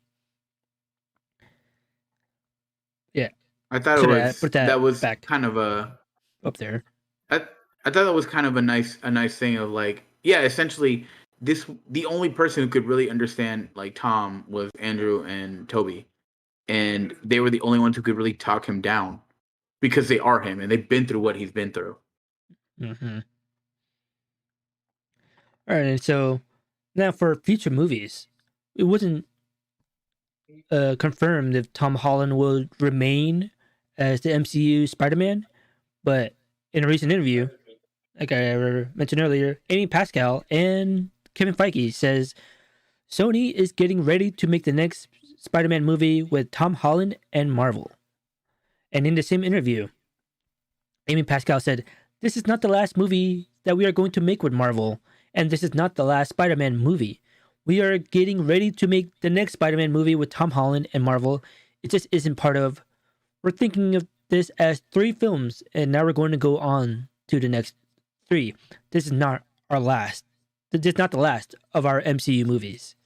Yeah, I thought put that that was back kind of up there. I I thought that was kind of a nice thing of like, yeah, essentially the only person who could really understand like Tom was Andrew and Toby, and they were the only ones who could really talk him down because they are him and they've been through what he's been through. Mm-hmm. All right, and so now for future movies, it wasn't confirmed if Tom Holland would remain as the MCU Spider-Man, but in a recent interview, like I mentioned earlier, Amy Pascal and Kevin Feige says Sony is getting ready to make the next Spider-Man movie with Tom Holland and Marvel. And in the same interview, Amy Pascal said, "This is not the last movie that we are going to make with Marvel, and this is not the last Spider-Man movie. We are getting ready to make the next Spider-Man movie with Tom Holland and Marvel. It just isn't part of. We're thinking of this as 3 films, and now we're going to go on to the next 3. This is not our last. This is not the last of our MCU movies."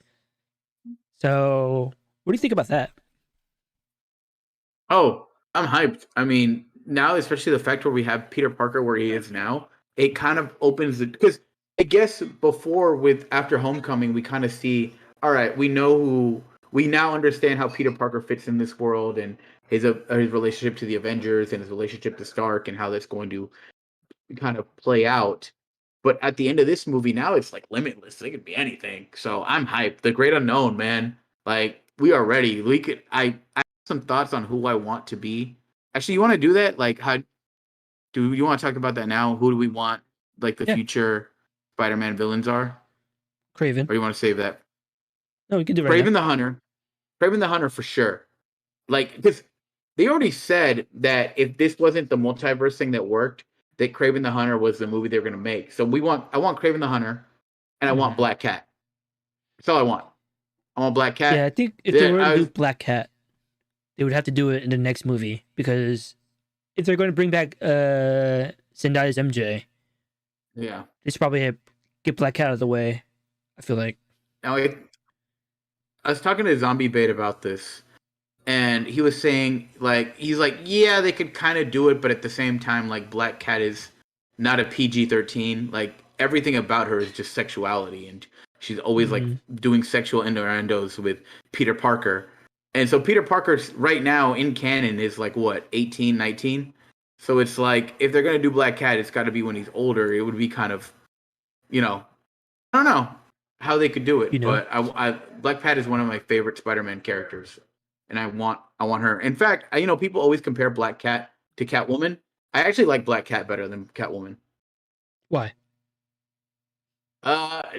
So, what do you think about that? Oh, I'm hyped. I mean, now especially the fact where we have Peter Parker where he is now, it kind of opens the because I guess before with after Homecoming we kind of see, all right, we now understand how Peter Parker fits in this world and his relationship to the Avengers and his relationship to Stark and how that's going to kind of play out. But at the end of this movie, now it's like limitless. It could be anything. So I'm hyped. The great unknown, man. Like we are ready. We could. I have some thoughts on who I want to be. Actually, you want to do that? Like, how do you want to talk about that now? Who do we want? Like the Yeah, future Spider-Man villains are, Craven. or you want to save that? No, we can do it right now. Craven the Hunter. Craven the Hunter for sure. Like, because they already said that if this wasn't the multiverse thing that worked, that Craven the Hunter was the movie they were gonna make. So I want Craven the Hunter, and I want Black Cat. That's all I want. I want Black Yeah, I Cat. think if they were to do Black Cat, they would have to do it in the next movie because if they're going to bring back Zendaya's MJ, Yeah. they should probably get Black Cat out of the way. I feel like. Now I was talking to Zombie Bait about this, and he was saying like he's like, yeah, they could kind of do it, but at the same time, like Black Cat is not a PG-13. Like everything about her is just sexuality, and she's always like doing sexual innuendos with Peter Parker. And so Peter Parker right now in canon is like what, 18, 19? So it's like if they're gonna do Black Cat, it's got to be when he's older. It would be kind of, you know, I don't know how they could do You it, know, but Black Cat is one of my favorite Spider-Man characters, and I want her. In fact, people always compare Black Cat to Catwoman. I actually like Black Cat better than Catwoman. why?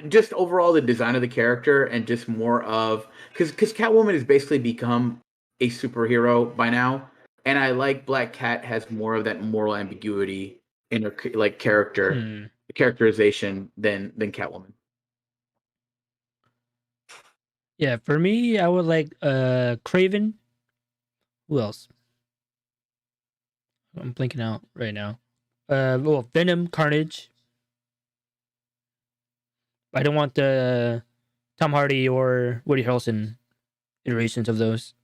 Just overall the design of the character and just more of because Catwoman has basically become a superhero by now, and I like Black Cat has more of that moral ambiguity in her like characterization than Catwoman. Yeah, for me, I would like Craven. Who else? I'm blinking out right now. Well, Venom, Carnage. I don't want the Tom Hardy or Woody Harrelson iterations of those.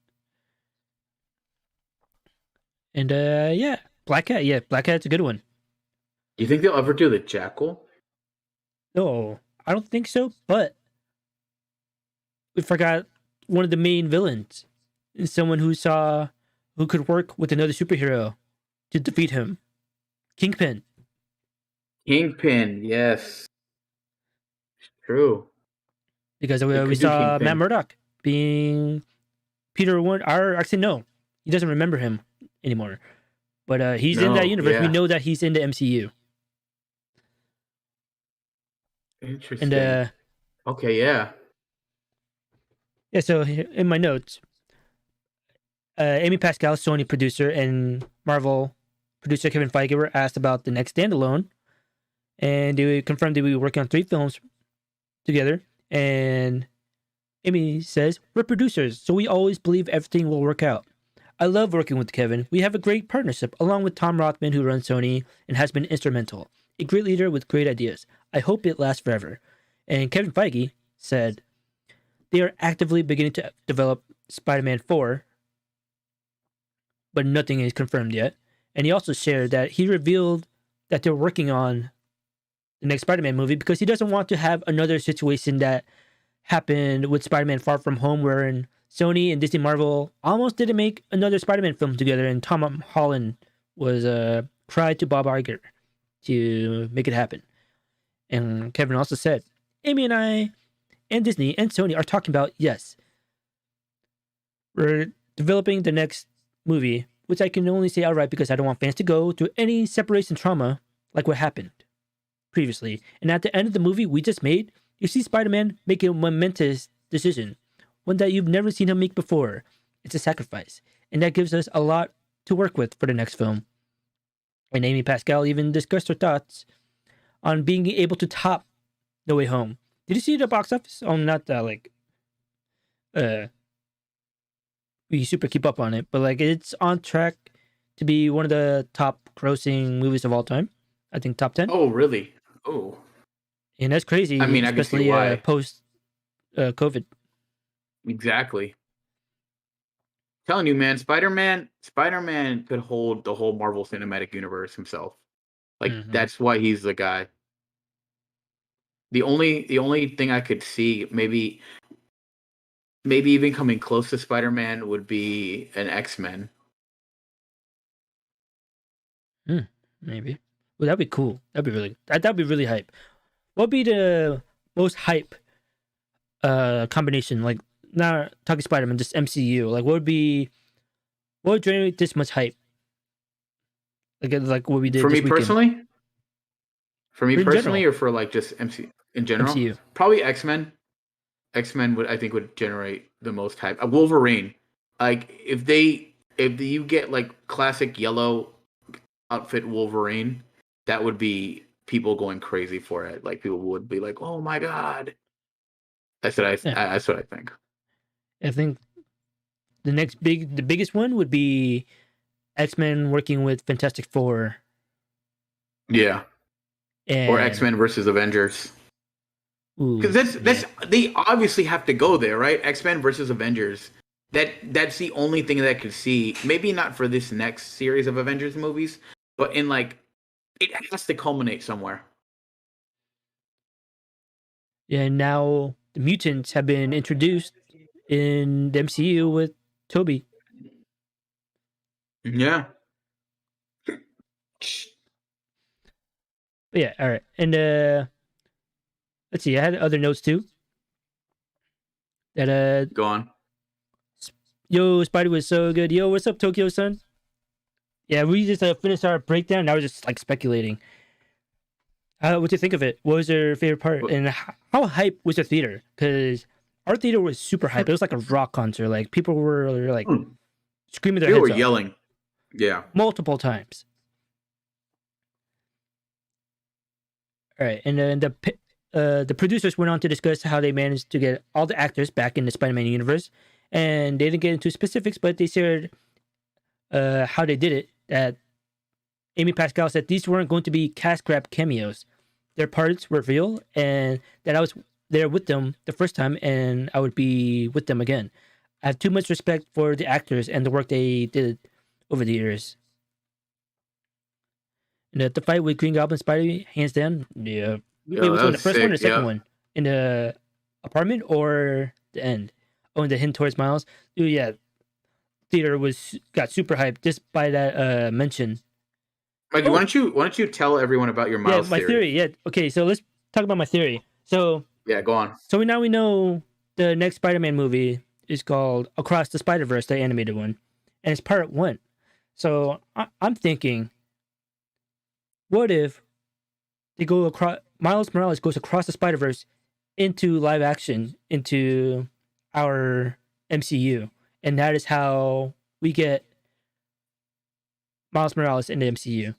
And yeah, Black Cat. Yeah, Black Cat's a good one. You think they'll ever do the Jackal? No, I don't think so. But we forgot one of the main villains, someone who could work with another superhero to defeat him, Kingpin. Kingpin, yes, true. Because They we could do saw Matt Kingpin. Murdock being Peter One. Or actually, no, he doesn't remember him anymore. But he's in that No, universe. We yeah, know that he's in the MCU. And interesting. Okay, yeah. yeah, so in my notes, Amy Pascal, Sony producer, and Marvel producer Kevin Feige were asked about the next standalone, and they confirmed they would be working on 3 films together. And Amy says, "We're producers, so we always believe everything will work out. I love working with Kevin. We have a great partnership, along with Tom Rothman, who runs Sony and has been instrumental. A great leader with great ideas. I hope it lasts forever." And Kevin Feige said they are actively beginning to develop Spider-Man 4, but nothing is confirmed yet. And he also shared that he revealed that they're working on the next Spider-Man movie because he doesn't want to have another situation that happened with Spider-Man Far From Home, wherein Sony and Disney Marvel almost didn't make another Spider-Man film together, and Tom Holland was cried to Bob Iger to make it happen. And Kevin also said, Amy and I and Disney and Sony are talking about, yes, we're developing the next movie, which I can only say outright because I don't want fans to go through any separation trauma like what happened previously. And at the end of the movie we just made, you see Spider-Man make a momentous decision, one that you've never seen him make before. It's a sacrifice, and that gives us a lot to work with for the next film. And Amy Pascal even discussed her thoughts on being able to top No Way Home. Did you see the box office? Oh, not that we super keep up on it, but it's on track to be one of the top grossing movies of all time. I think top 10. Oh, really? Oh, And that's I crazy, mean, I can see especially why. post COVID. Exactly. Telling you, man, Spider-Man could hold the whole Marvel Cinematic Universe himself. Like Mm-hmm. that's why he's the guy. The only thing I could see maybe even coming close to Spider-Man would be an X-Men. Maybe. Well, that'd be cool. That'd be really hype. What'd be the most hype combination? Like, not talking Spider-Man, just MCU. What would generate this much hype? Like what we did For me this weekend. personally, for me But in personally, general, or for like just MC in general, MCU. probably X-Men. X-Men would I think would generate the most hype. Wolverine, like if you get like classic yellow outfit Wolverine, that would be people going crazy for it. Like people would be like, "Oh my god!" Yeah, That's what I think. I think the biggest one would be X-Men working with Fantastic Four Yeah, or and X-Men versus Avengers. Because ooh that's yeah they obviously have to go there, right? X-Men versus Avengers. That's the only thing that I could see. Maybe not for this next series of Avengers movies, but in like it has to culminate somewhere. yeah. And now the mutants have been introduced in the MCU with Toby. Yeah. But yeah, all right. And let's see. I had other notes too. That Go on. yo, Spidey was so good. Yo, what's up, Tokyo Sun? Yeah, we just finished our breakdown. Now we're just speculating. What do you think of it? What was your favorite part? And how hype was the theater? Because our theater was super hype. It was like a rock concert. Like people were like screaming their People were heads off yelling. Yeah. multiple times. All right, and then the producers went on to discuss how they managed to get all the actors back in the Spider-Man universe, and they didn't get into specifics, but they shared how they did it. That Amy Pascal said these weren't going to be cast grab cameos. their parts were real and that I was there with them the first time and I would be with them again. I have too much respect for the actors and the work they did over the years. And the fight with Green Goblin Spidey, hands down, yeah. Wait, Yo, which that one? The was first one or sick. the second Yep. one? In the apartment or the end? Oh, in the hint towards Miles? Dude, yeah. Theater got super hyped just by that mention. Mikey, Oh, why don't you tell everyone about your yeah, Miles my theory? theory. Yeah, okay, so let's talk about my theory. So Yeah, go on. now we know the next Spider-Man movie is called Across the Spider-Verse, the animated one, and it's part one. So I'm thinking, what if they go across? Miles Morales goes across the Spider-Verse into live action into our MCU, and that is how we get Miles Morales in the MCU.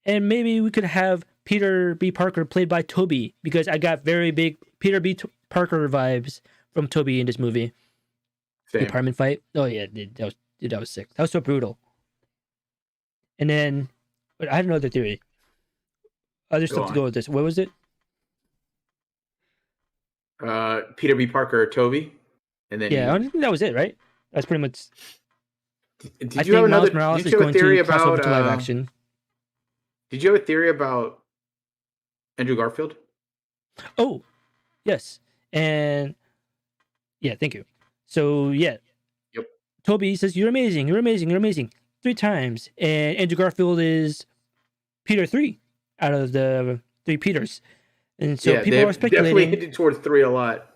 And maybe we could have Peter B. Parker played by Toby because I got very big Peter B. Parker vibes from Toby in this movie. The Same. apartment fight. Oh yeah, that was sick. That was so brutal. And then, but I had another theory. Other Go stuff to on. go with this. What was it? Peter B. Parker, Toby, and then Yeah, I think that was it. Right. That's pretty much. I did you have think Miles another? Morales Did is you have a going to theory cross over about? to live action. Did you have a theory about Andrew Garfield? Oh, yes, and yeah, thank you. So yeah, Yep. Toby says you're amazing, you're amazing, you're amazing 3 times, and Andrew Garfield is Peter 3 out of the 3 Peters, and so Yeah, they people are definitely speculating. hinted towards 3 a lot.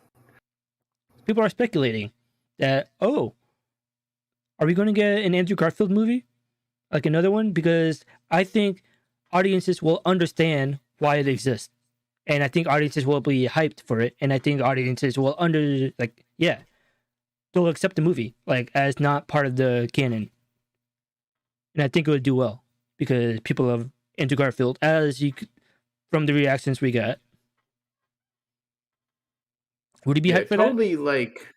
People are speculating that are we going to get an Andrew Garfield movie, like another one? Because I think audiences will understand why it exists, and I think audiences will be hyped for it, and I think audiences will they'll accept the movie like as not part of the canon, and I think it would do well because people love Andrew Garfield as you could, from the reactions we got. Would he be Yeah, hyped it's for that? probably like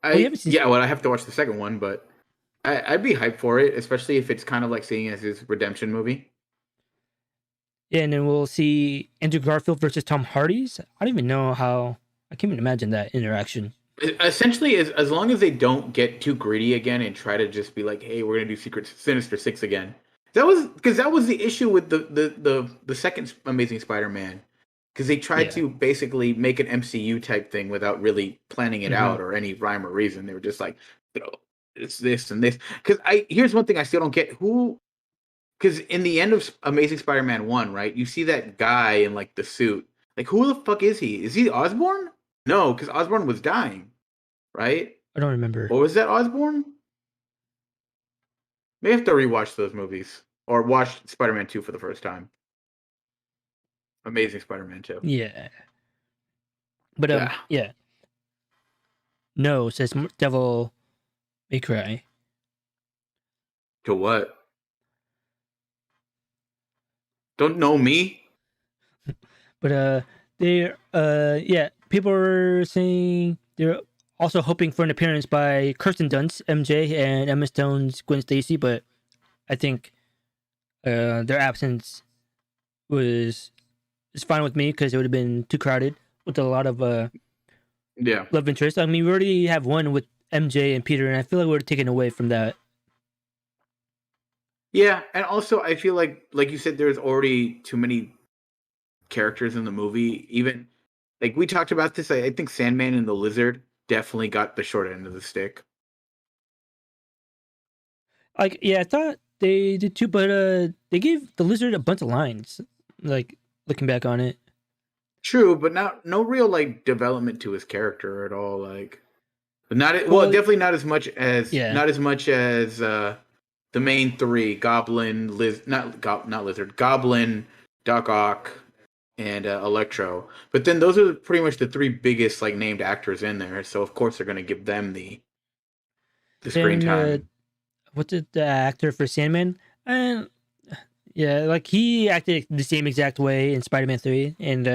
Oh, you haven't seen. well, I have to watch the second one, but I'd be hyped for it, especially if it's kind of like seeing it as his redemption Yeah, and then we'll see Andrew Garfield versus Tom Hardy's. I don't even know how. I can't even imagine that interaction. Essentially, as long as they don't get too greedy again and try to just be like, "Hey, we're gonna do Secret Sinister 6 again." That was the issue with the second Amazing Spider-Man, because they tried Yeah. to basically make an MCU type thing without really planning it Mm-hmm. out or any rhyme or reason. They were just like, it's this and this. Because I here's one thing I still don't get who. Because in the end of Amazing Spider-Man 1, right, you see that guy in like the suit. Like, who the fuck is he? Is he Osborn? No, because Osborn was dying, right? I don't remember. Or was that Osborn? May have to rewatch those movies or watch Spider-Man 2 for the first time. Amazing Spider-Man 2. Yeah, but Yeah. yeah. No, says Devil May Cry. To what? Don't know me? But yeah, people are saying they're also hoping for an appearance by Kirsten Dunst, MJ, and Emma Stone's Gwen Stacy. But I think their absence is fine with me because it would have been too crowded with a lot of Yeah. love interest. I mean, we already have one with MJ and Peter, and I feel like we're taken away from that. Yeah, and also I feel like you said, there's already too many characters in the movie. Even like we talked about this, I think Sandman and the Lizard definitely got the short end of the stick. Like, yeah, I thought they did too, but they gave the lizard a bunch of lines. Like looking back on it, True, but not no real like development to his character at all. Like not well, well, definitely yeah, not as much as the main three: Goblin, not Lizard, Goblin, Doc Ock, and Electro. But then those are pretty much the three biggest like named actors in there. So of course they're going to give them the screen then time. what's it, the actor for Sandman? And yeah, like he acted the same exact way in Spider-Man 3, and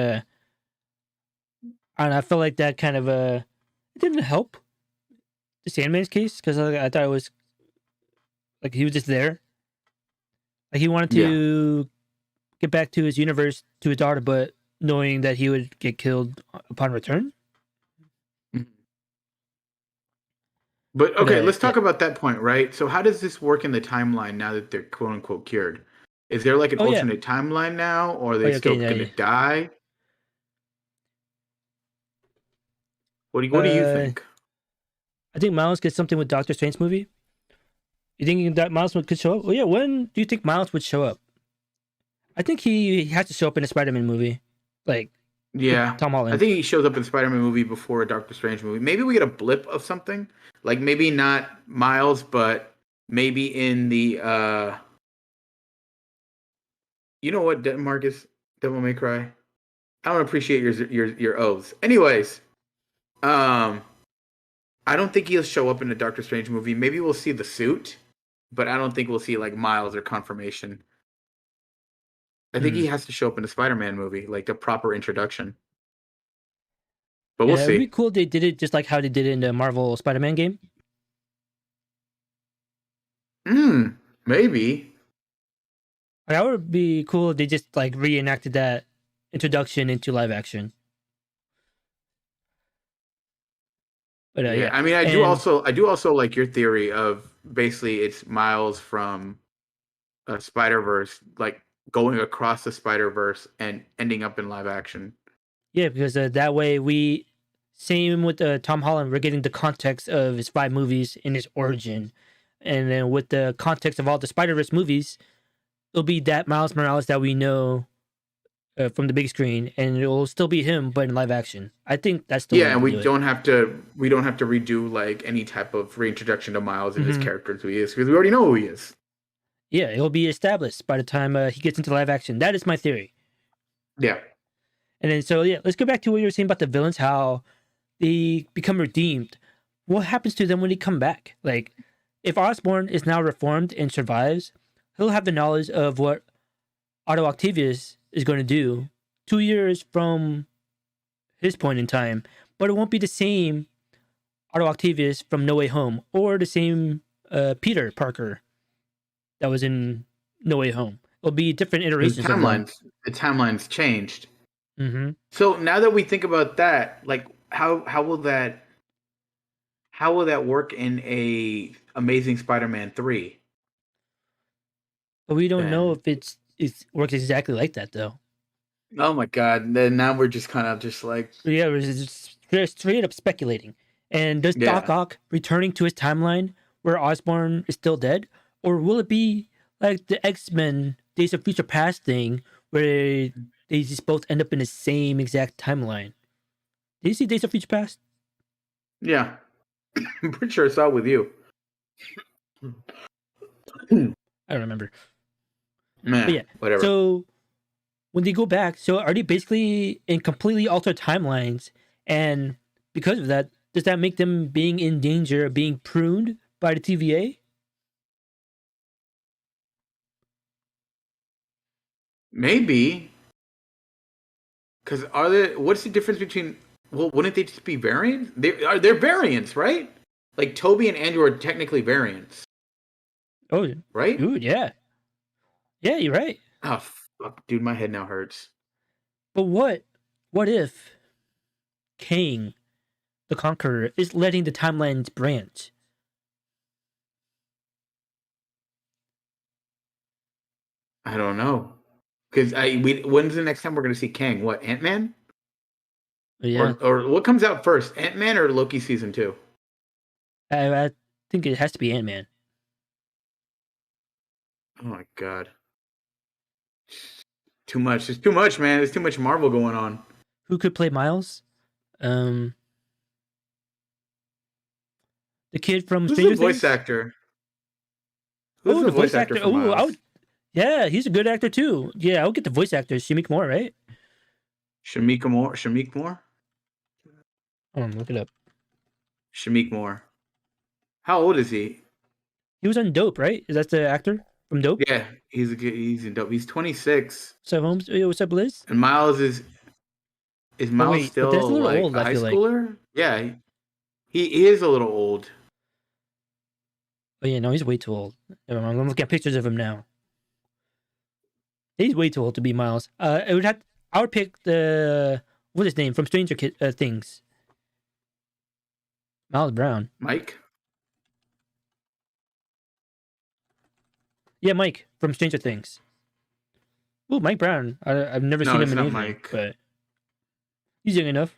I felt like that kind of it didn't help the Sandman's case because I thought it was like he was just there, like he wanted Yeah. to get back to his universe, to his daughter, but knowing that he would get killed upon return. But okay, let's talk Yeah. about that point, right? So how does this work in the timeline now that they're quote unquote cured? Is there like an Oh yeah. alternate timeline now, or are Oh they yeah. still Okay. Yeah, gonna yeah. die? What do you think? I think Miles gets something with Doctor Strange movie. You think that Miles could show up? Oh yeah. When do you think Miles would show up? I think he has to show up in a Spider-Man movie, like with Yeah, Tom I Holland. think he shows up in Spider-Man movie before a Doctor Strange movie. Maybe we get a blip of something, like maybe not Miles, but maybe in the you know what, Marcus, Devil May Cry. I don't appreciate your oaths. Anyways, um, I don't think he'll show up in a Doctor Strange movie. Maybe we'll see the suit, but I don't think we'll see like Miles or confirmation. I think Hmm. he has to show up in a Spider-Man movie, like the proper introduction. But we'll Yeah, it'd be see. cool if they did it just like how they did it in the Marvel Spider-Man game. Maybe. Like, that would be cool if they just like reenacted that introduction into live action. But Yeah, yeah, I mean, and I do also like your theory of basically it's Miles from Spider Verse, like going across the Spider Verse and ending up in live action. yeah, because that way we same with Tom Holland, we're getting the context of his 5 movies and his origin, and then with the context of all the Spider-Verse movies, it'll be that Miles Morales that we know from the big screen, and it'll still be him, but in live action. I think that's the Yeah, way and to do it. we don't have to redo like any type of reintroduction to Miles and his Hmm. character and who he is because we already know who he is. Yeah, it'll be established by the time he gets into live action. That is my theory. Yeah, And then so yeah, let's go back to what you were saying about the villains, how they become redeemed. What happens to them when they come back? Like, if Osborn is now reformed and survives, he'll have the knowledge of what Otto Octavius is going to do 2 years from his point in time, but it won't be the same Otto Octavius from No Way Home or the same Peter Parker that was in No Way Home. It'll be different because iterations of them. the timelines changed. Mm-hmm. So now that we think about that, like how will that work in a Amazing Spider-Man 3 But we don't know then? if it works exactly like that though. Oh my god, then now we're just kind of just like Yeah, we're just straight up speculating. And does Doc yeah. Ock returning to his timeline where Osborn is still dead? Or will it be like the X-Men Days of Future Past thing where they just both end up in the same exact timeline? Did you see Days of Future Past? Yeah. I'm pretty sure I saw it with you. I don't remember. But Meh, yeah. whatever. So when they go back, so are they basically in completely altered timelines? And because of that, does that make them being in danger of being pruned by the TVA? Maybe because are there? What's the difference between? Well, wouldn't they just be variants? They're variants, right? Like Toby and Andrew are technically variants, Oh, right? dude, yeah. Yeah, you're right. Oh fuck, dude, my head now hurts. But what if Kang, the Conqueror, is letting the timelines branch? I don't know because when's the next time we're gonna see Kang? What, Ant Man Yeah, or what comes out first? Ant Man or Loki season 2? I think it has to be Ant-Man. Oh my god, too much. It's too much, man. There's too much Marvel going on. Who could play Miles? Um, the kid from Who's the Stranger voice Things. actor? Who's Oh, the the voice voice actor actor. for Oh, Miles? yeah, he's a good actor too. Yeah, I would get the voice actor, Shamik Moore, right? Shamika Moore. Shamik Moore. Look it up. Shamik Moore. How old is he? He was on Dope, right? Is that the actor from Dope? Yeah, he's in dope. He's 26, What's up, Holmes? Yo, what's up, Liz? and is Oh Miles wait, but that's a still little like old. a I high feel like. schooler? Yeah, he is a little old. Oh yeah, no, he's way too old. Never mind. I'm looking at pictures of him now. He's way too old to be Miles. I would pick the what's his name from Things. Miles Brown. Mike? Yeah, Mike from Stranger Things. Oh, Mike Brown. I've never No, seen him it's in not anything, Mike. but he's young enough.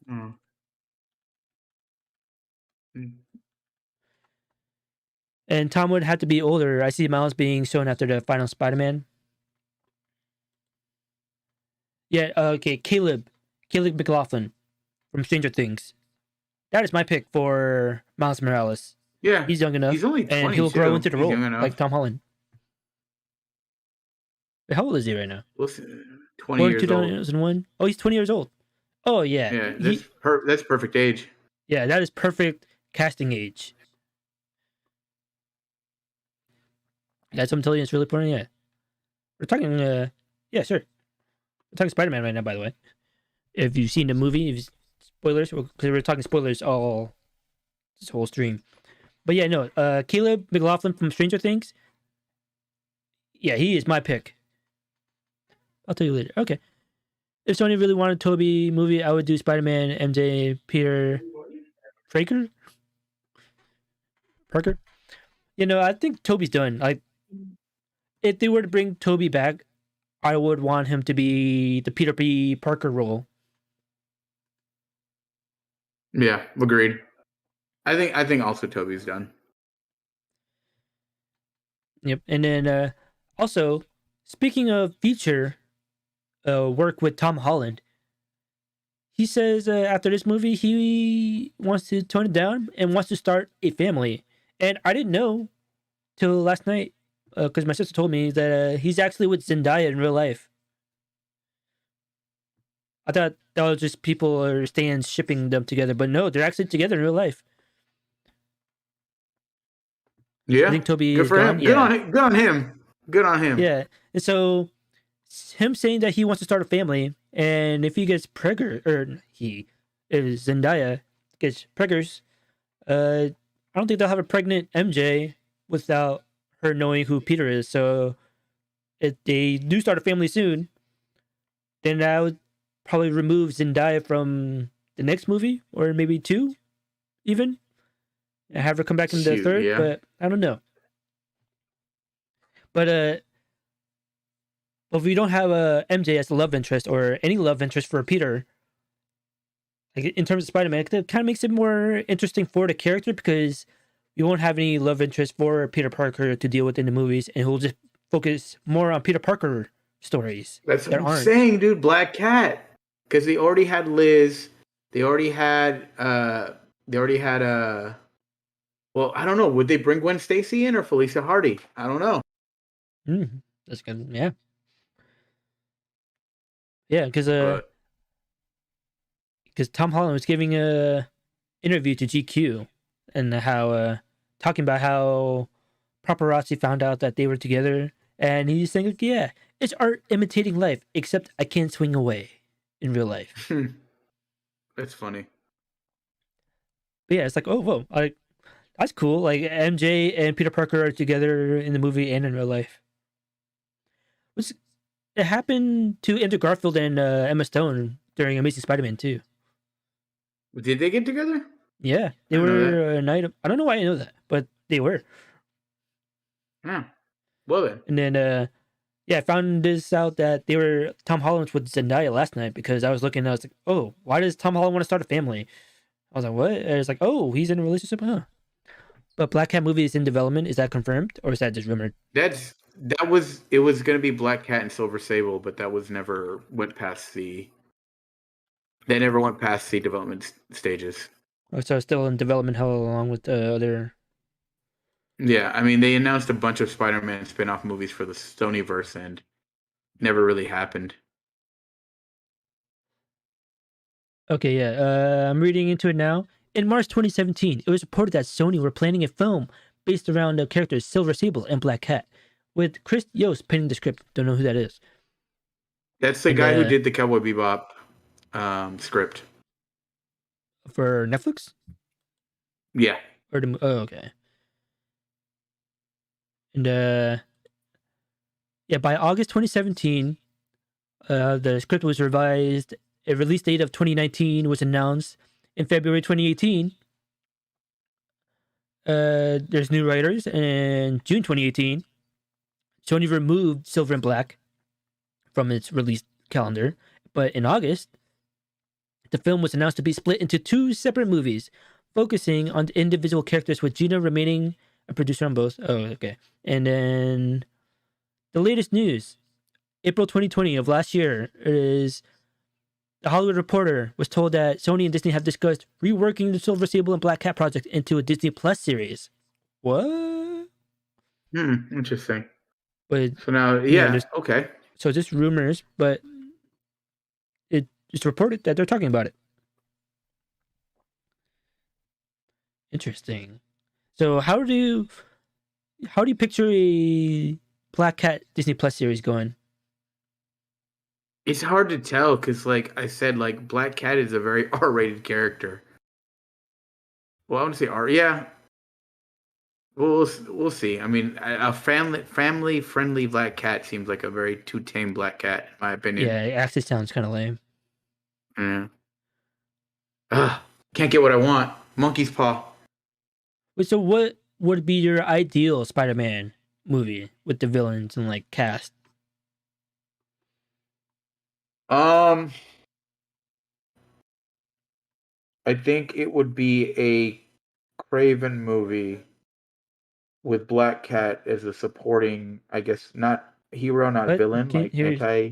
Oh. Mm. And Tom would have to be older. I see Miles being shown after the final Spider-Man. Yeah, okay, Caleb McLaughlin from Stranger Things. That is my pick for Miles Morales. Yeah, He's young enough, he's only and he'll grow 22. into the He's young role like enough. Tom Holland. Wait, how old is he right now? Listen, 20 Born years old. 2001. Oh, he's 20 years old. Oh yeah, Yeah, that's perfect age. yeah, that is perfect casting age. That's what I'm telling you. It's really important. Yeah, we're talking. Yeah, sure. We're talking Spider-Man right now. By the way, if you've seen the movie, spoilers, because we're talking spoilers all this whole stream. But yeah, no. Caleb McLaughlin from Stranger Things. Yeah, he is my pick. I'll tell you later. Okay. If Sony really wanted a Toby movie, I would do Spider-Man, MJ, Peter, Parker. Parker. I think Toby's done. Like, if they were to bring Toby back, I would want him to be the Peter B. Parker role. Yeah, agreed. I think also Toby's done. Yep. And then also, speaking of feature work with Tom Holland, he says after this movie he wants to tone it down and wants to start a family. And I didn't know till last night because my sister told me that he's actually with Zendaya in real life. I thought that was just people or stands shipping them together, but no, they're actually together in real life. I Yeah, think Toby good is for gone. him. Good Yeah, on him. Good on him. Good on him. yeah. And so him saying that he wants to start a family, and if he gets preggers, or he, if Zendaya gets preggers, I don't think they'll have a pregnant MJ without her knowing who Peter is. So if they do start a family soon, then that would probably remove Zendaya from the next movie, or maybe two, even, and have her come back in the Shoot, third. yeah. But I don't know. But if we don't have a MJ as a love interest or any love interest for Peter, like in terms of Spider-Man, it kind of makes it more interesting for the character because you won't have any love interest for Peter Parker to deal with in the movies, and he'll just focus more on Peter Parker stories That's what that I'm aren't. saying, dude. Black Cat, because they already had Liz. They already had. They already had. Well, I don't know. Would they bring Gwen Stacy in or Felicia Hardy? I don't know. That's good. Yeah, yeah, But because Tom Holland was giving a interview to GQ and how talking about how paparazzi found out that they were together, and he's saying, like, "Yeah, it's art imitating life, except I can't swing away in real life." that's funny. But yeah, it's like, oh, whoa, that's cool. Like MJ and Peter Parker are together in the movie and in real life. Which it happened to Andrew Garfield and Emma Stone during Amazing Spider-Man 2. Did they get together? Yeah, I they didn't know that. were a night. I don't know why I know that, but they were. Yeah. Well then. And then, yeah, I found this out that they were Tom Holland's with Zendaya last night because I was looking. I was like, oh, why does Tom Holland want to start a family? I was like, what? And it's like, oh, he's in a relationship, huh? But Black Cat movie is in development. Is that confirmed or is that just rumored? It was gonna be Black Cat and Silver Sable, but that was never went past the. They never went past the development stages. Oh, so it's still in development hell along with the other. Yeah, I mean they announced a bunch of Spider-Man spin-off movies for the Sonyverse and never really happened. Okay, yeah. I'm reading into it now. In March 2017, it was reported that Sony were planning a film based around the characters Silver Sable and Black Cat, with Chris Yost penning the script. Don't know who that is. That's the And guy who did the Cowboy Bebop script. for Netflix Yeah. or the oh okay. And yeah, by August 2017, the script was revised. A release date of 2019 was announced. In February 2018, there's new writers. And June 2018, Sony removed Silver and Black from its release calendar. But in August, the film was announced to be split into two separate movies, focusing on individual characters, with Gina remaining a producer on both. Oh, okay. And then the latest news, April 2020 of last year, is the Hollywood Reporter was told that Sony and Disney have discussed reworking the Silver Sable and Black Cat project into a Disney Plus series. What? Interesting. But So now, okay. So just rumors, but it's reported that they're talking about it. Interesting. So how do you picture a Black Cat Disney Plus series going? It's hard to tell because, like I said, like Black Cat is a very R-rated character. Well, I want to say R. Yeah. We'll see. I mean, a family friendly Black Cat seems like a very too tame Black Cat, in my opinion. Yeah, it actually sounds kind of lame. Yeah. Can't get what I want. Monkey's paw. Wait, so what would be your ideal Spider-Man movie with the villains and like cast? I think it would be a Craven movie with Black Cat as a supporting, I guess, not hero, not What? villain, like anti.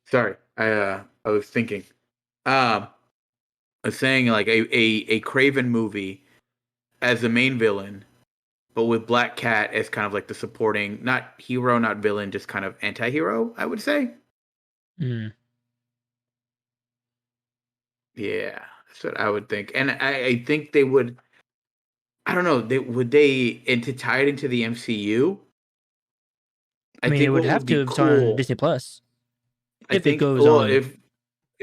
Sorry, I was thinking. I was saying like a Craven movie as the main villain, but with Black Cat as kind of like the supporting, not hero, not villain, just kind of anti-hero, I would say. Mm. Yeah, that's what I would think. And I think they would, I don't know, would they to tie it into the MCU? I mean, it think would what have would to be if it's on cool. Disney Plus. I If it think, goes well, on, if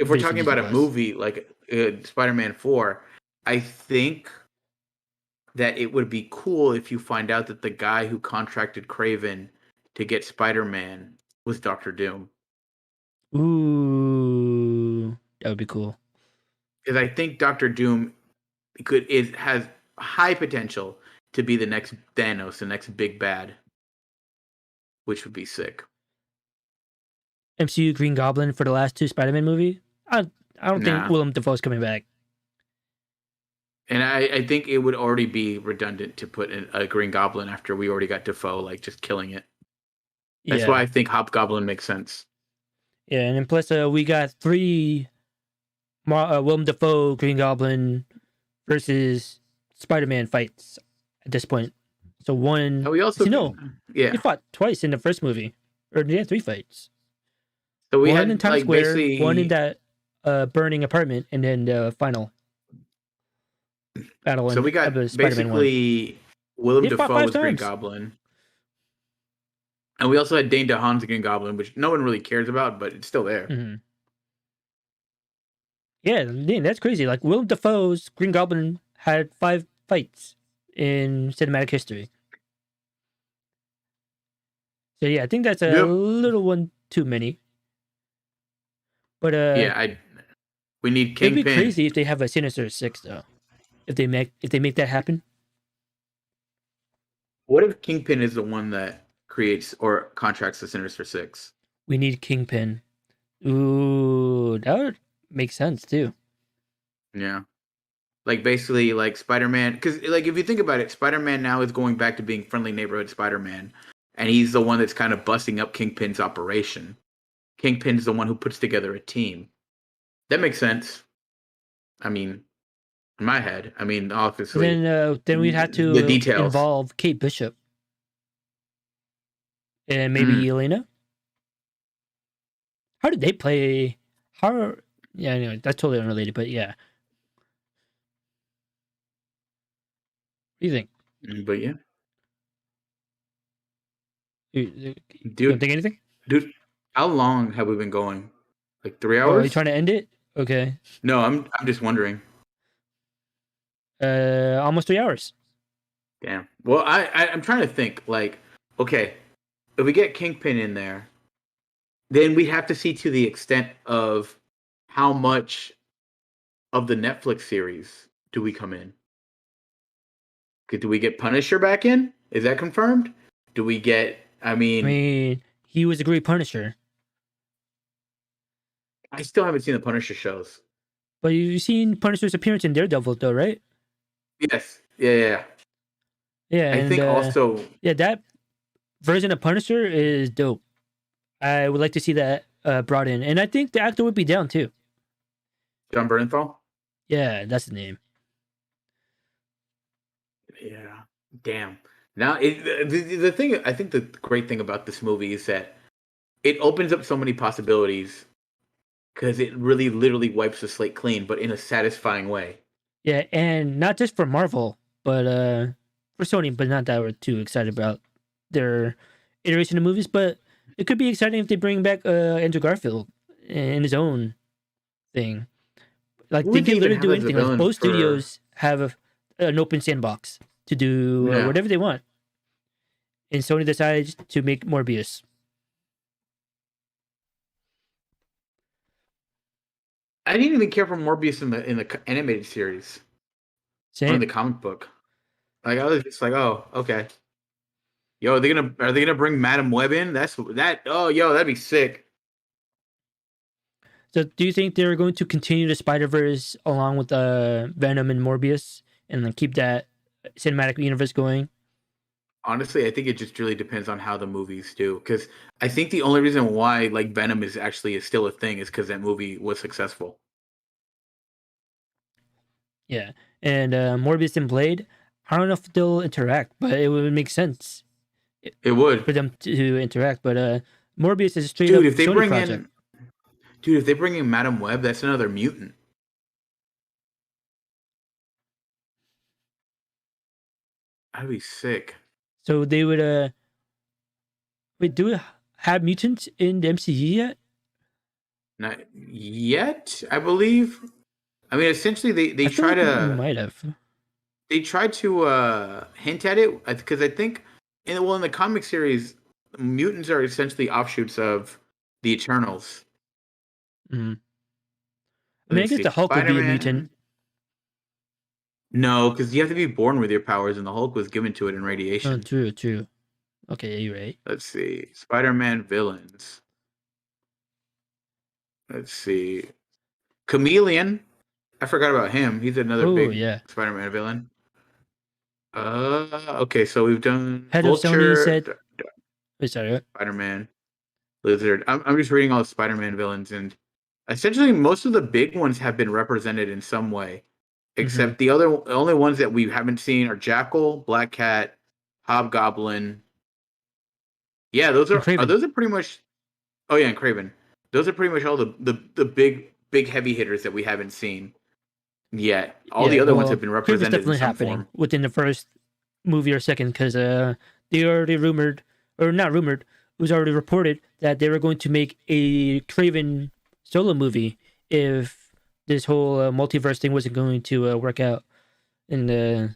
we're talking about a movie like Spider-Man 4, I think that it would be cool if you find out that the guy who contracted Craven to get Spider-Man was Doctor Doom. Ooh, that would be cool. Because I think Doctor Doom has high potential to be the next Thanos, the next big bad, which would be sick. MCU Green Goblin for the last two Spider-Man movie. I don't think Willem Dafoe's coming back. And I think it would already be redundant to put in a Green Goblin after we already got Dafoe like just killing it. That's why I think Hobgoblin makes sense. Yeah, and then plus we got three Willem Dafoe Green Goblin versus Spider-Man fights at this point. So one. We also they fought twice in the first movie, or they had three fights. So we one had in Times like Square, basically one in that burning apartment, and then the final battle. So we got basically Willem Dafoe as Green Goblin. And we also had Dane DeHaan's Green Goblin, which no one really cares about, but it's still there. Mm-hmm. Yeah, that's crazy. Like, Willem Dafoe's Green Goblin had 5 fights in cinematic history. So, yeah, I think that's a little one too many. But, we need Kingpin. It'd be crazy if they have a Sinister Six, though. If they make that happen. What if Kingpin is the one that creates or contracts the Sinister Six? We need Kingpin. Ooh, that would make sense too. Yeah, like basically like Spider-Man, because like if you think about it, Spider-Man now is going back to being friendly neighborhood Spider-Man, and he's the one that's kind of busting up Kingpin's operation. Kingpin's the one who puts together a team. That makes sense. I mean, in my head, I mean, obviously. Then we'd have to involve Kate Bishop and maybe Elena. How did they play? Yeah, anyway, that's totally unrelated, but yeah. What do you think? But yeah. You don't think anything? Dude, how long have we been going? Like 3 hours? Oh, are you trying to end it? Okay. No, I'm just wondering. Almost 3 hours. Damn. Well, I'm trying to think. Like, okay, if we get Kingpin in there, then we have to see to the extent of how much of the Netflix series do we come in? Do we get Punisher back in? Is that confirmed? Do we get? I I mean, mean, he was a great Punisher, I still haven't seen the Punisher shows. but you've seen Punisher's appearance in Daredevil, though, right? Yes. Yeah. Yeah. Yeah. Yeah, I and think also yeah, that version of Punisher is dope. I would like to see that brought in, and I think the actor would be down too. John Bernthal. Yeah, that's the name. Yeah. Damn. Now, the thing I think the great thing about this movie is that it opens up so many possibilities because it really literally wipes the slate clean, but in a satisfying way. Yeah, and not just for Marvel, but for Sony, but not that we're too excited about their iteration of movies. But it could be exciting if they bring back Andrew Garfield in his own thing. Like Who they would they can even literally have do as a anything. Like villain both for? studios have an open sandbox to do No, whatever they want, and Sony decides to make Morbius. I didn't even care for Morbius in the animated series or in the Same. comic book. Like I was just like, oh, okay. Yo, are they gonna bring Madam Web in? That's that. Oh, yo, that'd be sick. So, do you think they're going to continue the Spider Verse along with Venom and Morbius, and then keep that cinematic universe going? Honestly, I think it just really depends on how the movies do. Because I think the only reason why like Venom is still a thing is because that movie was successful. Yeah, and Morbius and Blade. I don't know if they'll interact, but it would make sense It would, for them to interact. But Morbius is a straight dude. up Sony project. If they bring in Madam Web, that's another mutant. That'd be sick. So they would wait. Do we have mutants in the MCU yet? Not yet, I believe. I mean, essentially, I feel like we might have. they try to hint at it because I think in the comic series, mutants are essentially offshoots of the Eternals. Mm. I Let mean, me I guess see, the Hulk would Spider be a mutant. Man. No, because you have to be born with your powers, and the Hulk was given to it in Oh, radiation. true, true. Okay, you're right. Let's see, Spider Man villains. Let's see, Chameleon. I forgot about him. He's another Oh big yeah. Spider Man villain. Okay, so we've done Head of Sony Vulture, said. Wait, sorry. What? Spider Man, Lizard. I'm just reading all the Spider Man villains, and essentially most of the big ones have been represented in some way, Mm-hmm. except the only ones that we haven't seen are Jackal, Black Cat, Hobgoblin. Yeah, And Craven. those are pretty much. Oh yeah, and Craven. Those are pretty much all the big heavy hitters that we haven't seen yet. All Yeah, the other ones have well, been Craven's represented in definitely some happening form. within the first movie or second because they already rumored, or not rumored, it was already reported that they were going to make a Craven solo movie if this whole multiverse thing wasn't going to work out. And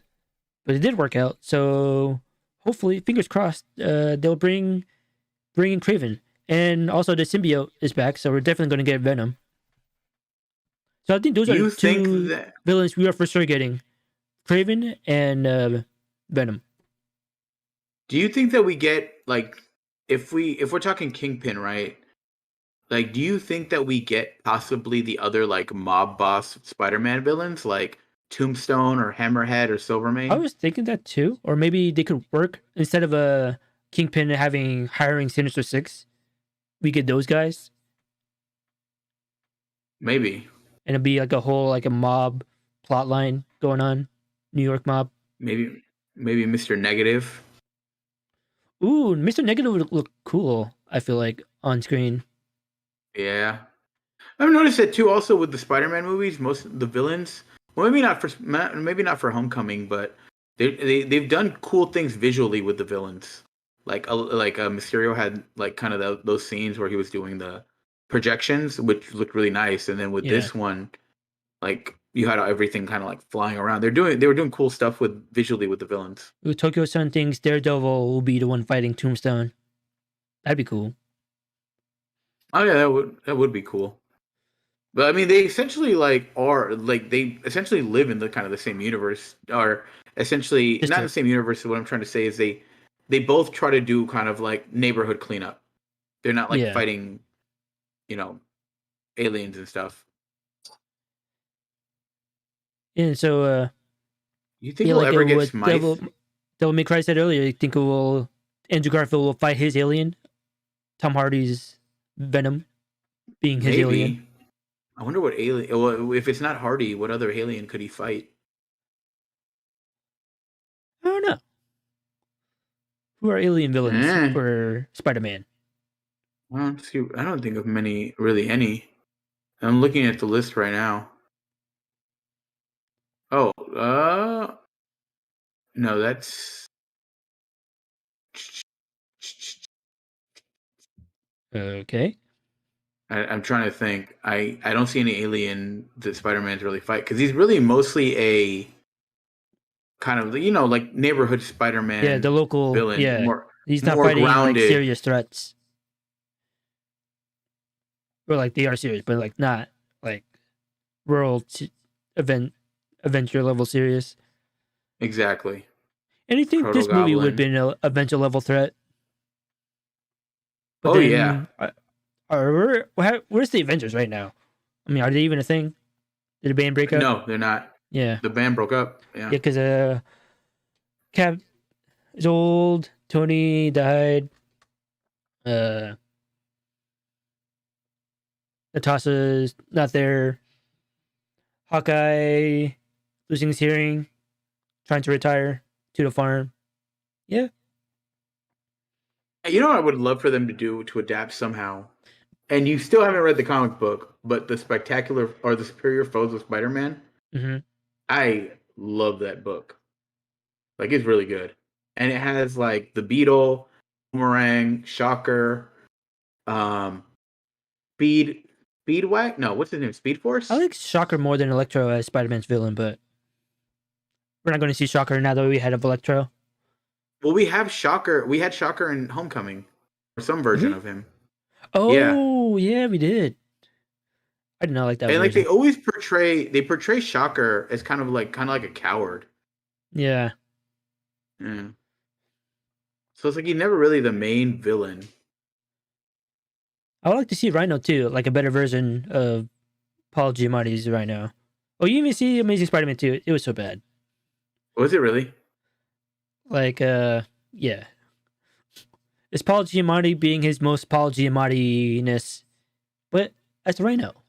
but it did work out, so hopefully, fingers crossed, they'll bring in Craven, and also the symbiote is back, so we're definitely going to get Venom. So I think those Do are you the think two that? villains we are for sure getting: Craven and Venom. Do you think that we get like if we're talking Kingpin, right? Like, do you think that we get possibly the other like mob boss Spider-Man villains like Tombstone or Hammerhead or I Silvermane? was thinking that too, or maybe they could work instead of a Kingpin hiring Sinister Six. We get those guys, Maybe, and it'd be like a whole like a mob plot line going on, New York mob. maybe, maybe Mr. Negative. Ooh, Mister Negative would look cool. I feel like on screen. Yeah, I've noticed that too. Also with the Spider-Man movies, most of the villains, well, maybe not for Homecoming, but they've done cool things visually with the villains. Mysterio had like kind of those scenes where he was doing the projections, which looked really nice, and then with Yeah, this one, like you had everything kind of like flying around. They were doing cool stuff visually with the villains. Tokyo-san thinks Daredevil will be the one fighting Tombstone. That'd be cool. Oh yeah, that would be cool. But I mean, they essentially they essentially live in the kind of the same universe, or essentially not the same universe. What I'm trying to say is they both try to do kind of like neighborhood cleanup. They're not like fighting, aliens and stuff. And so, you think we'll ever get Smythe? Devil May Cry said earlier, you think Andrew Garfield will fight his alien? Tom Hardy's Venom being his alien? I wonder what alien. Well, if it's not Hardy, what other alien could he fight? I don't know. Who are alien villains for Spider-Man? I don't think of any. I'm looking at the list right now. Oh, no, that's okay. I'm trying to think. I don't see any alien that Spider-Man's really fight, because he's really mostly a kind of like neighborhood Spider-Man. Yeah, the local villain. Yeah, he's not fighting grounded. Like serious threats, or like they are serious, but like not like world adventure level serious. Exactly. And I think this movie would have been an adventure level threat. But where's the Avengers right now? I mean, are they even a thing? Did the band break up? No, they're not. Yeah, the band broke up. Yeah, because Cap is old. Tony died. Natasha's not there. Hawkeye losing his hearing, trying to retire to the farm. Yeah. You know what I would love for them to do to adapt somehow? And you still haven't read the comic book, but the Spectacular or the Superior Foes of Spider-Man. Mm-hmm. I love that book. Like, it's really good. And it has like the Beetle, Boomerang, Shocker, Speedwack? No, what's his name? Speed Force? I like Shocker more than Electro as Spider-Man's villain, but we're not going to see Shocker now that we had Electro. Well, we have Shocker. We had Shocker in Homecoming, or some version of him. Oh, yeah, we did. I did not like that. And like they always portray Shocker as kind of like a coward. Yeah. Yeah. So it's like he's never really the main villain. I would like to see Rhino too, like a better version of Paul Giamatti's Rhino. Oh, you even see Amazing Spider-Man 2? It was so bad. Was it really? Like, yeah. It's Paul Giamatti being his most Paul Giamatti-ness, but as Rhino.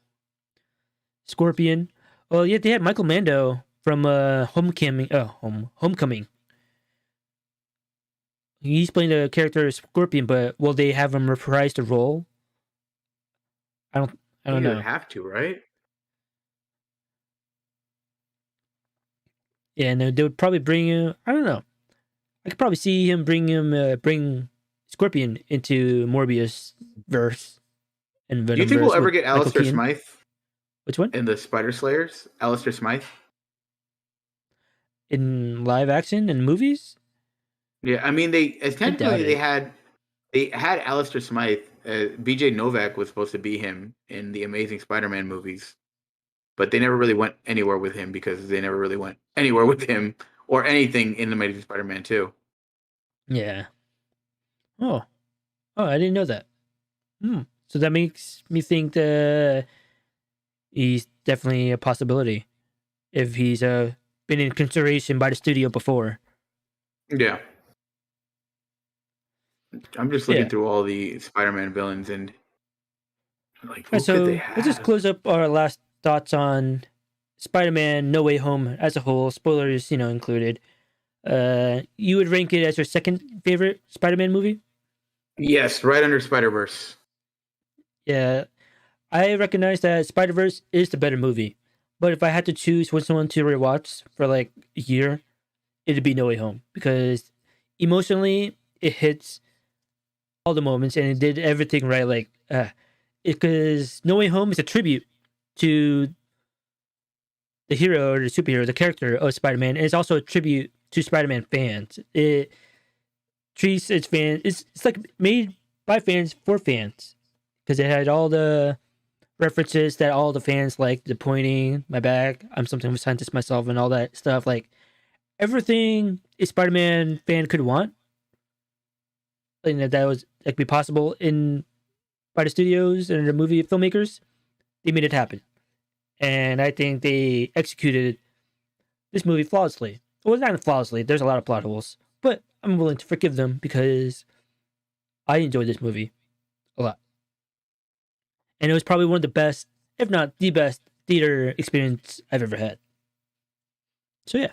Scorpion. Oh, yeah, they had Michael Mando from Homecoming. He's playing the character Scorpion, but will they have him reprise the role? I don't know. You have to, right? Yeah, and they would probably bring him. I don't know. I could probably see him bring Scorpion into Morbius verse and Venom. Do you think we'll ever get Alistair Smythe? Which one? In the Spider Slayers, Alistair Smythe. In live action and movies? Yeah, I mean they had Alistair Smythe. BJ Novak was supposed to be him in the Amazing Spider-Man movies, but they never really went anywhere with him because they never really went anywhere with him or anything in the Amazing Spider-Man 2. Yeah. Oh, I didn't know that. So that makes me think that he's definitely a possibility if he's been in consideration by the studio before. Yeah. I'm just looking through all the Spider-Man villains and like, who could they have? Let's just close up our last thoughts on Spider-Man No Way Home as a whole. Spoilers, included. You would rank it as your second favorite Spider-Man movie? Yes, right under Spider-Verse. Yeah, I recognize that Spider-Verse is the better movie. But if I had to choose which one to rewatch for like a year, it'd be No Way Home. Because emotionally, it hits all the moments and it did everything right. Like, because No Way Home is a tribute to the hero or the superhero, the character of Spider-Man, and it's also a tribute to Spider-Man fans. It treats its fans. It's like made by fans for fans because it had all the references that all the fans like. The pointing, my back, I'm something of a scientist myself, and all that stuff. Like everything a Spider-Man fan could want, and that was like be possible in by the studios and the movie filmmakers. They made it happen, and I think they executed this movie flawlessly. Well, not flawlessly. There's a lot of plot holes, but I'm willing to forgive them because I enjoyed this movie a lot. And it was probably one of the best, if not the best, theater experience I've ever had. So yeah,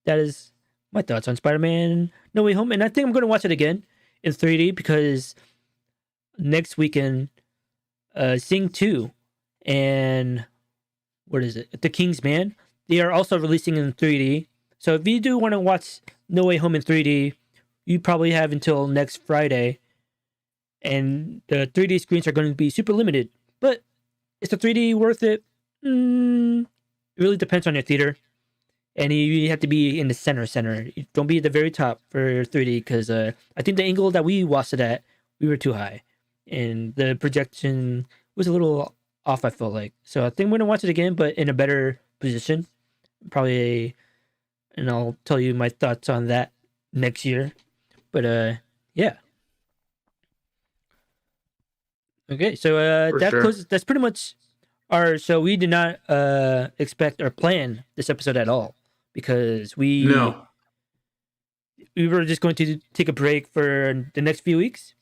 that is my thoughts on Spider-Man No Way Home. And I think I'm going to watch it again in 3D because next weekend, Sing 2 and what is it? The King's Man. They are also releasing in 3D. So if you do want to watch No Way Home in 3D, you probably have until next Friday. And the 3D screens are going to be super limited. But is the 3D worth it? It really depends on your theater. And you have to be in the center. Don't be at the very top for 3D because I think the angle that we watched it at, we were too high. And the projection was a little off, I felt like. So I think I'm going to watch it again, but in a better position. Probably, and I'll tell you my thoughts on that next year. But yeah. Okay, so that's pretty much our. So we did not expect or plan this episode at all because we were just going to take a break for the next few weeks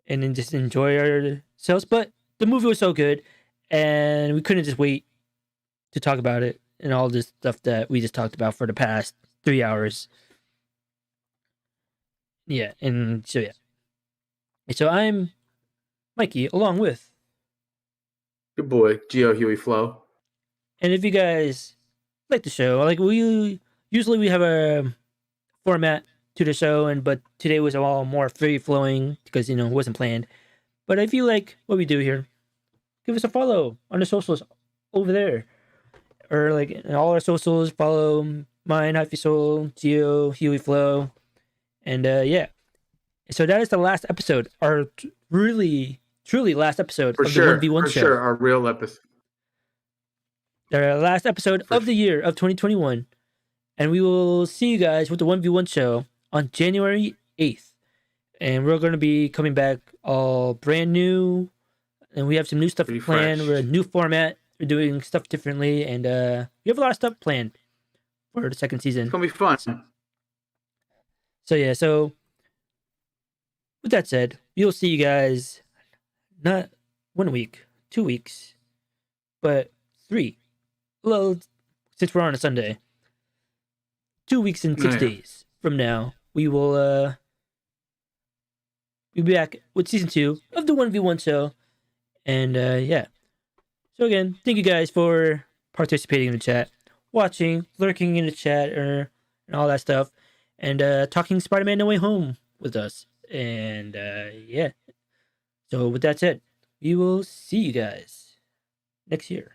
and then just enjoy ourselves. But the movie was so good, and we couldn't just wait to talk about it and all this stuff that we just talked about for the past 3 hours. Yeah, and so yeah. So I'm Mikey, along with good boy, Gio Huey Flow. And if you guys like the show, like we usually have a format to the show, but today was all more free flowing because it wasn't planned. But if you like what we do here, give us a follow on the socials over there, or like in all our socials. Follow mine, Hyphy Soul, Gio, Huey Flow, and yeah. So that is the last episode, our really truly last episode of the 1v1 show. For sure, our real episode. The last episode of the year of 2021. And we will see you guys with the 1v1 show on January 8th. And we're going to be coming back all brand new. And we have some new stuff planned. We're a new format. We're doing stuff differently. And we have a lot of stuff planned for the second season. It's going to be fun. So yeah, so with that said, we'll see you guys not 1 week, 2 weeks, but 3. Well, since we're on a Sunday, 2 weeks and 6 days from now, we will be back with season 2 of the 1v1 show. And yeah. So again, thank you guys for participating in the chat, watching, lurking in the chat, and all that stuff, and talking Spider-Man No Way Home with us. And yeah. So with that said, we will see you guys next year.